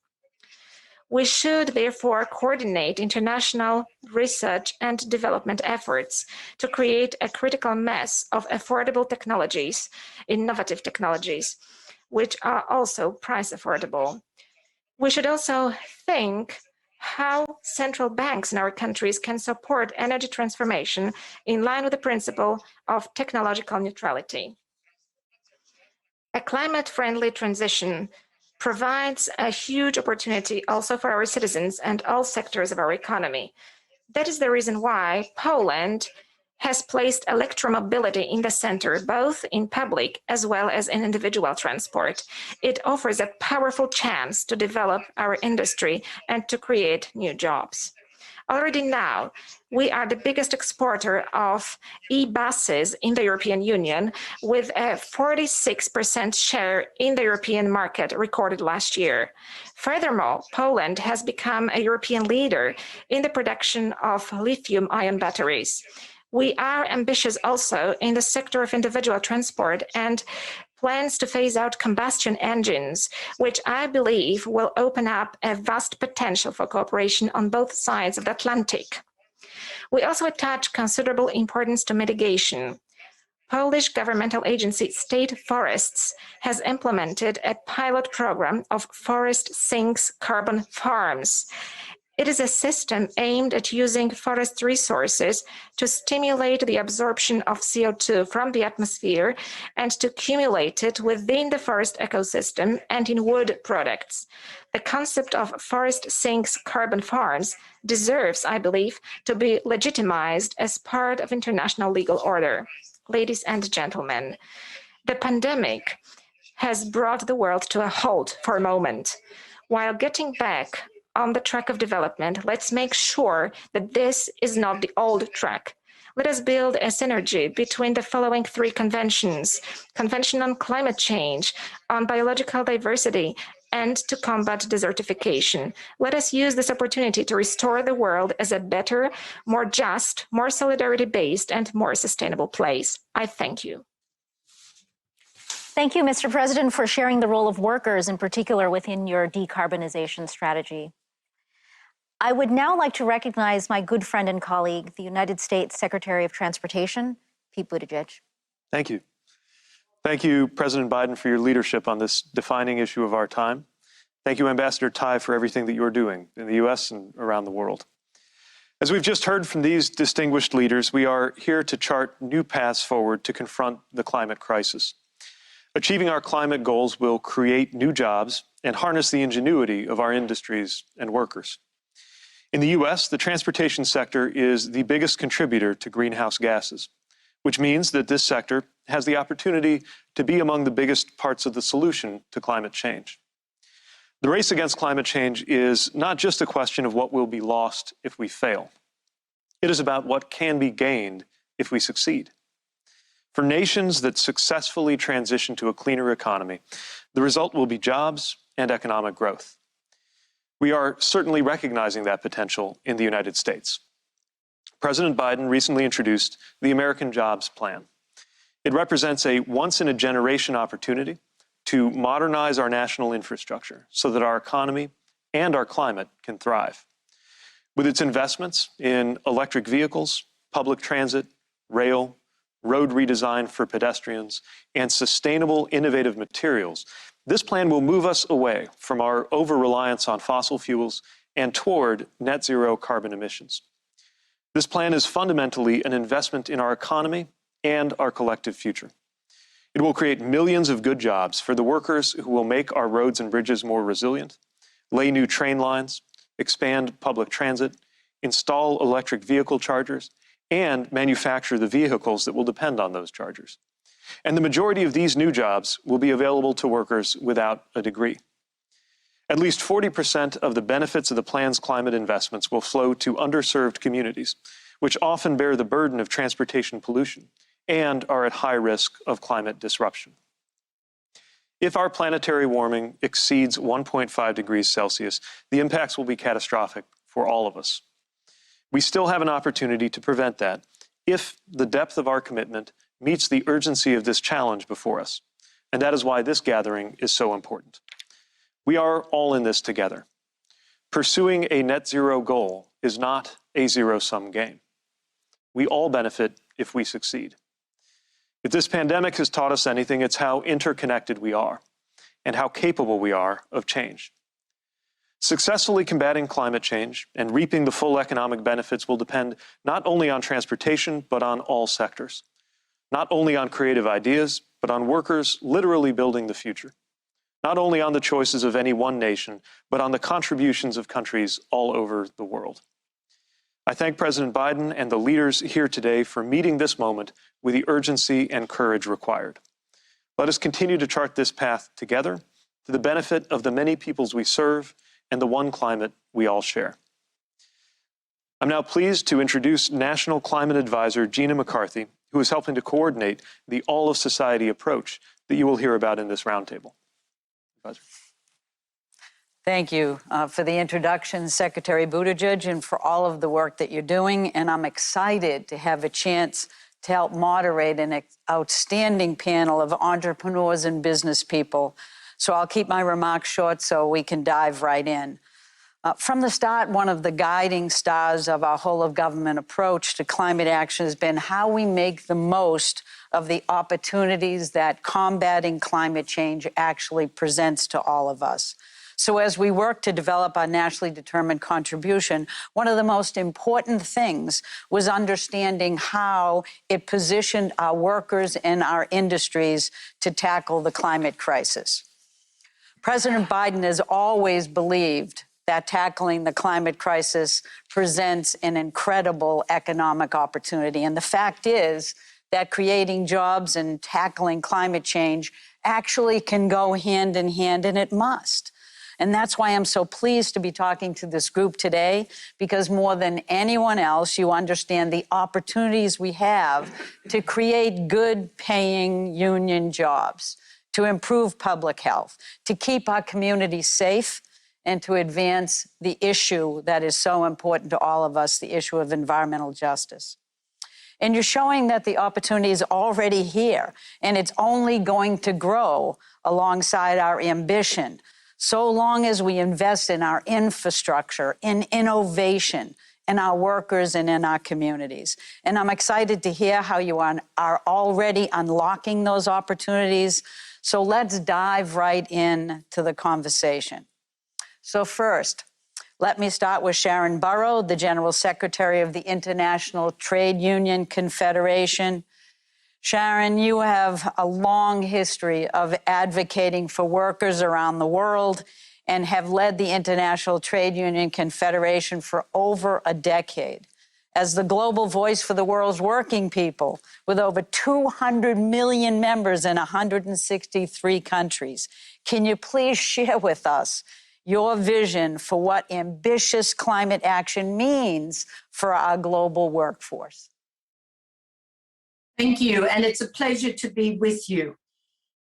We should therefore coordinate international research and development efforts to create a critical mass of affordable technologies, innovative technologies, which are also price affordable. We should also think how central banks in our countries can support energy transformation in line with the principle of technological neutrality. A climate-friendly transition provides a huge opportunity also for our citizens and all sectors of our economy. That is the reason why Poland has placed electromobility in the center, both in public as well as in individual transport. It offers a powerful chance to develop our industry and to create new jobs. Already now, we are the biggest exporter of e-buses in the European Union, with a 46% share in the European market recorded last year. Furthermore, Poland has become a European leader in the production of lithium-ion batteries. We are ambitious also in the sector of individual transport and plans to phase out combustion engines, which I believe will open up a vast potential for cooperation on both sides of the Atlantic. We also attach considerable importance to mitigation. Polish governmental agency State Forests has implemented a pilot program of forest sinks carbon farms. It is a system aimed at using forest resources to stimulate the absorption of CO2 from the atmosphere and to accumulate it within the forest ecosystem and in wood products. The concept of forest sinks carbon farms deserves, I believe, to be legitimized as part of international legal order. Ladies and gentlemen, the pandemic has brought the world to a halt for a moment. While getting back on the track of development, let's make sure that this is not the old track. Let us build a synergy between the following three conventions: Convention on Climate Change, on Biological Diversity, and to combat desertification. Let us use this opportunity to restore the world as a better, more just, more solidarity-based, and more sustainable place. I thank you. Thank you, Mr. President, for sharing the role of workers, in particular within your decarbonization strategy. I would now like to recognize my good friend and colleague, the United States Secretary of Transportation, Pete Buttigieg. Thank you. Thank you, President Biden, for your leadership on this defining issue of our time. Thank you, Ambassador Tai, for everything that you're doing in the U.S. and around the world. As we've just heard from these distinguished leaders, we are here to chart new paths forward to confront the climate crisis. Achieving our climate goals will create new jobs and harness the ingenuity of our industries and workers. In the U.S., the transportation sector is the biggest contributor to greenhouse gases, which means that this sector has the opportunity to be among the biggest parts of the solution to climate change. The race against climate change is not just a question of what will be lost if we fail. It is about what can be gained if we succeed. For nations that successfully transition to a cleaner economy, the result will be jobs and economic growth. We are certainly recognizing that potential in the United States. President Biden recently introduced the American Jobs Plan. It represents a once-in-a-generation opportunity to modernize our national infrastructure so that our economy and our climate can thrive. With its investments in electric vehicles, public transit, rail, road redesign for pedestrians, and sustainable, innovative materials, this plan will move us away from our over-reliance on fossil fuels and toward net zero carbon emissions. This plan is fundamentally an investment in our economy and our collective future. It will create millions of good jobs for the workers who will make our roads and bridges more resilient, lay new train lines, expand public transit, install electric vehicle chargers, and manufacture the vehicles that will depend on those chargers. And the majority of these new jobs will be available to workers without a degree. At least 40% of the benefits of the plan's climate investments will flow to underserved communities, which often bear the burden of transportation pollution and are at high risk of climate disruption. If our planetary warming exceeds 1.5 degrees Celsius, the impacts will be catastrophic for all of us. We still have an opportunity to prevent that if the depth of our commitment meets the urgency of this challenge before us. And that is why this gathering is so important. We are all in this together. Pursuing a net zero goal is not a zero-sum game. We all benefit if we succeed. If this pandemic has taught us anything, it's how interconnected we are and how capable we are of change. Successfully combating climate change and reaping the full economic benefits will depend not only on transportation, but on all sectors. Not only on creative ideas, but on workers literally building the future. Not only on the choices of any one nation, but on the contributions of countries all over the world. I thank President Biden and the leaders here today for meeting this moment with the urgency and courage required. Let us continue to chart this path together to the benefit of the many peoples we serve and the one climate we all share. I'm now pleased to introduce National Climate Advisor Gina McCarthy, who is helping to coordinate the all-of-society approach that you will hear about in this roundtable. Advisor. Thank you for the introduction, Secretary Buttigieg, and for all of the work that you're doing. And I'm excited to have a chance to help moderate an outstanding panel of entrepreneurs and business people. So I'll keep my remarks short so we can dive right in. From the start, one of the guiding stars of our whole-of-government approach to climate action has been how we make the most of the opportunities that combating climate change actually presents to all of us. So as we work to develop our nationally determined contribution, one of the most important things was understanding how it positioned our workers and our industries to tackle the climate crisis. President Biden has always believed that tackling the climate crisis presents an incredible economic opportunity. And the fact is that creating jobs and tackling climate change actually can go hand in hand, and it must. And that's why I'm so pleased to be talking to this group today, because more than anyone else, you understand the opportunities we have to create good-paying union jobs, to improve public health, to keep our communities safe, and to advance the issue that is so important to all of us, the issue of environmental justice. And you're showing that the opportunity is already here, and it's only going to grow alongside our ambition, so long as we invest in our infrastructure, in innovation, in our workers, and in our communities. And I'm excited to hear how you are already unlocking those opportunities. So let's dive right in to the conversation. So first, let me start with Sharon Burrow, the General Secretary of the International Trade Union Confederation. Sharon, you have a long history of advocating for workers around the world and have led the International Trade Union Confederation for over a decade. As the global voice for the world's working people, with over 200 million members in 163 countries, can you please share with us your vision for what ambitious climate action means for our global workforce? Thank you, and it's a pleasure to be with you.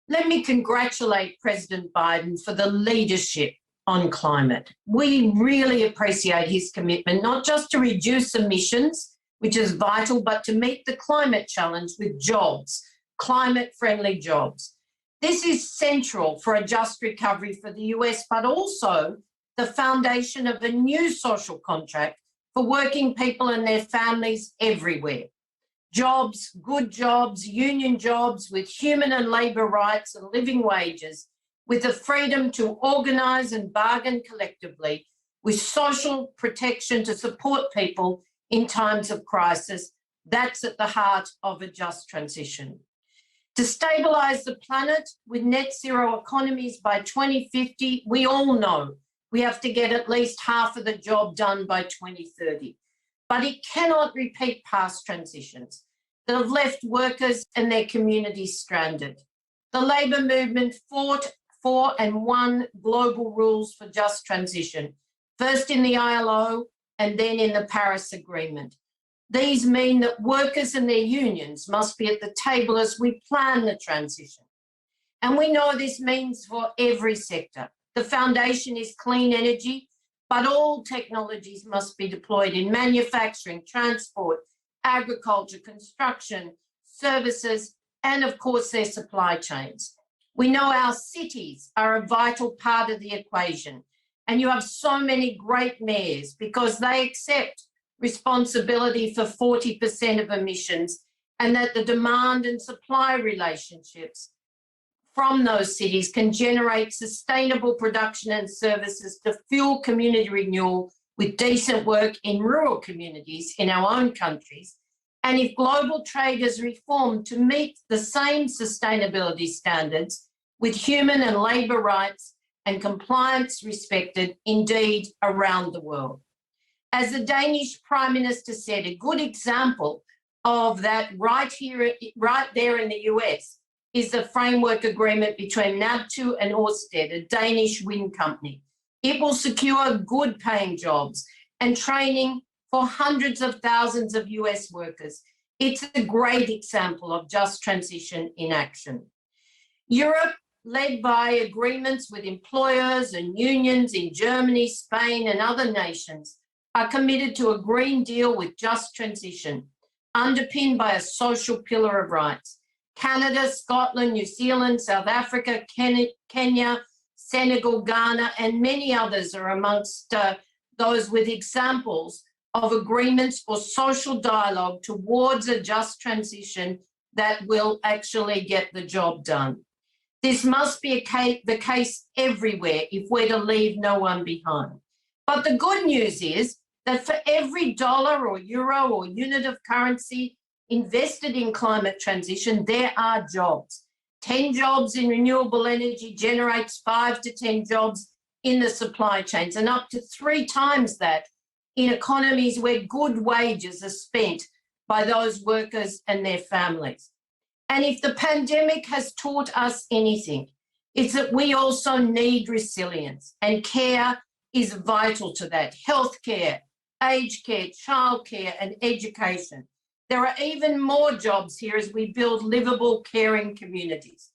Let me congratulate President Biden for the leadership on climate. We really appreciate his commitment, not just to reduce emissions, which is vital, but to meet the climate challenge with jobs, climate-friendly jobs. This is central for a just recovery for the US, but also the foundation of a new social contract for working people and their families everywhere. Jobs, good jobs, union jobs with human and labour rights and living wages, with the freedom to organise and bargain collectively, with social protection to support people in times of crisis. That's at the heart of a just transition. To stabilise the planet with net zero economies by 2050, we all know we have to get at least half of the job done by 2030. but it cannot repeat past transitions that have left workers and their communities stranded. The labour movement fought for and won global rules for just transition, first in the ILO and then in the Paris Agreement. These mean that workers and their unions must be at the table as we plan the transition. And we know this means for every sector. The foundation is clean energy, but all technologies must be deployed in manufacturing, transport, agriculture, construction, services, and of course their supply chains. We know our cities are a vital part of the equation, and you have so many great mayors because they accept responsibility for 40% of emissions, and that the demand and supply relationships from those cities can generate sustainable production and services to fuel community renewal with decent work in rural communities in our own countries. And if global trade is reformed to meet the same sustainability standards with human and labour rights and compliance respected, indeed, around the world. As the Danish Prime Minister said, a good example of that right there in the US is the framework agreement between NABTU and Ørsted, a Danish wind company. It will secure good paying jobs and training for hundreds of thousands of US workers. It's a great example of just transition in action. Europe, led by agreements with employers and unions in Germany, Spain, and other nations, are committed to a Green Deal with just transition, underpinned by a social pillar of rights. Canada, Scotland, New Zealand, South Africa, Kenya, Senegal, Ghana, and many others are amongst those with examples of agreements or social dialogue towards a just transition that will actually get the job done. This must be the case everywhere if we're to leave no one behind. But the good news is that for every dollar or euro or unit of currency invested in climate transition, there are jobs. 10 jobs in renewable energy generates 5 to 10 jobs in the supply chains, and up to 3 times that in economies where good wages are spent by those workers and their families. And if the pandemic has taught us anything, it's that we also need resilience, and care is vital to that. Healthcare, aged care, childcare, and education. There are even more jobs here as we build livable, caring communities.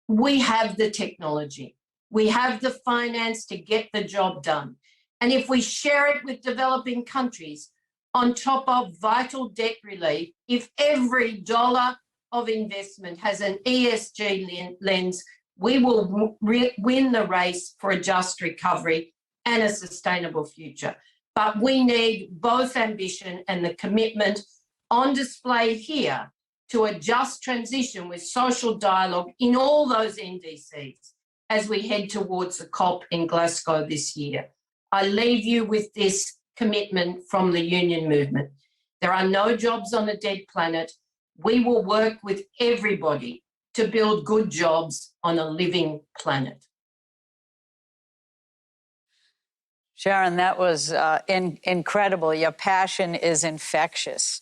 We have the technology. We have the finance to get the job done. And if we share it with developing countries, on top of vital debt relief, if every dollar of investment has an ESG lens, we will win the race for a just recovery and a sustainable future. But we need both ambition and the commitment on display here to a just transition with social dialogue in all those NDCs as we head towards the COP in Glasgow this year. I leave you with this commitment from the union movement. There are no jobs on a dead planet. We will work with everybody to build good jobs on a living planet. Sharon, that was incredible. Your passion is infectious.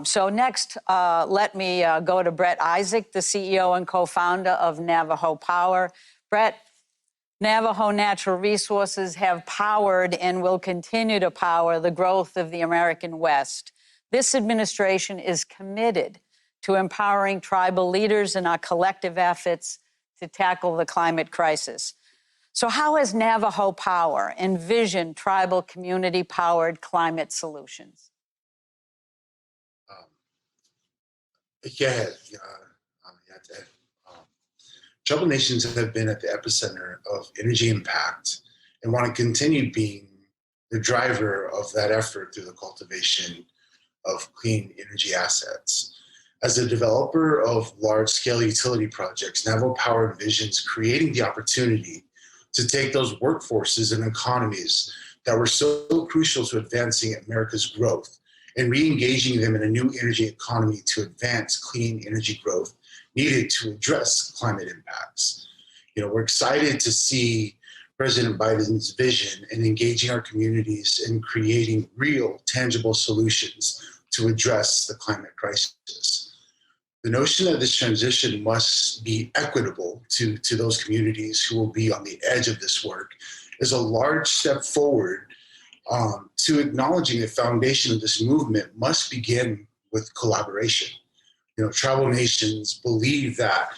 So next, let me go to Brett Isaac, the CEO and co-founder of Navajo Power. Brett, Navajo Natural Resources have powered and will continue to power the growth of the American West. This administration is committed to empowering tribal leaders in our collective efforts to tackle the climate crisis. So how has Navajo Power envisioned tribal community-powered climate solutions? Tribal nations have been at the epicenter of energy impact and want to continue being the driver of that effort through the cultivation of clean energy assets. As a developer of large-scale utility projects, Navajo Power envisions creating the opportunity to take those workforces and economies that were so crucial to advancing America's growth and re-engaging them in a new energy economy to advance clean energy growth needed to address climate impacts. We're excited to see President Biden's vision and engaging our communities in creating real, tangible solutions to address the climate crisis. The notion that this transition must be equitable to those communities who will be on the edge of this work is a large step forward to acknowledging the foundation of this movement must begin with collaboration. Tribal nations believe that,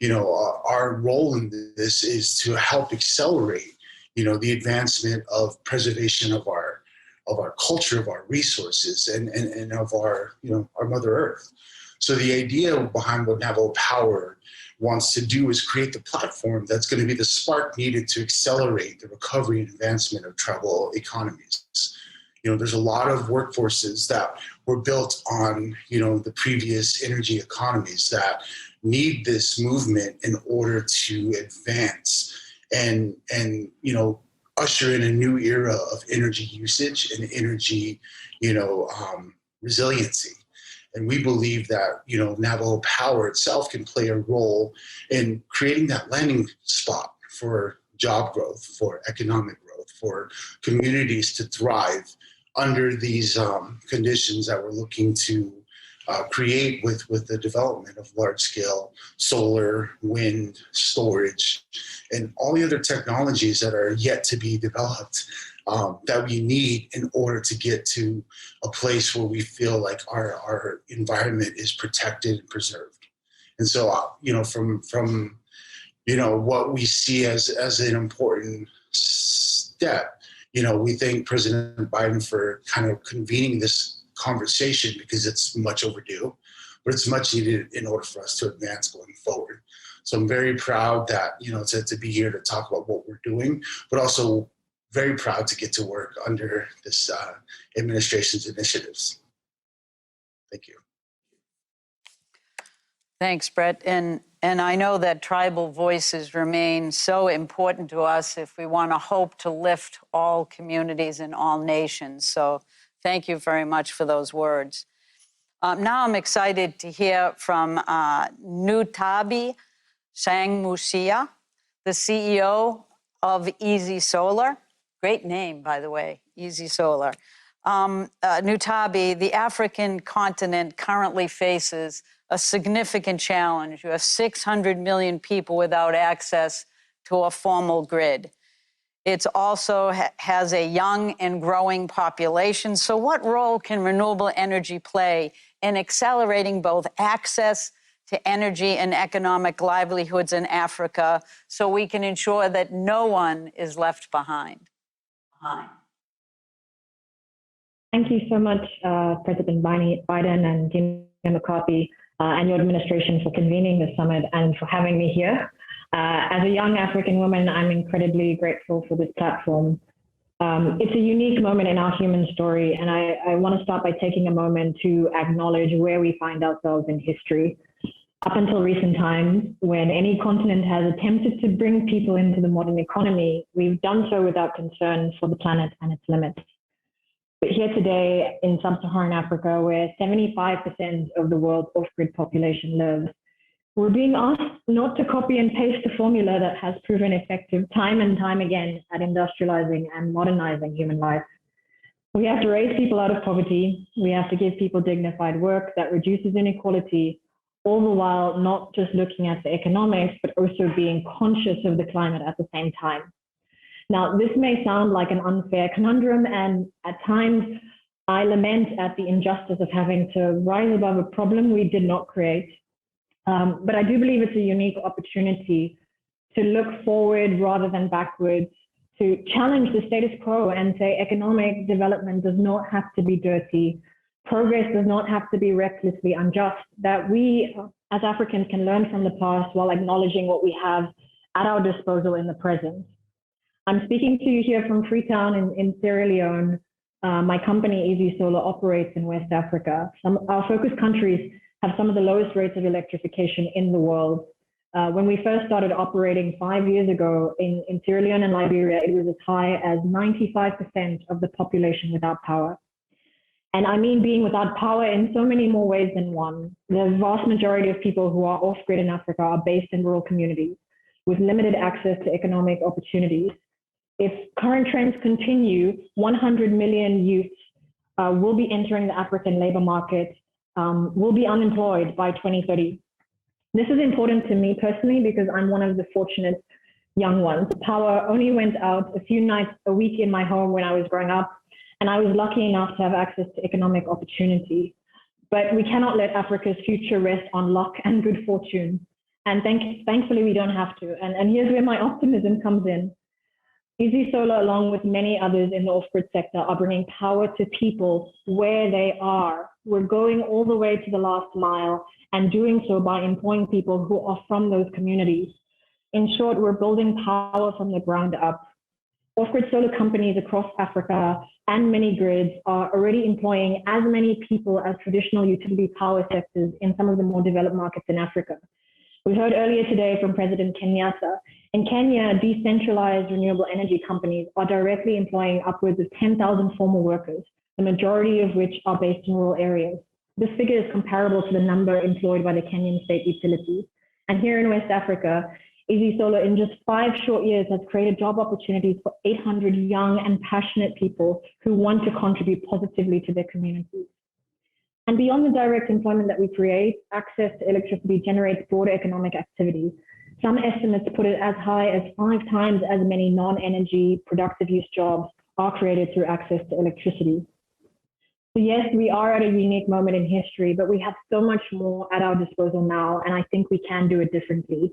our role in this is to help accelerate, the advancement of preservation of our culture, of our resources, and of our Mother Earth. So the idea behind what Navajo Power wants to do is create the platform that's going to be the spark needed to accelerate the recovery and advancement of tribal economies. There's a lot of workforces that were built on, the previous energy economies that need this movement in order to advance and usher in a new era of energy usage and energy, resiliency. And we believe that, Navajo Power itself can play a role in creating that landing spot for job growth, for economic growth, for communities to thrive under these conditions that we're looking to create with the development of large-scale solar, wind, storage, and all the other technologies that are yet to be developed that we need in order to get to a place where we feel like our environment is protected and preserved. And so, from what we see as an important step, we thank President Biden for kind of convening this conversation because it's much overdue, but it's much needed in order for us to advance going forward. So I'm very proud that, to be here to talk about what we're doing, but also very proud to get to work under this administration's initiatives. Thank you. Thanks, Brett. And I know that tribal voices remain so important to us if we want to hope to lift all communities and all nations. So thank you very much for those words. Now I'm excited to hear from Nutabi Sangmusia, the CEO of Easy Solar. Great name, by the way, Easy Solar. Nutabi, the African continent currently faces a significant challenge. You have 600 million people without access to a formal grid. It also has a young and growing population. So what role can renewable energy play in accelerating both access to energy and economic livelihoods in Africa so we can ensure that no one is left behind? Thank you so much, President Biden and Gina McCarthy and your administration for convening this summit and for having me here. As a young African woman, I'm incredibly grateful for this platform. It's a unique moment in our human story, and I want to start by taking a moment to acknowledge where we find ourselves in history. Up until recent times, when any continent has attempted to bring people into the modern economy, we've done so without concern for the planet and its limits. But here today in sub-Saharan Africa, where 75% of the world's off-grid population lives, we're being asked not to copy and paste the formula that has proven effective time and time again at industrializing and modernizing human life. We have to raise people out of poverty. We have to give people dignified work that reduces inequality, all the while not just looking at the economics, but also being conscious of the climate at the same time. Now, this may sound like an unfair conundrum, and at times I lament at the injustice of having to rise above a problem we did not create. But I do believe it's a unique opportunity to look forward rather than backwards, to challenge the status quo and say economic development does not have to be dirty. Progress does not have to be recklessly unjust, that we as Africans can learn from the past while acknowledging what we have at our disposal in the present. I'm speaking to you here from Freetown in Sierra Leone. My company, Easy Solar, operates in West Africa. Our focus countries have some of the lowest rates of electrification in the world. When we first started operating 5 years ago in Sierra Leone and Liberia, it was as high as 95% of the population without power. And I mean being without power in so many more ways than one. The vast majority of people who are off-grid in Africa are based in rural communities with limited access to economic opportunities. If current trends continue, 100 million youths will be entering the African labor market, will be unemployed by 2030. This is important to me personally because I'm one of the fortunate young ones. Power only went out a few nights a week in my home when I was growing up, and I was lucky enough to have access to economic opportunity. But we cannot let Africa's future rest on luck and good fortune. And thankfully, we don't have to. And here's where my optimism comes in. Easy Solar, along with many others in the off-grid sector, are bringing power to people where they are. We're going all the way to the last mile and doing so by employing people who are from those communities. In short, we're building power from the ground up. Off-grid solar companies across Africa and many grids are already employing as many people as traditional utility power sectors in some of the more developed markets in Africa. We heard earlier today from President Kenyatta. In Kenya, decentralized renewable energy companies are directly employing upwards of 10,000 former workers, the majority of which are based in rural areas. This figure is comparable to the number employed by the Kenyan state utilities. And here in West Africa, Easy Solar in just 5 short years has created job opportunities for 800 young and passionate people who want to contribute positively to their communities. And beyond the direct employment that we create, access to electricity generates broader economic activity. Some estimates put it as high as 5 times as many non-energy productive use jobs are created through access to electricity. So yes, we are at a unique moment in history, but we have so much more at our disposal now, and I think we can do it differently.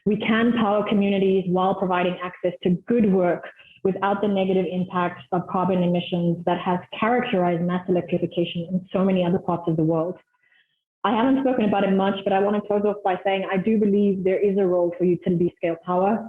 We can power communities while providing access to good work without the negative impacts of carbon emissions that has characterized mass electrification in so many other parts of the world. I haven't spoken about it much, but I want to close off by saying I do believe there is a role for utility scale power,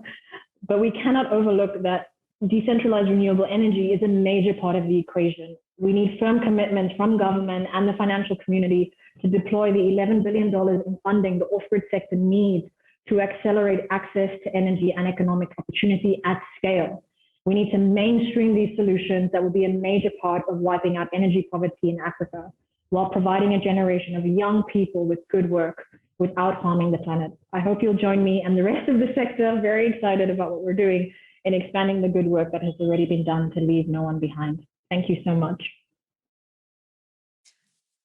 but we cannot overlook that decentralized renewable energy is a major part of the equation. We need firm commitments from government and the financial community to deploy the $11 billion in funding the off-grid sector needs to accelerate access to energy and economic opportunity at scale. We need to mainstream these solutions that will be a major part of wiping out energy poverty in Africa, while providing a generation of young people with good work without harming the planet. I hope you'll join me and the rest of the sector, very excited about what we're doing in expanding the good work that has already been done to leave no one behind. Thank you so much.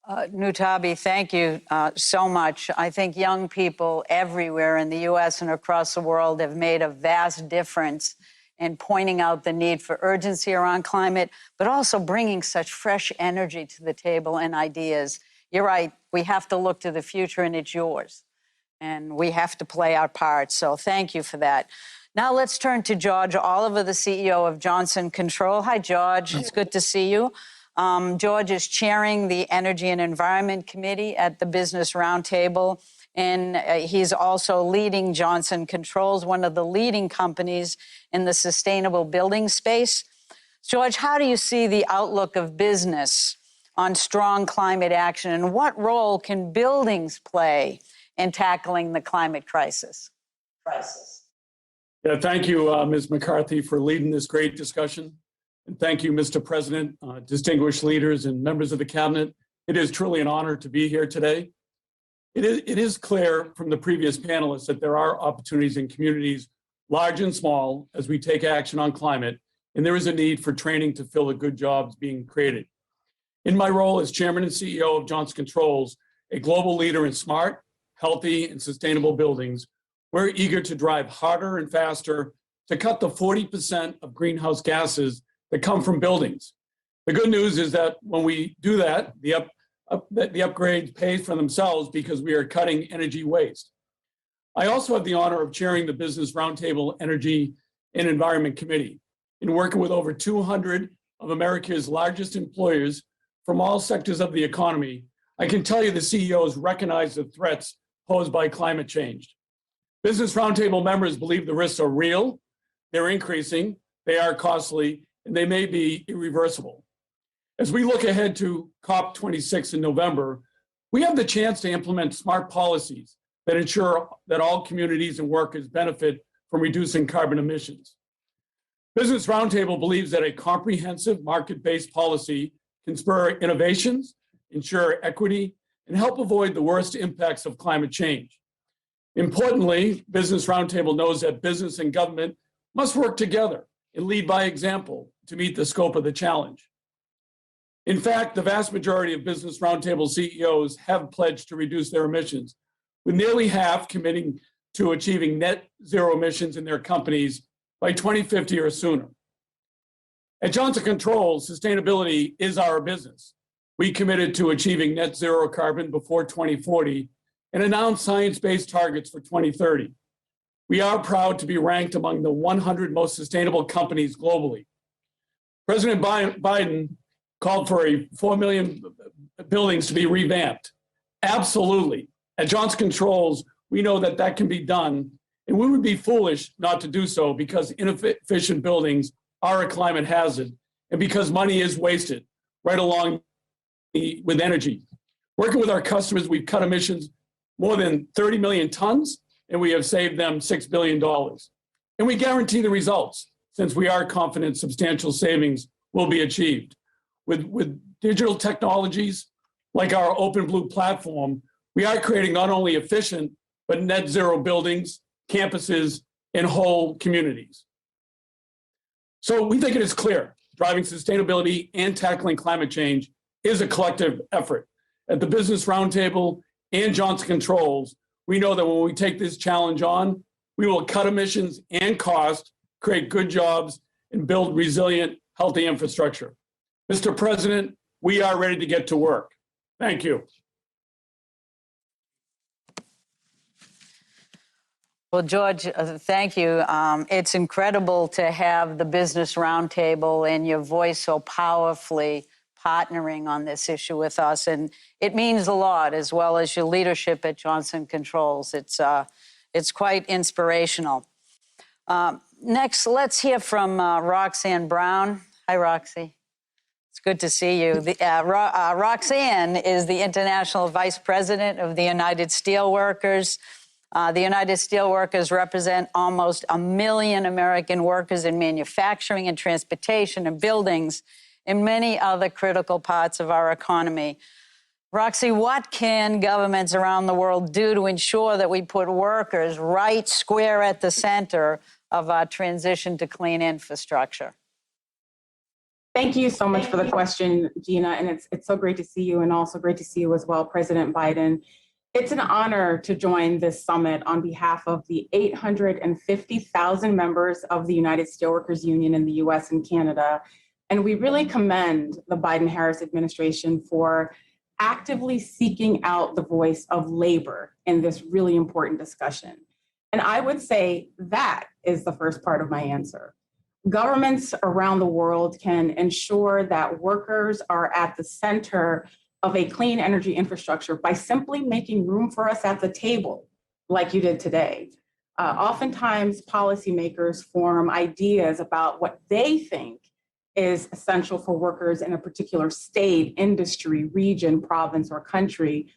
Nutabi, thank you so much. I think young people everywhere in the US and across the world have made a vast difference in pointing out the need for urgency around climate, but also bringing such fresh energy to the table and ideas. You're right, we have to look to the future and it's yours. And we have to play our part, so thank you for that. Now let's turn to George Oliver, the CEO of Johnson Control. Hi, George, it's good to see you. George is chairing the Energy and Environment Committee at the Business Roundtable, and he's also leading Johnson Controls, one of the leading companies in the sustainable building space. George, how do you see the outlook of business on strong climate action, and what role can buildings play in tackling the climate crisis? Yeah, thank you, Ms. McCarthy, for leading this great discussion. And thank you, Mr. President, distinguished leaders and members of the cabinet. It is truly an honor to be here today. It is clear from the previous panelists that there are opportunities in communities, large and small, as we take action on climate, and there is a need for training to fill the good jobs being created. In my role as chairman and CEO of Johnson Controls, a global leader in smart, healthy, and sustainable buildings, we're eager to drive harder and faster to cut the 40% of greenhouse gases that come from buildings. The good news is that when we do that, the upgrades pay for themselves because we are cutting energy waste. I also have the honor of chairing the Business Roundtable Energy and Environment Committee. In working with over 200 of America's largest employers from all sectors of the economy, I can tell you the CEOs recognize the threats posed by climate change. Business Roundtable members believe the risks are real, they're increasing, they are costly, and they may be irreversible. As we look ahead to COP26 in November, we have the chance to implement smart policies that ensure that all communities and workers benefit from reducing carbon emissions. Business Roundtable believes that a comprehensive market-based policy can spur innovations, ensure equity, and help avoid the worst impacts of climate change. Importantly, Business Roundtable knows that business and government must work together and lead by example to meet the scope of the challenge. In fact, the vast majority of Business Roundtable CEOs have pledged to reduce their emissions, with nearly half committing to achieving net zero emissions in their companies by 2050 or sooner. At Johnson Controls, sustainability is our business. We committed to achieving net zero carbon before 2040 and announced science-based targets for 2030. We are proud to be ranked among the 100 most sustainable companies globally. President Biden called for 4 million buildings to be revamped. Absolutely. At Johnson Controls, we know that that can be done, and we would be foolish not to do so because inefficient buildings are a climate hazard and because money is wasted right along with energy. Working with our customers, we've cut emissions more than 30 million tons, and we have saved them $6 billion. And we guarantee the results, since we are confident substantial savings will be achieved. With digital technologies like our OpenBlue platform, we are creating not only efficient, but net zero buildings, campuses, and whole communities. So we think it is clear, driving sustainability and tackling climate change is a collective effort. At the Business Roundtable and Johnson Controls, we know that when we take this challenge on, we will cut emissions and cost, create good jobs, and build resilient, healthy infrastructure. Mr. President, we are ready to get to work. Thank you. Well, George, thank you. It's incredible to have the Business Roundtable and your voice so powerfully partnering on this issue with us. And it means a lot, as well as your leadership at Johnson Controls. It's quite inspirational. Next, let's hear from Roxanne Brown. Hi, Roxy. It's good to see you. Roxanne is the International Vice President of the United Steelworkers. The United Steelworkers represent almost 1 million American workers in manufacturing and transportation and buildings and many other critical parts of our economy. Roxy, what can governments around the world do to ensure that we put workers right square at the center of our transition to clean infrastructure? Thank you so much for the question, Gina, and it's so great to see you, and also great to see you as well, President Biden. It's an honor to join this summit on behalf of the 850,000 members of the United Steelworkers Union in the US and Canada. And we really commend the Biden-Harris administration for actively seeking out the voice of labor in this really important discussion. And I would say that is the first part of my answer. Governments around the world can ensure that workers are at the center of a clean energy infrastructure by simply making room for us at the table, like you did today. Oftentimes, policymakers form ideas about what they think is essential for workers in a particular state, industry, region, province, or country.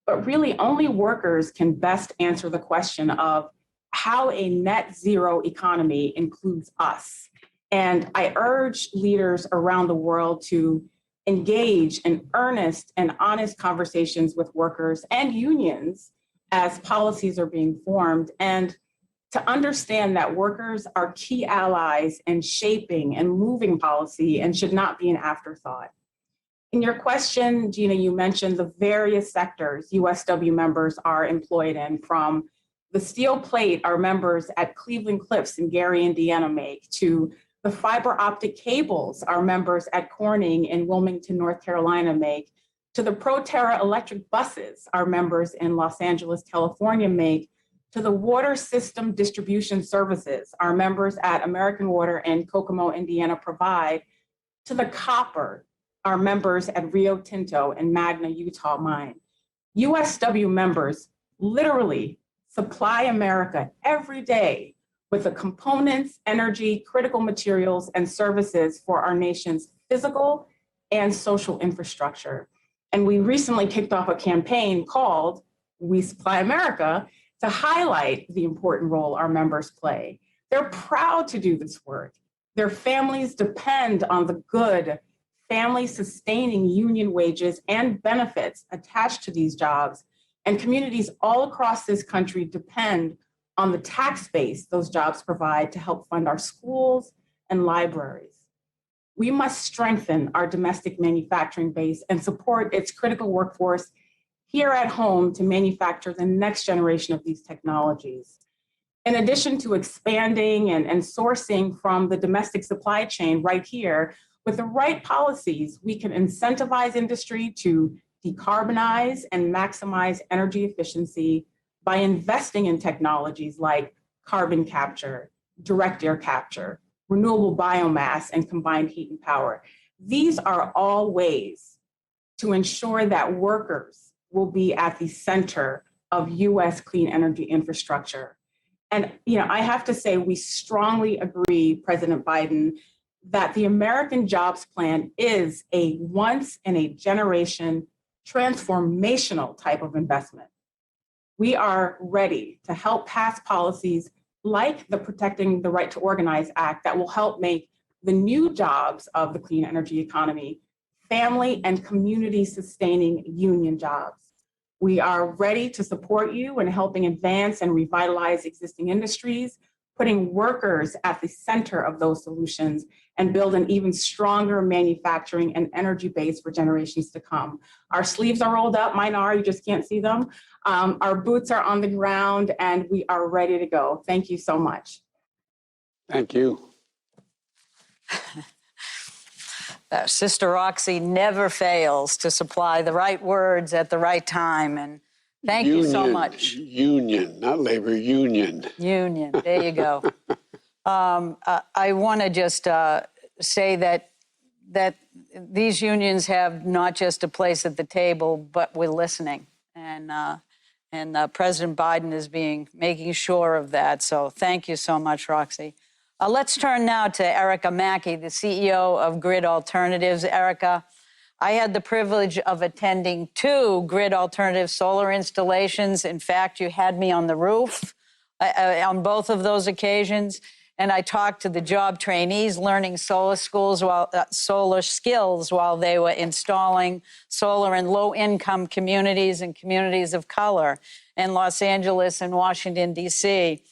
But really, only workers can best answer the question of how a net zero economy includes us. And I urge leaders around the world to engage in earnest and honest conversations with workers and unions as policies are being formed, and to understand that workers are key allies in shaping and moving policy and should not be an afterthought. In your question, Gina, you mentioned the various sectors USW members are employed in, from the steel plate our members at Cleveland Cliffs in Gary, Indiana make, to the fiber optic cables our members at Corning in Wilmington, North Carolina make, to the Proterra electric buses our members in Los Angeles, California make, to the water system distribution services our members at American Water and Kokomo, Indiana provide, to the copper our members at Rio Tinto and Magna, Utah mine. USW members literally supply America every day with the components, energy, critical materials, and services for our nation's physical and social infrastructure. And we recently kicked off a campaign called We Supply America to highlight the important role our members play. They're proud to do this work. Their families depend on the good, family-sustaining union wages and benefits attached to these jobs. And communities all across this country depend on the tax base those jobs provide to help fund our schools and libraries. We must strengthen our domestic manufacturing base and support its critical workforce here at home to manufacture the next generation of these technologies. In addition to expanding and sourcing from the domestic supply chain right here, with the right policies, we can incentivize industry to decarbonize and maximize energy efficiency by investing in technologies like carbon capture, direct air capture, renewable biomass, and combined heat and power. These are all ways to ensure that workers will be at the center of US clean energy infrastructure. And I have to say, we strongly agree, President Biden, that the American Jobs Plan is a once-in-a-generation transformational type of investment. We are ready to help pass policies like the Protecting the Right to Organize Act that will help make the new jobs of the clean energy economy family and community sustaining union jobs. We are ready to support you in helping advance and revitalize existing industries, putting workers at the center of those solutions, and build an even stronger manufacturing and energy base for generations to come. Our sleeves are rolled up, mine are, you just can't see them. Our boots are on the ground, and we are ready to go. Thank you so much. Thank you. Sister Roxy never fails to supply the right words at the right time. And thank you so much. Union, not labor, union. Union, there you go. I want to just say that these unions have not just a place at the table, but we're listening. And President Biden is making sure of that. So thank you so much, Roxy. Let's turn now to Erica Mackey, the CEO of Grid Alternatives. Erica, I had the privilege of attending 2 Grid Alternative solar installations. In fact, you had me on the roof on both of those occasions. And I talked to the job trainees learning solar skills while they were installing solar in low-income communities and communities of color in Los Angeles and Washington, D.C.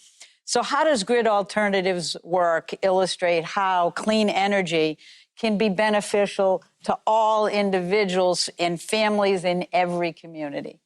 So how does Grid Alternatives work illustrate how clean energy can be beneficial to all individuals and families in every community?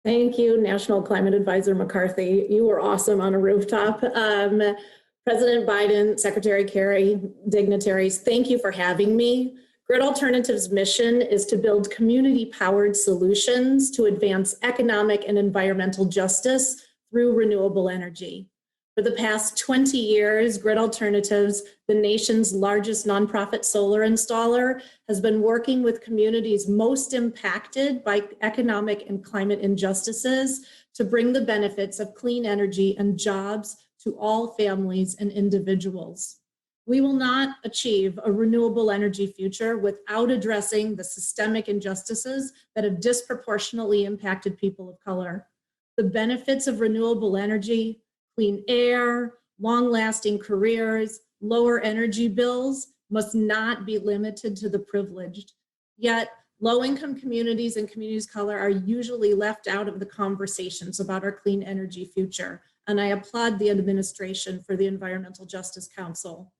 Thank you, National Climate Advisor McCarthy. You were awesome on a rooftop. President Biden, Secretary Kerry, dignitaries, thank you for having me. Grid Alternatives' mission is to build community-powered solutions to advance economic and environmental justice through renewable energy. For the past 20 years, Grid Alternatives, the nation's largest nonprofit solar installer, has been working with communities most impacted by economic and climate injustices to bring the benefits of clean energy and jobs to all families and individuals. We will not achieve a renewable energy future without addressing the systemic injustices that have disproportionately impacted people of color. The benefits of renewable energy, clean air, long-lasting careers, lower energy bills must not be limited to the privileged. Yet, low-income communities and communities of color are usually left out of the conversations about our clean energy future, and I applaud the administration for the Environmental Justice Council.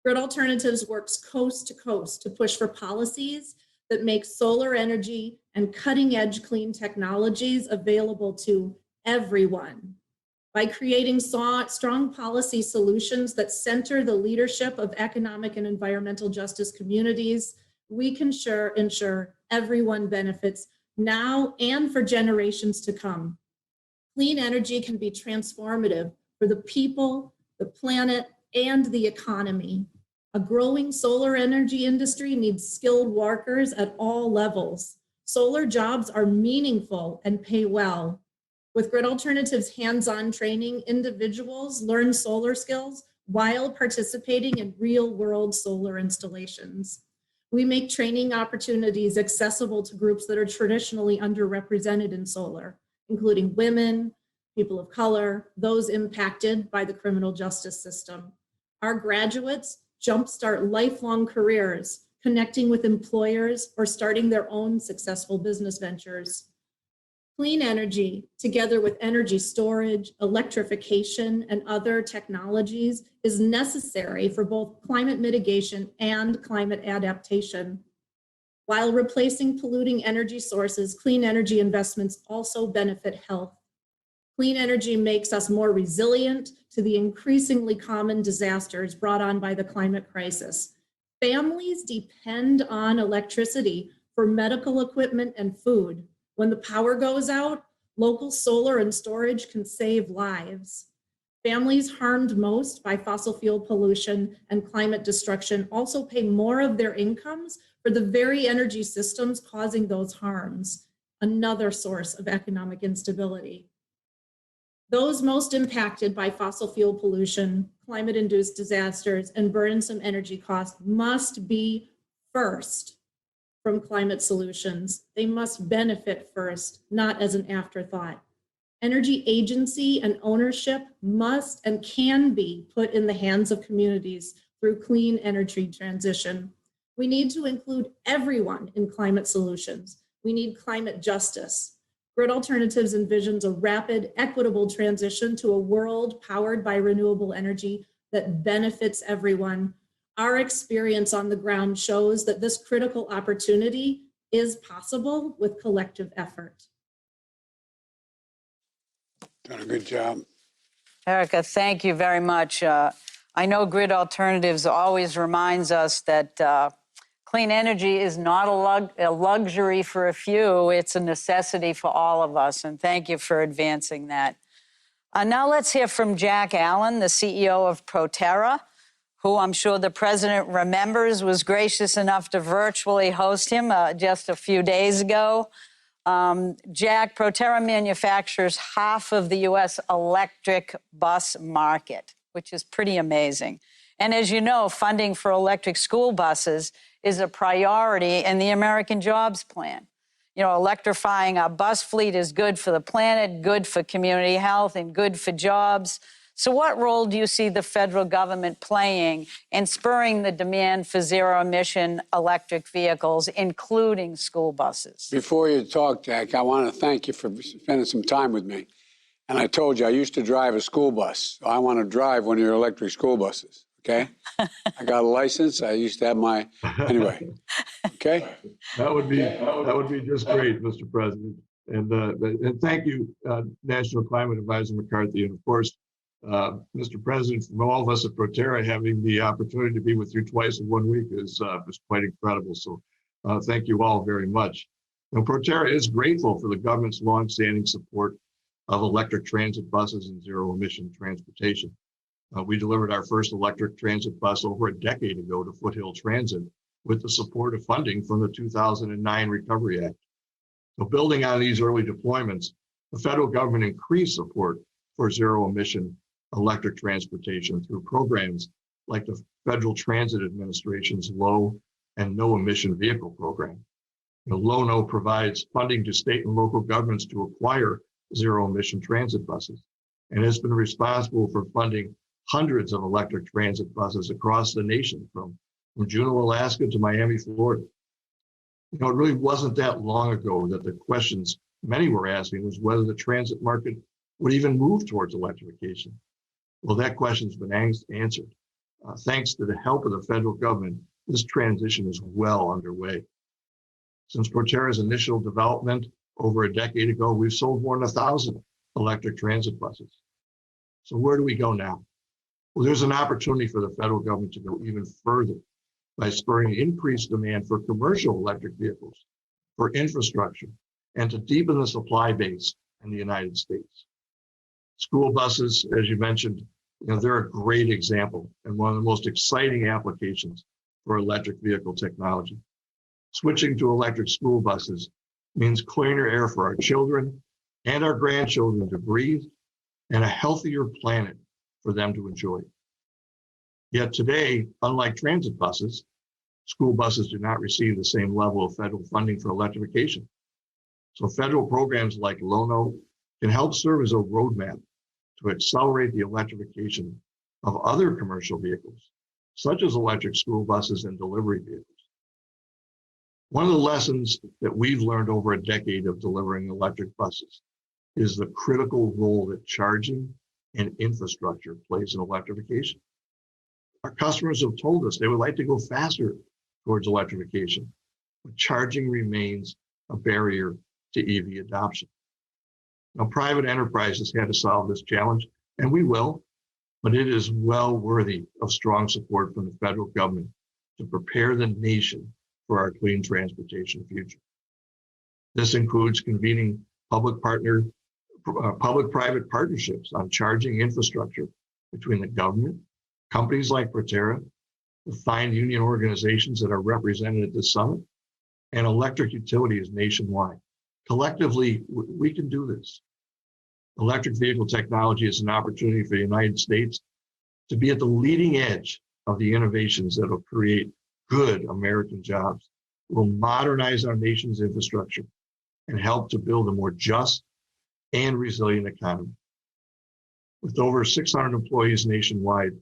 Grid Alternatives works coast to coast to push for policies that make solar energy and cutting-edge clean technologies available to everyone. By creating strong policy solutions that center the leadership of economic and environmental justice communities, we can ensure everyone benefits now and for generations to come. Clean energy can be transformative for the people, the planet, and the economy. A growing solar energy industry needs skilled workers at all levels. Solar jobs are meaningful and pay well. With Grid Alternatives hands-on training, individuals learn solar skills while participating in real-world solar installations. We make training opportunities accessible to groups that are traditionally underrepresented in solar, including women, people of color, those impacted by the criminal justice system. Our graduates jumpstart lifelong careers, connecting with employers or starting their own successful business ventures. Clean energy, together with energy storage, electrification, and other technologies, is necessary for both climate mitigation and climate adaptation. While replacing polluting energy sources, clean energy investments also benefit health. Clean energy makes us more resilient to the increasingly common disasters brought on by the climate crisis. Families depend on electricity for medical equipment and food. When the power goes out, local solar and storage can save lives. Families harmed most by fossil fuel pollution and climate destruction also pay more of their incomes for the very energy systems causing those harms, another source of economic instability. Those most impacted by fossil fuel pollution, climate-induced disasters, and burdensome energy costs must be first from climate solutions. They must benefit first, not as an afterthought. Energy agency and ownership must and can be put in the hands of communities through clean energy transition. We need to include everyone in climate solutions. We need climate justice. Grid Alternatives envisions a rapid, equitable transition to a world powered by renewable energy that benefits everyone. Our experience on the ground shows that this critical opportunity is possible with collective effort. Done a good job. Erica, thank you very much. I know Grid Alternatives always reminds us that clean energy is not a luxury for a few, it's a necessity for all of us, and thank you for advancing that. Now let's hear from Jack Allen, the CEO of Proterra, who I'm sure the president remembers was gracious enough to virtually host him just a few days ago. Jack, Proterra manufactures half of the U.S. electric bus market, which is pretty amazing. And as you know, funding for electric school buses is a priority in the American Jobs Plan. You know, electrifying our bus fleet is good for the planet, good for community health, and good for jobs. So what role do you see the federal government playing in spurring the demand for zero-emission electric vehicles, including school buses? Before you talk, Jack, I want to thank you for spending some time with me. And I told you I used to drive a school bus. So I want to drive one of your electric school buses, okay? I got a license. I used to have my, anyway, okay? That would be just great, Mr. President. And thank you, National Climate Advisor McCarthy. And of course, Mr. President, from all of us at Proterra, having the opportunity to be with you twice in 1 week is quite incredible. So thank you all very much. And Proterra is grateful for the government's longstanding support of electric transit buses and zero-emission transportation. We delivered our first electric transit bus over a decade ago to Foothill Transit with the support of funding from the 2009 Recovery Act. So building on these early deployments, the federal government increased support for zero-emission electric transportation through programs like the Federal Transit Administration's Low and No Emission Vehicle Program. The LONO provides funding to state and local governments to acquire zero-emission transit buses and has been responsible for funding hundreds of electric transit buses across the nation from Juneau, Alaska to Miami, Florida. You know, it really wasn't that long ago that the questions many were asking was whether the transit market would even move towards electrification. Well, that question's been answered. Thanks to the help of the federal government, this transition is well underway. Since Proterra's initial development over a decade ago, we've sold more than 1,000 electric transit buses. So where do we go now? Well, there's an opportunity for the federal government to go even further by spurring increased demand for commercial electric vehicles, for infrastructure, and to deepen the supply base in the United States. School buses, as you mentioned, you know, they're a great example and one of the most exciting applications for electric vehicle technology. Switching to electric school buses means cleaner air for our children and our grandchildren to breathe and a healthier planet for them to enjoy. Yet today, unlike transit buses, school buses do not receive the same level of federal funding for electrification. So federal programs like LONO can help serve as a roadmap to accelerate the electrification of other commercial vehicles, such as electric school buses and delivery vehicles. One of the lessons that we've learned over a decade of delivering electric buses is the critical role that charging and infrastructure plays in electrification. Our customers have told us they would like to go faster towards electrification, but charging remains a barrier to EV adoption. Now, private enterprises had to solve this challenge, and we will, but it is well worthy of strong support from the federal government to prepare the nation for our clean transportation future. This includes convening public-private partnerships on charging infrastructure between the government, companies like Proterra, the fine union organizations that are represented at this summit, and electric utilities nationwide. Collectively, we can do this. Electric vehicle technology is an opportunity for the United States to be at the leading edge of the innovations that will create good American jobs, will modernize our nation's infrastructure, and help to build a more just and resilient economy. With over 600 employees nationwide,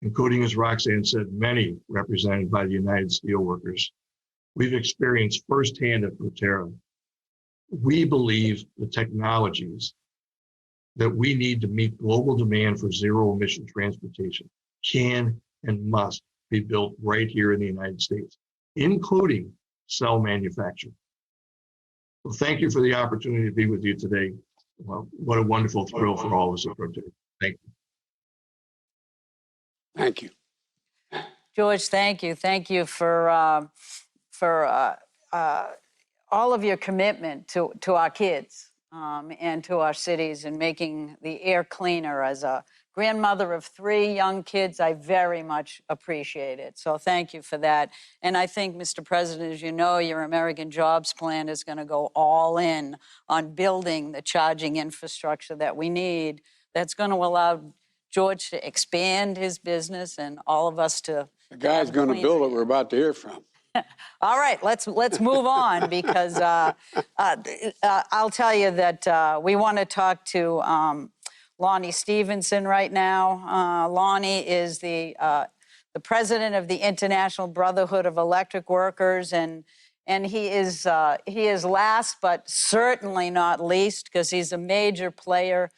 including, as Roxanne said, many represented by the United Steelworkers, we've experienced firsthand at Proterra. We believe the technologies that we need to meet global demand for zero-emission transportation can and must be built right here in the United States, including cell manufacturing. Well, thank you for the opportunity to be with you today. Well, what a wonderful thrill for all of us at Proterra. Thank you. Thank you. George, thank you. Thank you for all of your commitment to our kids and to our cities and making the air cleaner. As a grandmother of 3 young kids, I very much appreciate it. So thank you for that. And I think, Mr. President, as you know, your American Jobs Plan is going to go all in on building the charging infrastructure that we need. That's going to allow George to expand his business and all of us to. The guy's going to build it we're about to hear from. All right, let's move on because I'll tell you that we want to talk to Lonnie Stevenson right now. Lonnie is the president of the International Brotherhood of Electric Workers, and he is last but certainly not least because he's a major player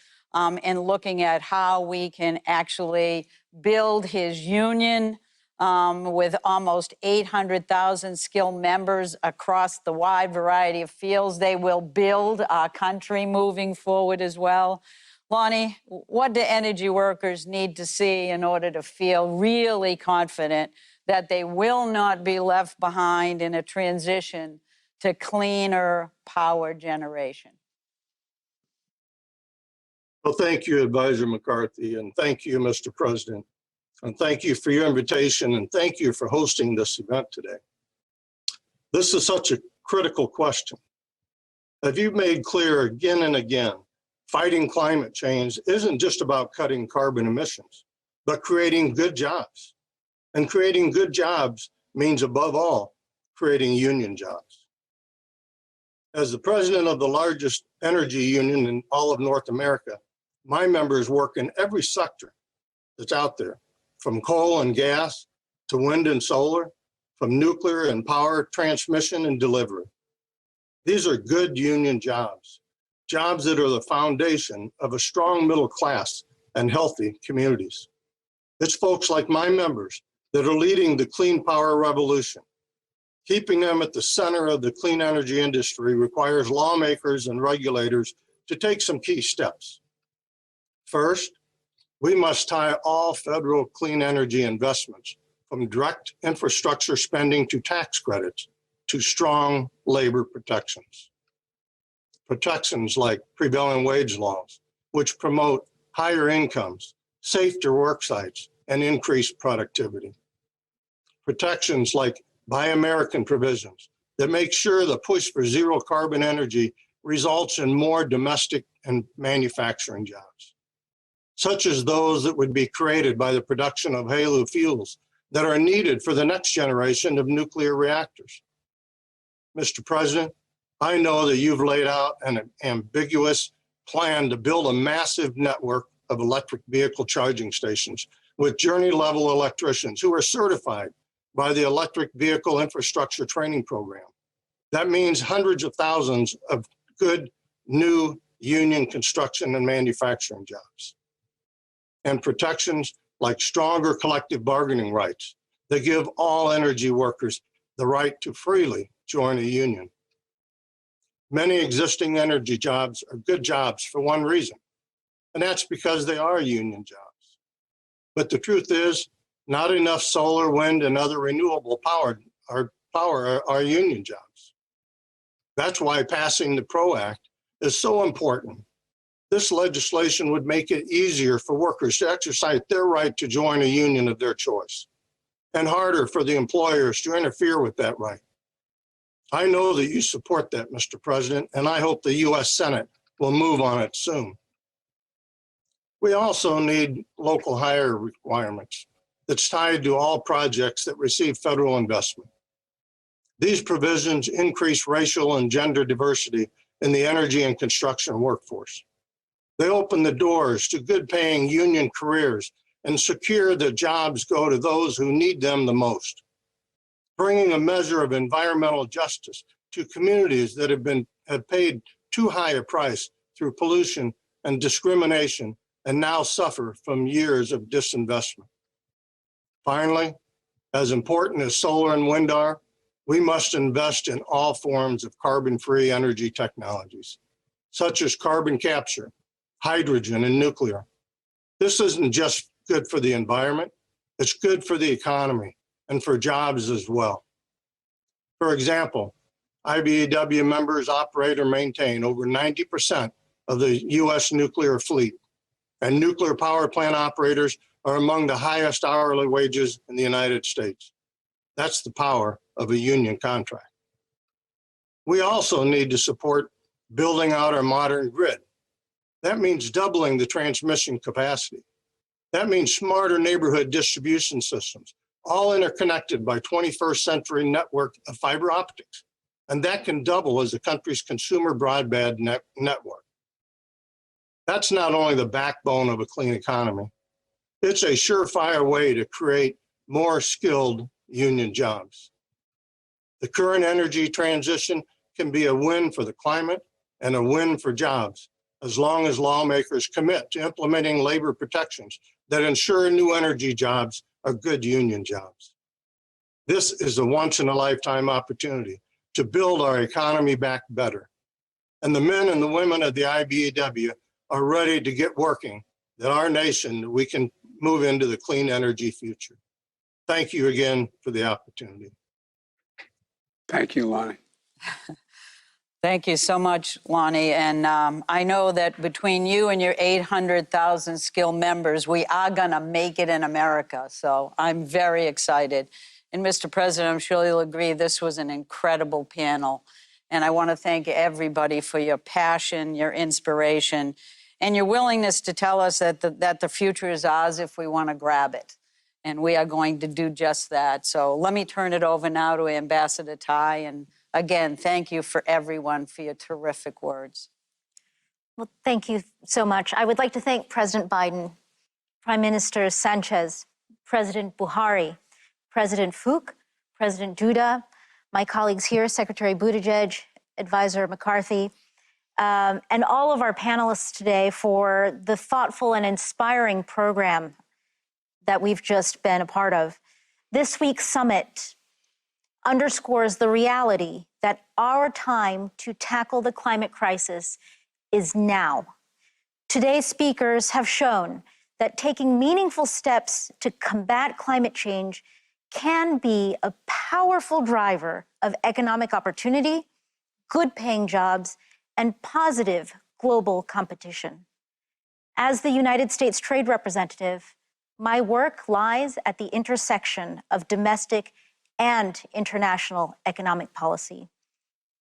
in looking at how we can actually build his union. With almost 800,000 skilled members across the wide variety of fields. They will build our country moving forward as well. Lonnie, what do energy workers need to see in order to feel really confident that they will not be left behind in a transition to cleaner power generation? Well, thank you, Advisor McCarthy, and thank you, Mr. President. And thank you for your invitation, and thank you for hosting this event today. This is such a critical question. As you've made clear again and again, fighting climate change isn't just about cutting carbon emissions, but creating good jobs. And creating good jobs means, above all, creating union jobs. As the president of the largest energy union in all of North America, my members work in every sector that's out there, from coal and gas to wind and solar, from nuclear and power transmission and delivery. These are good union jobs, jobs that are the foundation of a strong middle class and healthy communities. It's folks like my members that are leading the clean power revolution. Keeping them at the center of the clean energy industry requires lawmakers and regulators to take some key steps. First, we must tie all federal clean energy investments, from direct infrastructure spending to tax credits, to strong labor protections. Protections like prevailing wage laws, which promote higher incomes, safer work sites, and increased productivity. Protections like Buy American provisions that make sure the push for zero carbon energy results in more domestic and manufacturing jobs, such as those that would be created by the production of HALEU fuels that are needed for the next generation of nuclear reactors. Mr. President, I know that you've laid out an ambiguous plan to build a massive network of electric vehicle charging stations with journey-level electricians who are certified by the Electric Vehicle Infrastructure Training Program. That means hundreds of thousands of good new union construction and manufacturing jobs. And protections like stronger collective bargaining rights that give all energy workers the right to freely join a union. Many existing energy jobs are good jobs for one reason, and that's because they are union jobs. But the truth is, not enough solar, wind, and other renewable power are union jobs. That's why passing the PRO Act is so important. This legislation would make it easier for workers to exercise their right to join a union of their choice, and harder for the employers to interfere with that right. I know that you support that, Mr. President, and I hope the U.S. Senate will move on it soon. We also need local hire requirements that's tied to all projects that receive federal investment. These provisions increase racial and gender diversity in the energy and construction workforce. They open the doors to good-paying union careers and secure that jobs go to those who need them the most, bringing a measure of environmental justice to communities that have paid too high a price through pollution and discrimination and now suffer from years of disinvestment. Finally, as important as solar and wind are, we must invest in all forms of carbon-free energy technologies, such as carbon capture, hydrogen, and nuclear. This isn't just good for the environment, it's good for the economy and for jobs as well. For example, IBEW members operate or maintain over 90% of the U.S. nuclear fleet, and nuclear power plant operators are among the highest hourly wages in the United States. That's the power of a union contract. We also need to support building out our modern grid. That means doubling the transmission capacity. That means smarter neighborhood distribution systems, all interconnected by 21st century network of fiber optics. And that can double as the country's consumer broadband network. That's not only the backbone of a clean economy, it's a surefire way to create more skilled union jobs. The current energy transition can be a win for the climate and a win for jobs, as long as lawmakers commit to implementing labor protections that ensure new energy jobs are good union jobs. This is a once-in-a-lifetime opportunity to build our economy back better. And the men and the women of the IBEW are ready to get working, that our nation, we can move into the clean energy future. Thank you again for the opportunity. Thank you, Lonnie. Thank you so much, Lonnie. And I know that between you and your 800,000 skilled members, we are going to make it in America. So I'm very excited. And Mr. President, I'm sure you'll agree this was an incredible panel. And I want to thank everybody for your passion, your inspiration, and your willingness to tell us that the future is ours if we want to grab it. And we are going to do just that. So let me turn it over now to Ambassador Tai. And again, thank you for everyone for your terrific words. Well, thank you so much. I would like to thank President Biden, Prime Minister Sanchez, President Buhari, President Fook, President Duda, my colleagues here, Secretary Buttigieg, Advisor McCarthy, and all of our panelists today for the thoughtful and inspiring program that we've just been a part of. This week's summit underscores the reality that our time to tackle the climate crisis is now. Today's speakers have shown that taking meaningful steps to combat climate change can be a powerful driver of economic opportunity, good-paying jobs, and positive global competition. As the United States Trade Representative, my work lies at the intersection of domestic and international economic policy.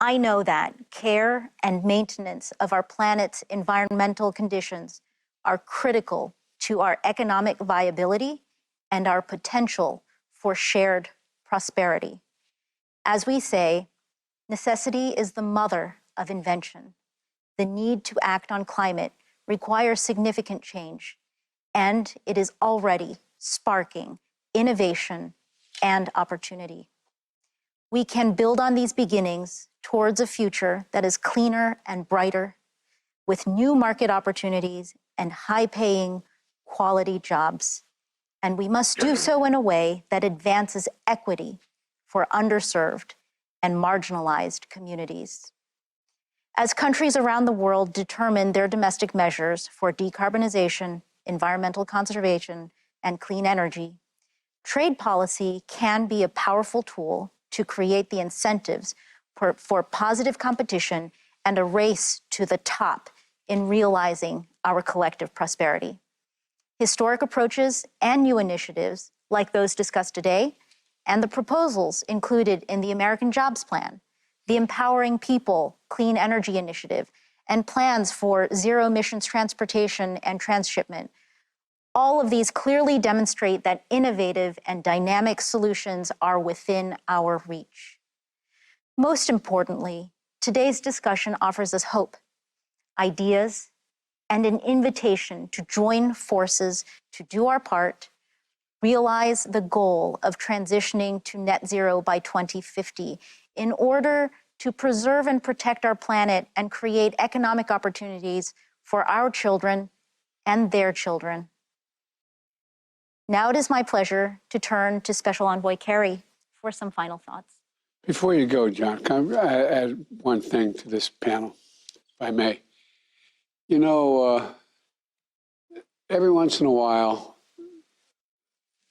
I know that care and maintenance of our planet's environmental conditions are critical to our economic viability and our potential for shared prosperity. As we say, necessity is the mother of invention. The need to act on climate requires significant change, and it is already sparking innovation and opportunity. We can build on these beginnings towards a future that is cleaner and brighter, with new market opportunities and high-paying, quality jobs. And we must do so in a way that advances equity for underserved and marginalized communities. As countries around the world determine their domestic measures for decarbonization, environmental conservation, and clean energy, trade policy can be a powerful tool to create the incentives for positive competition and a race to the top in realizing our collective prosperity. Historic approaches and new initiatives, like those discussed today, and the proposals included in the American Jobs Plan, the Empowering People Clean Energy Initiative, and plans for zero emissions transportation and transshipment, all of these clearly demonstrate that innovative and dynamic solutions are within our reach. Most importantly, today's discussion offers us hope, ideas, and an invitation to join forces to do our part, realize the goal of transitioning to net zero by 2050 in order to preserve and protect our planet and create economic opportunities for our children and their children. Now it is my pleasure to turn to Special Envoy Kerry for some final thoughts. Before you go, John, can I add one thing to this panel, if I may? You know, every once in a while,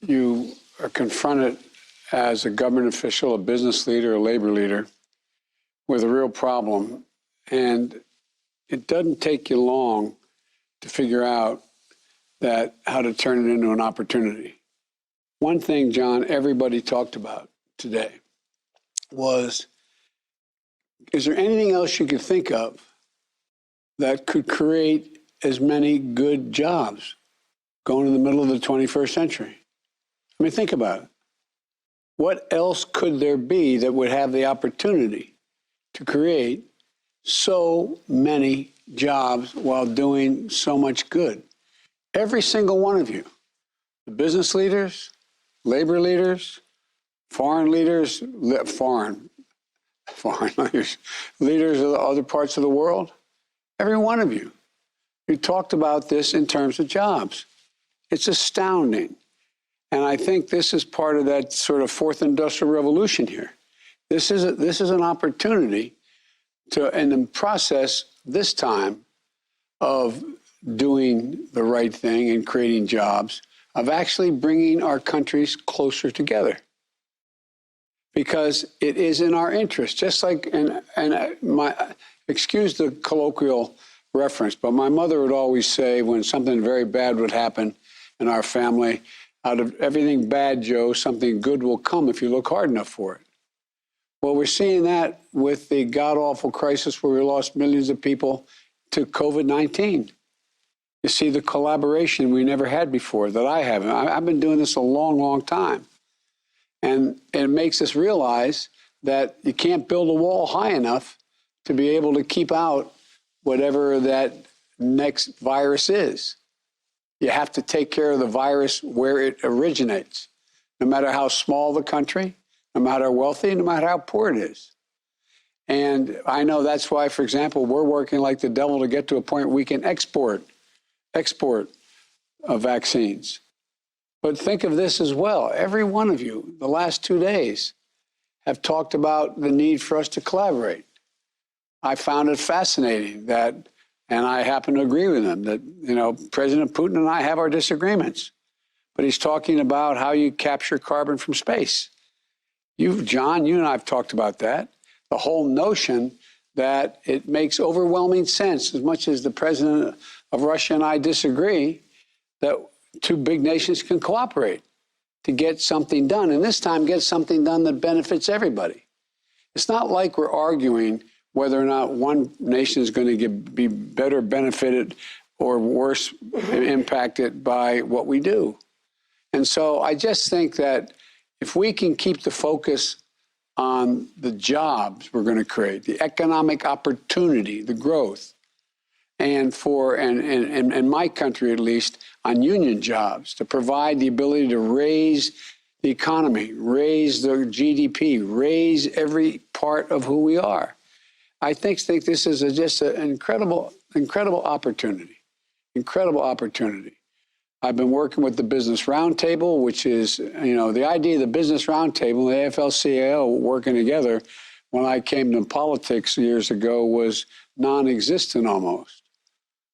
you are confronted as a government official, a business leader, a labor leader, with a real problem. And it doesn't take you long to figure out how to turn it into an opportunity. One thing, John, everybody talked about today was, is there anything else you could think of that could create as many good jobs going in the middle of the 21st century? I mean, think about it. What else could there be that would have the opportunity to create so many jobs while doing so much good? Every single one of you, the business leaders, labor leaders, foreign leaders, foreign leaders, leaders of the other parts of the world, every one of you, you talked about this in terms of jobs. It's astounding. And I think this is part of that sort of fourth industrial revolution here. This is an opportunity to, in the process this time of doing the right thing and creating jobs, of actually bringing our countries closer together. Because it is in our interest, just like, excuse the colloquial reference, but my mother would always say when something very bad would happen in our family, out of everything bad, Joe, something good will come if you look hard enough for it. Well, we're seeing that with the god-awful crisis where we lost millions of people to COVID-19. You see the collaboration we never had before, that I haven't. I've been doing this a long, long time. And it makes us realize that you can't build a wall high enough to be able to keep out whatever that next virus is. You have to take care of the virus where it originates, no matter how small the country, no matter how wealthy, no matter how poor it is. And I know that's why, for example, we're working like the devil to get to a point where we can export vaccines. But think of this as well. Every one of you, the last 2 days, have talked about the need for us to collaborate. I found it fascinating that, and I happen to agree with him, that, you know, President Putin and I have our disagreements, but he's talking about how you capture carbon from space. John, you and I have talked about that. The whole notion that it makes overwhelming sense, as much as the president of Russia and I disagree, that two big nations can cooperate to get something done, and this time get something done that benefits everybody. It's not like we're arguing whether or not one nation is going to be better benefited or worse impacted by what we do. And so I just think that if we can keep the focus on the jobs we're going to create, the economic opportunity, the growth, and in my country at least, on union jobs, to provide the ability to raise the economy, raise the GDP, raise every part of who we are. I think this is just an incredible opportunity. Incredible opportunity. I've been working with the Business Roundtable, which is, the idea of the Business Roundtable and the AFL-CIO working together when I came to politics years ago was non-existent almost.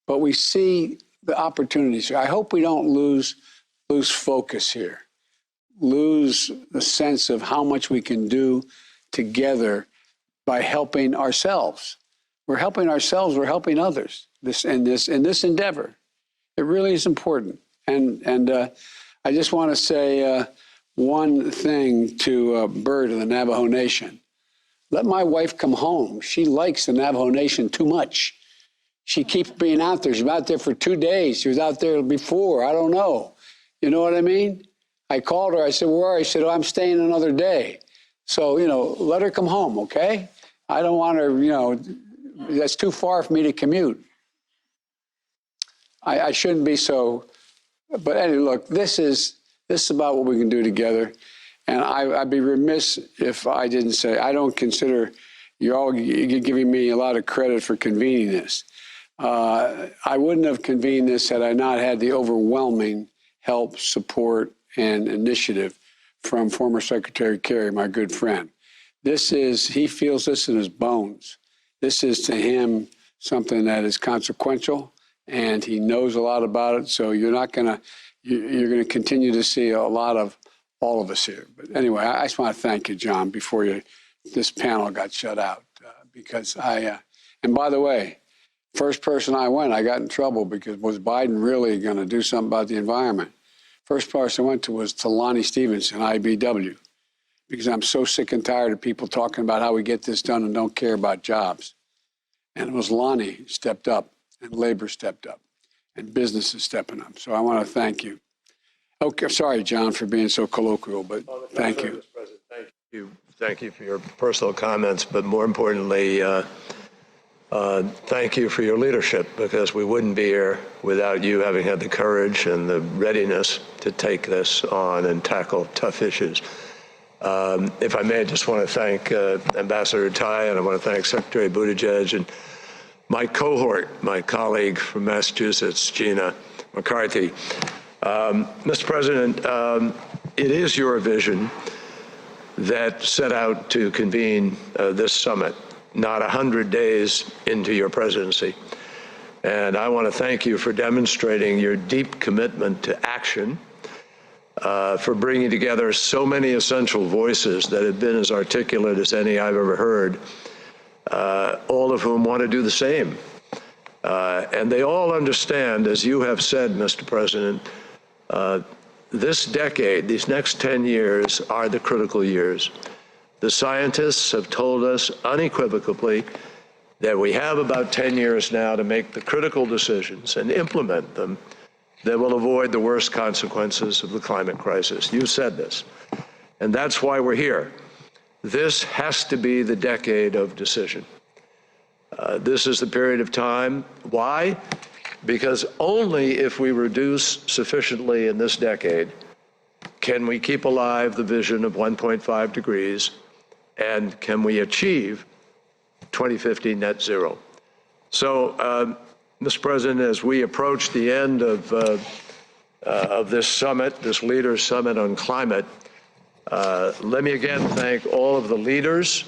But we see the opportunities. I hope we don't lose focus here, lose the sense of how much we can do together by helping ourselves. We're helping ourselves, we're helping others in this endeavor. It really is important. And I just want to say one thing to Bert of the Navajo Nation. Let my wife come home. She likes the Navajo Nation too much. She keeps being out there. She's out there for 2 days. She was out there before. I don't know. You know what I mean? I called her. I said, where are you? She said, oh, I'm staying another day. So, let her come home, okay? I don't want her, that's too far for me to commute. I shouldn't be so. But anyway, look, this is about what we can do together. And I'd be remiss if I didn't say, I don't consider you're all giving me a lot of credit for convening this. I wouldn't have convened this had I not had the overwhelming help, support, and initiative from former Secretary Kerry, my good friend. He feels this in his bones. This is to him something that is consequential, and he knows a lot about it. So you're going to continue to see a lot of all of us here. But anyway, I just want to thank you, John, before this panel got shut out, because and by the way, first person I went, I got in trouble because was Biden really going to do something about the environment? First person I went to was to Lonnie Stevenson, IBW, because I'm so sick and tired of people talking about how we get this done and don't care about jobs. And it was Lonnie who stepped up, and labor stepped up, and business is stepping up. So I want to thank you. Okay, sorry, John, for being so colloquial, but thank you. Mr. President, thank you. Thank you for your personal comments, but more importantly, thank you for your leadership, because we wouldn't be here without you having had the courage and the readiness to take this on and tackle tough issues. If I may, I just want to thank Ambassador Tai, and I want to thank Secretary Buttigieg and my cohort, my colleague from Massachusetts, Gina McCarthy. Mr. President, it is your vision that set out to convene this summit, not 100 days into your presidency. And I want to thank you for demonstrating your deep commitment to action, for bringing together so many essential voices that have been as articulate as any I've ever heard, all of whom want to do the same. And they all understand, as you have said, Mr. President, this decade, these next 10 years are the critical years. The scientists have told us unequivocally that we have about 10 years now to make the critical decisions and implement them that will avoid the worst consequences of the climate crisis. You said this, and that's why we're here. This has to be the decade of decision. This is the period of time. Why? Because only if we reduce sufficiently in this decade can we keep alive the vision of 1.5 degrees, and can we achieve 2050 net zero. So, Mr. President, as we approach the end of this summit, this Leaders Summit on Climate, let me again thank all of the leaders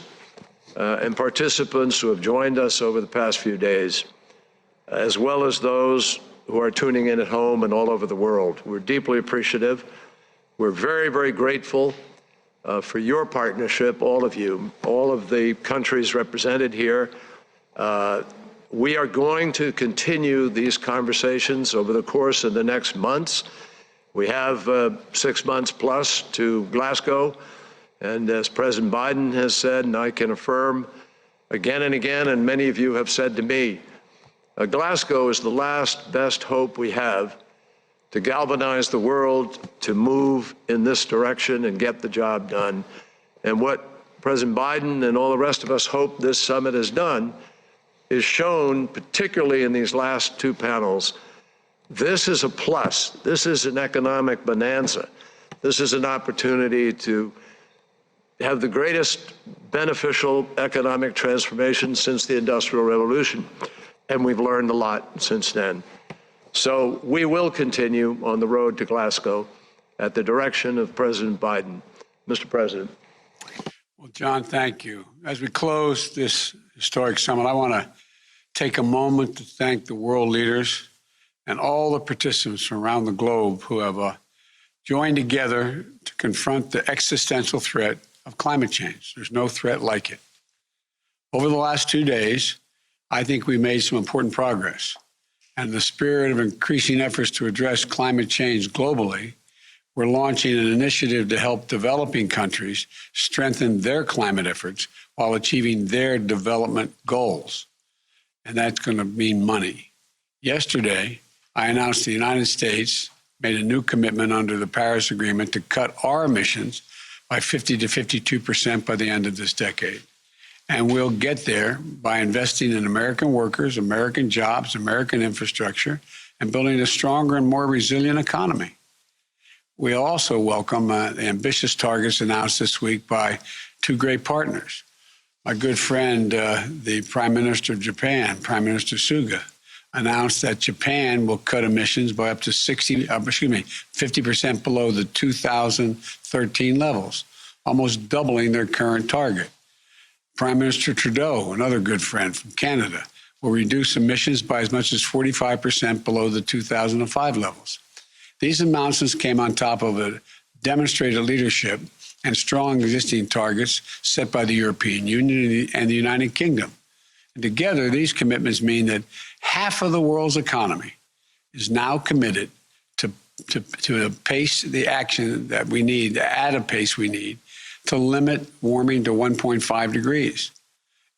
and participants who have joined us over the past few days, as well as those who are tuning in at home and all over the world. We're deeply appreciative. We're very, very grateful for your partnership, all of you, all of the countries represented here. We are going to continue these conversations over the course of the next months. We have 6 months plus to Glasgow. And as President Biden has said, and I can affirm again and again, and many of you have said to me, Glasgow is the last best hope we have to galvanize the world to move in this direction and get the job done. And what President Biden and all the rest of us hope this summit has done is shown, particularly in these last two panels, this is a plus. This is an economic bonanza. This is an opportunity to have the greatest beneficial economic transformation since the Industrial Revolution, and we've learned a lot since then. So we will continue on the road to Glasgow at the direction of President Biden. Mr. President. Well, John, thank you. As we close this historic summit, I want to take a moment to thank the world leaders and all the participants from around the globe who have joined together to confront the existential threat of climate change. There's no threat like it. Over the last 2 days, I think we made some important progress. And in the spirit of increasing efforts to address climate change globally, we're launching an initiative to help developing countries strengthen their climate efforts while achieving their development goals. And that's going to mean money. Yesterday, I announced the United States made a new commitment under the Paris Agreement to cut our emissions by 50 to 52% by the end of this decade. And we'll get there by investing in American workers, American jobs, American infrastructure, and building a stronger and more resilient economy. We also welcome the ambitious targets announced this week by two great partners. My good friend, the Prime Minister of Japan, Prime Minister Suga, announced that Japan will cut emissions by up to 50% below the 2013 levels, almost doubling their current target. Prime Minister Trudeau, another good friend from Canada, will reduce emissions by as much as 45% below the 2005 levels. These announcements came on top of a demonstrated leadership and strong existing targets set by the European Union and the United Kingdom. And together, these commitments mean that half of the world's economy is now committed to pace the action that we need, at a pace we need, to limit warming to 1.5 degrees,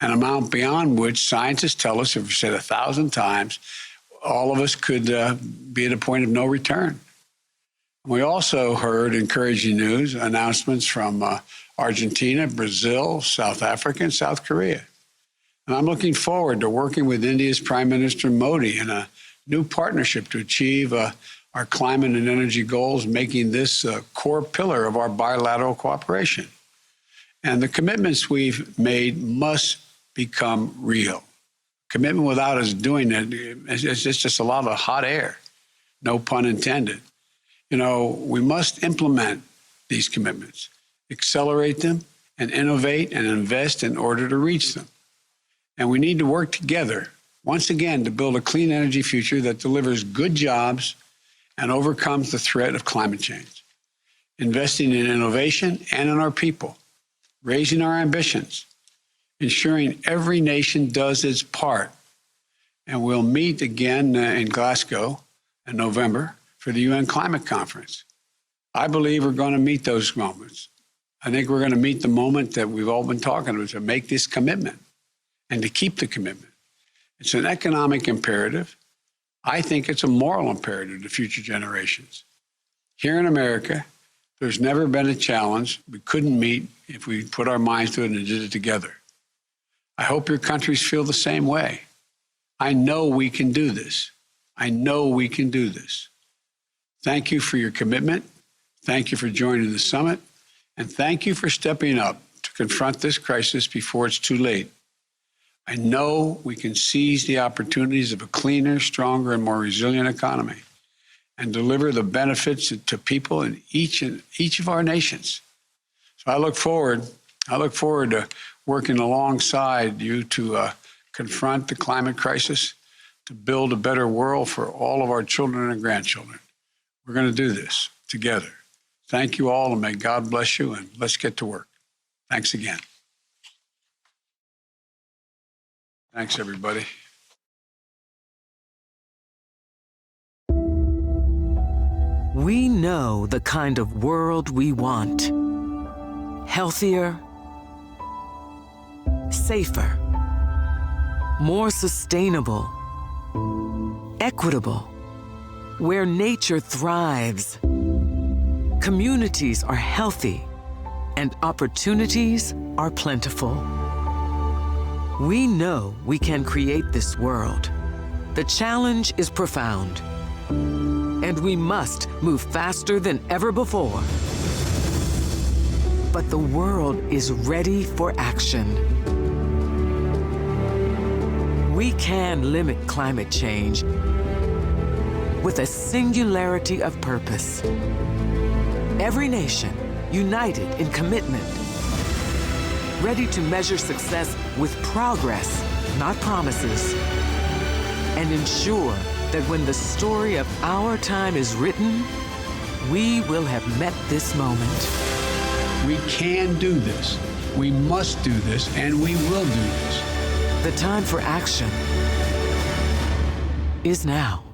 an amount beyond which scientists tell us, have said 1,000 times, all of us could be at a point of no return. We also heard encouraging news, announcements from Argentina, Brazil, South Africa, and South Korea. And I'm looking forward to working with India's Prime Minister Modi in a new partnership to achieve our climate and energy goals, making this a core pillar of our bilateral cooperation. And the commitments we've made must become real. Commitment without us doing it, it's just a lot of hot air, no pun intended. You know, we must implement these commitments, accelerate them, and innovate and invest in order to reach them. And we need to work together, once again, to build a clean energy future that delivers good jobs and overcomes the threat of climate change. Investing in innovation and in our people, raising our ambitions, ensuring every nation does its part. And we'll meet again in Glasgow in November for the UN Climate Conference. I believe we're going to meet those moments. I think we're going to meet the moment that we've all been talking about, to make this commitment and to keep the commitment. It's an economic imperative. I think it's a moral imperative to future generations. Here in America, there's never been a challenge we couldn't meet if we put our minds to it and did it together. I hope your countries feel the same way. I know we can do this. I know we can do this. Thank you for your commitment. Thank you for joining the summit. And thank you for stepping up to confront this crisis before it's too late. I know we can seize the opportunities of a cleaner, stronger, and more resilient economy and deliver the benefits to people in each of our nations. So I look forward to working alongside you to confront the climate crisis, to build a better world for all of our children and grandchildren. We're going to do this together. Thank you all, and may God bless you, and let's get to work. Thanks again. Thanks, everybody. We know the kind of world we want. Healthier, safer, more sustainable, equitable, where nature thrives, communities are healthy, and opportunities are plentiful. We know we can create this world. The challenge is profound, and we must move faster than ever before. but the world is ready for action. We can limit climate change with a singularity of purpose. Every nation united in commitment, ready to measure success with progress, not promises, and ensure that when the story of our time is written, we will have met this moment. We can do this. We must do this, and we will do this. The time for action is now.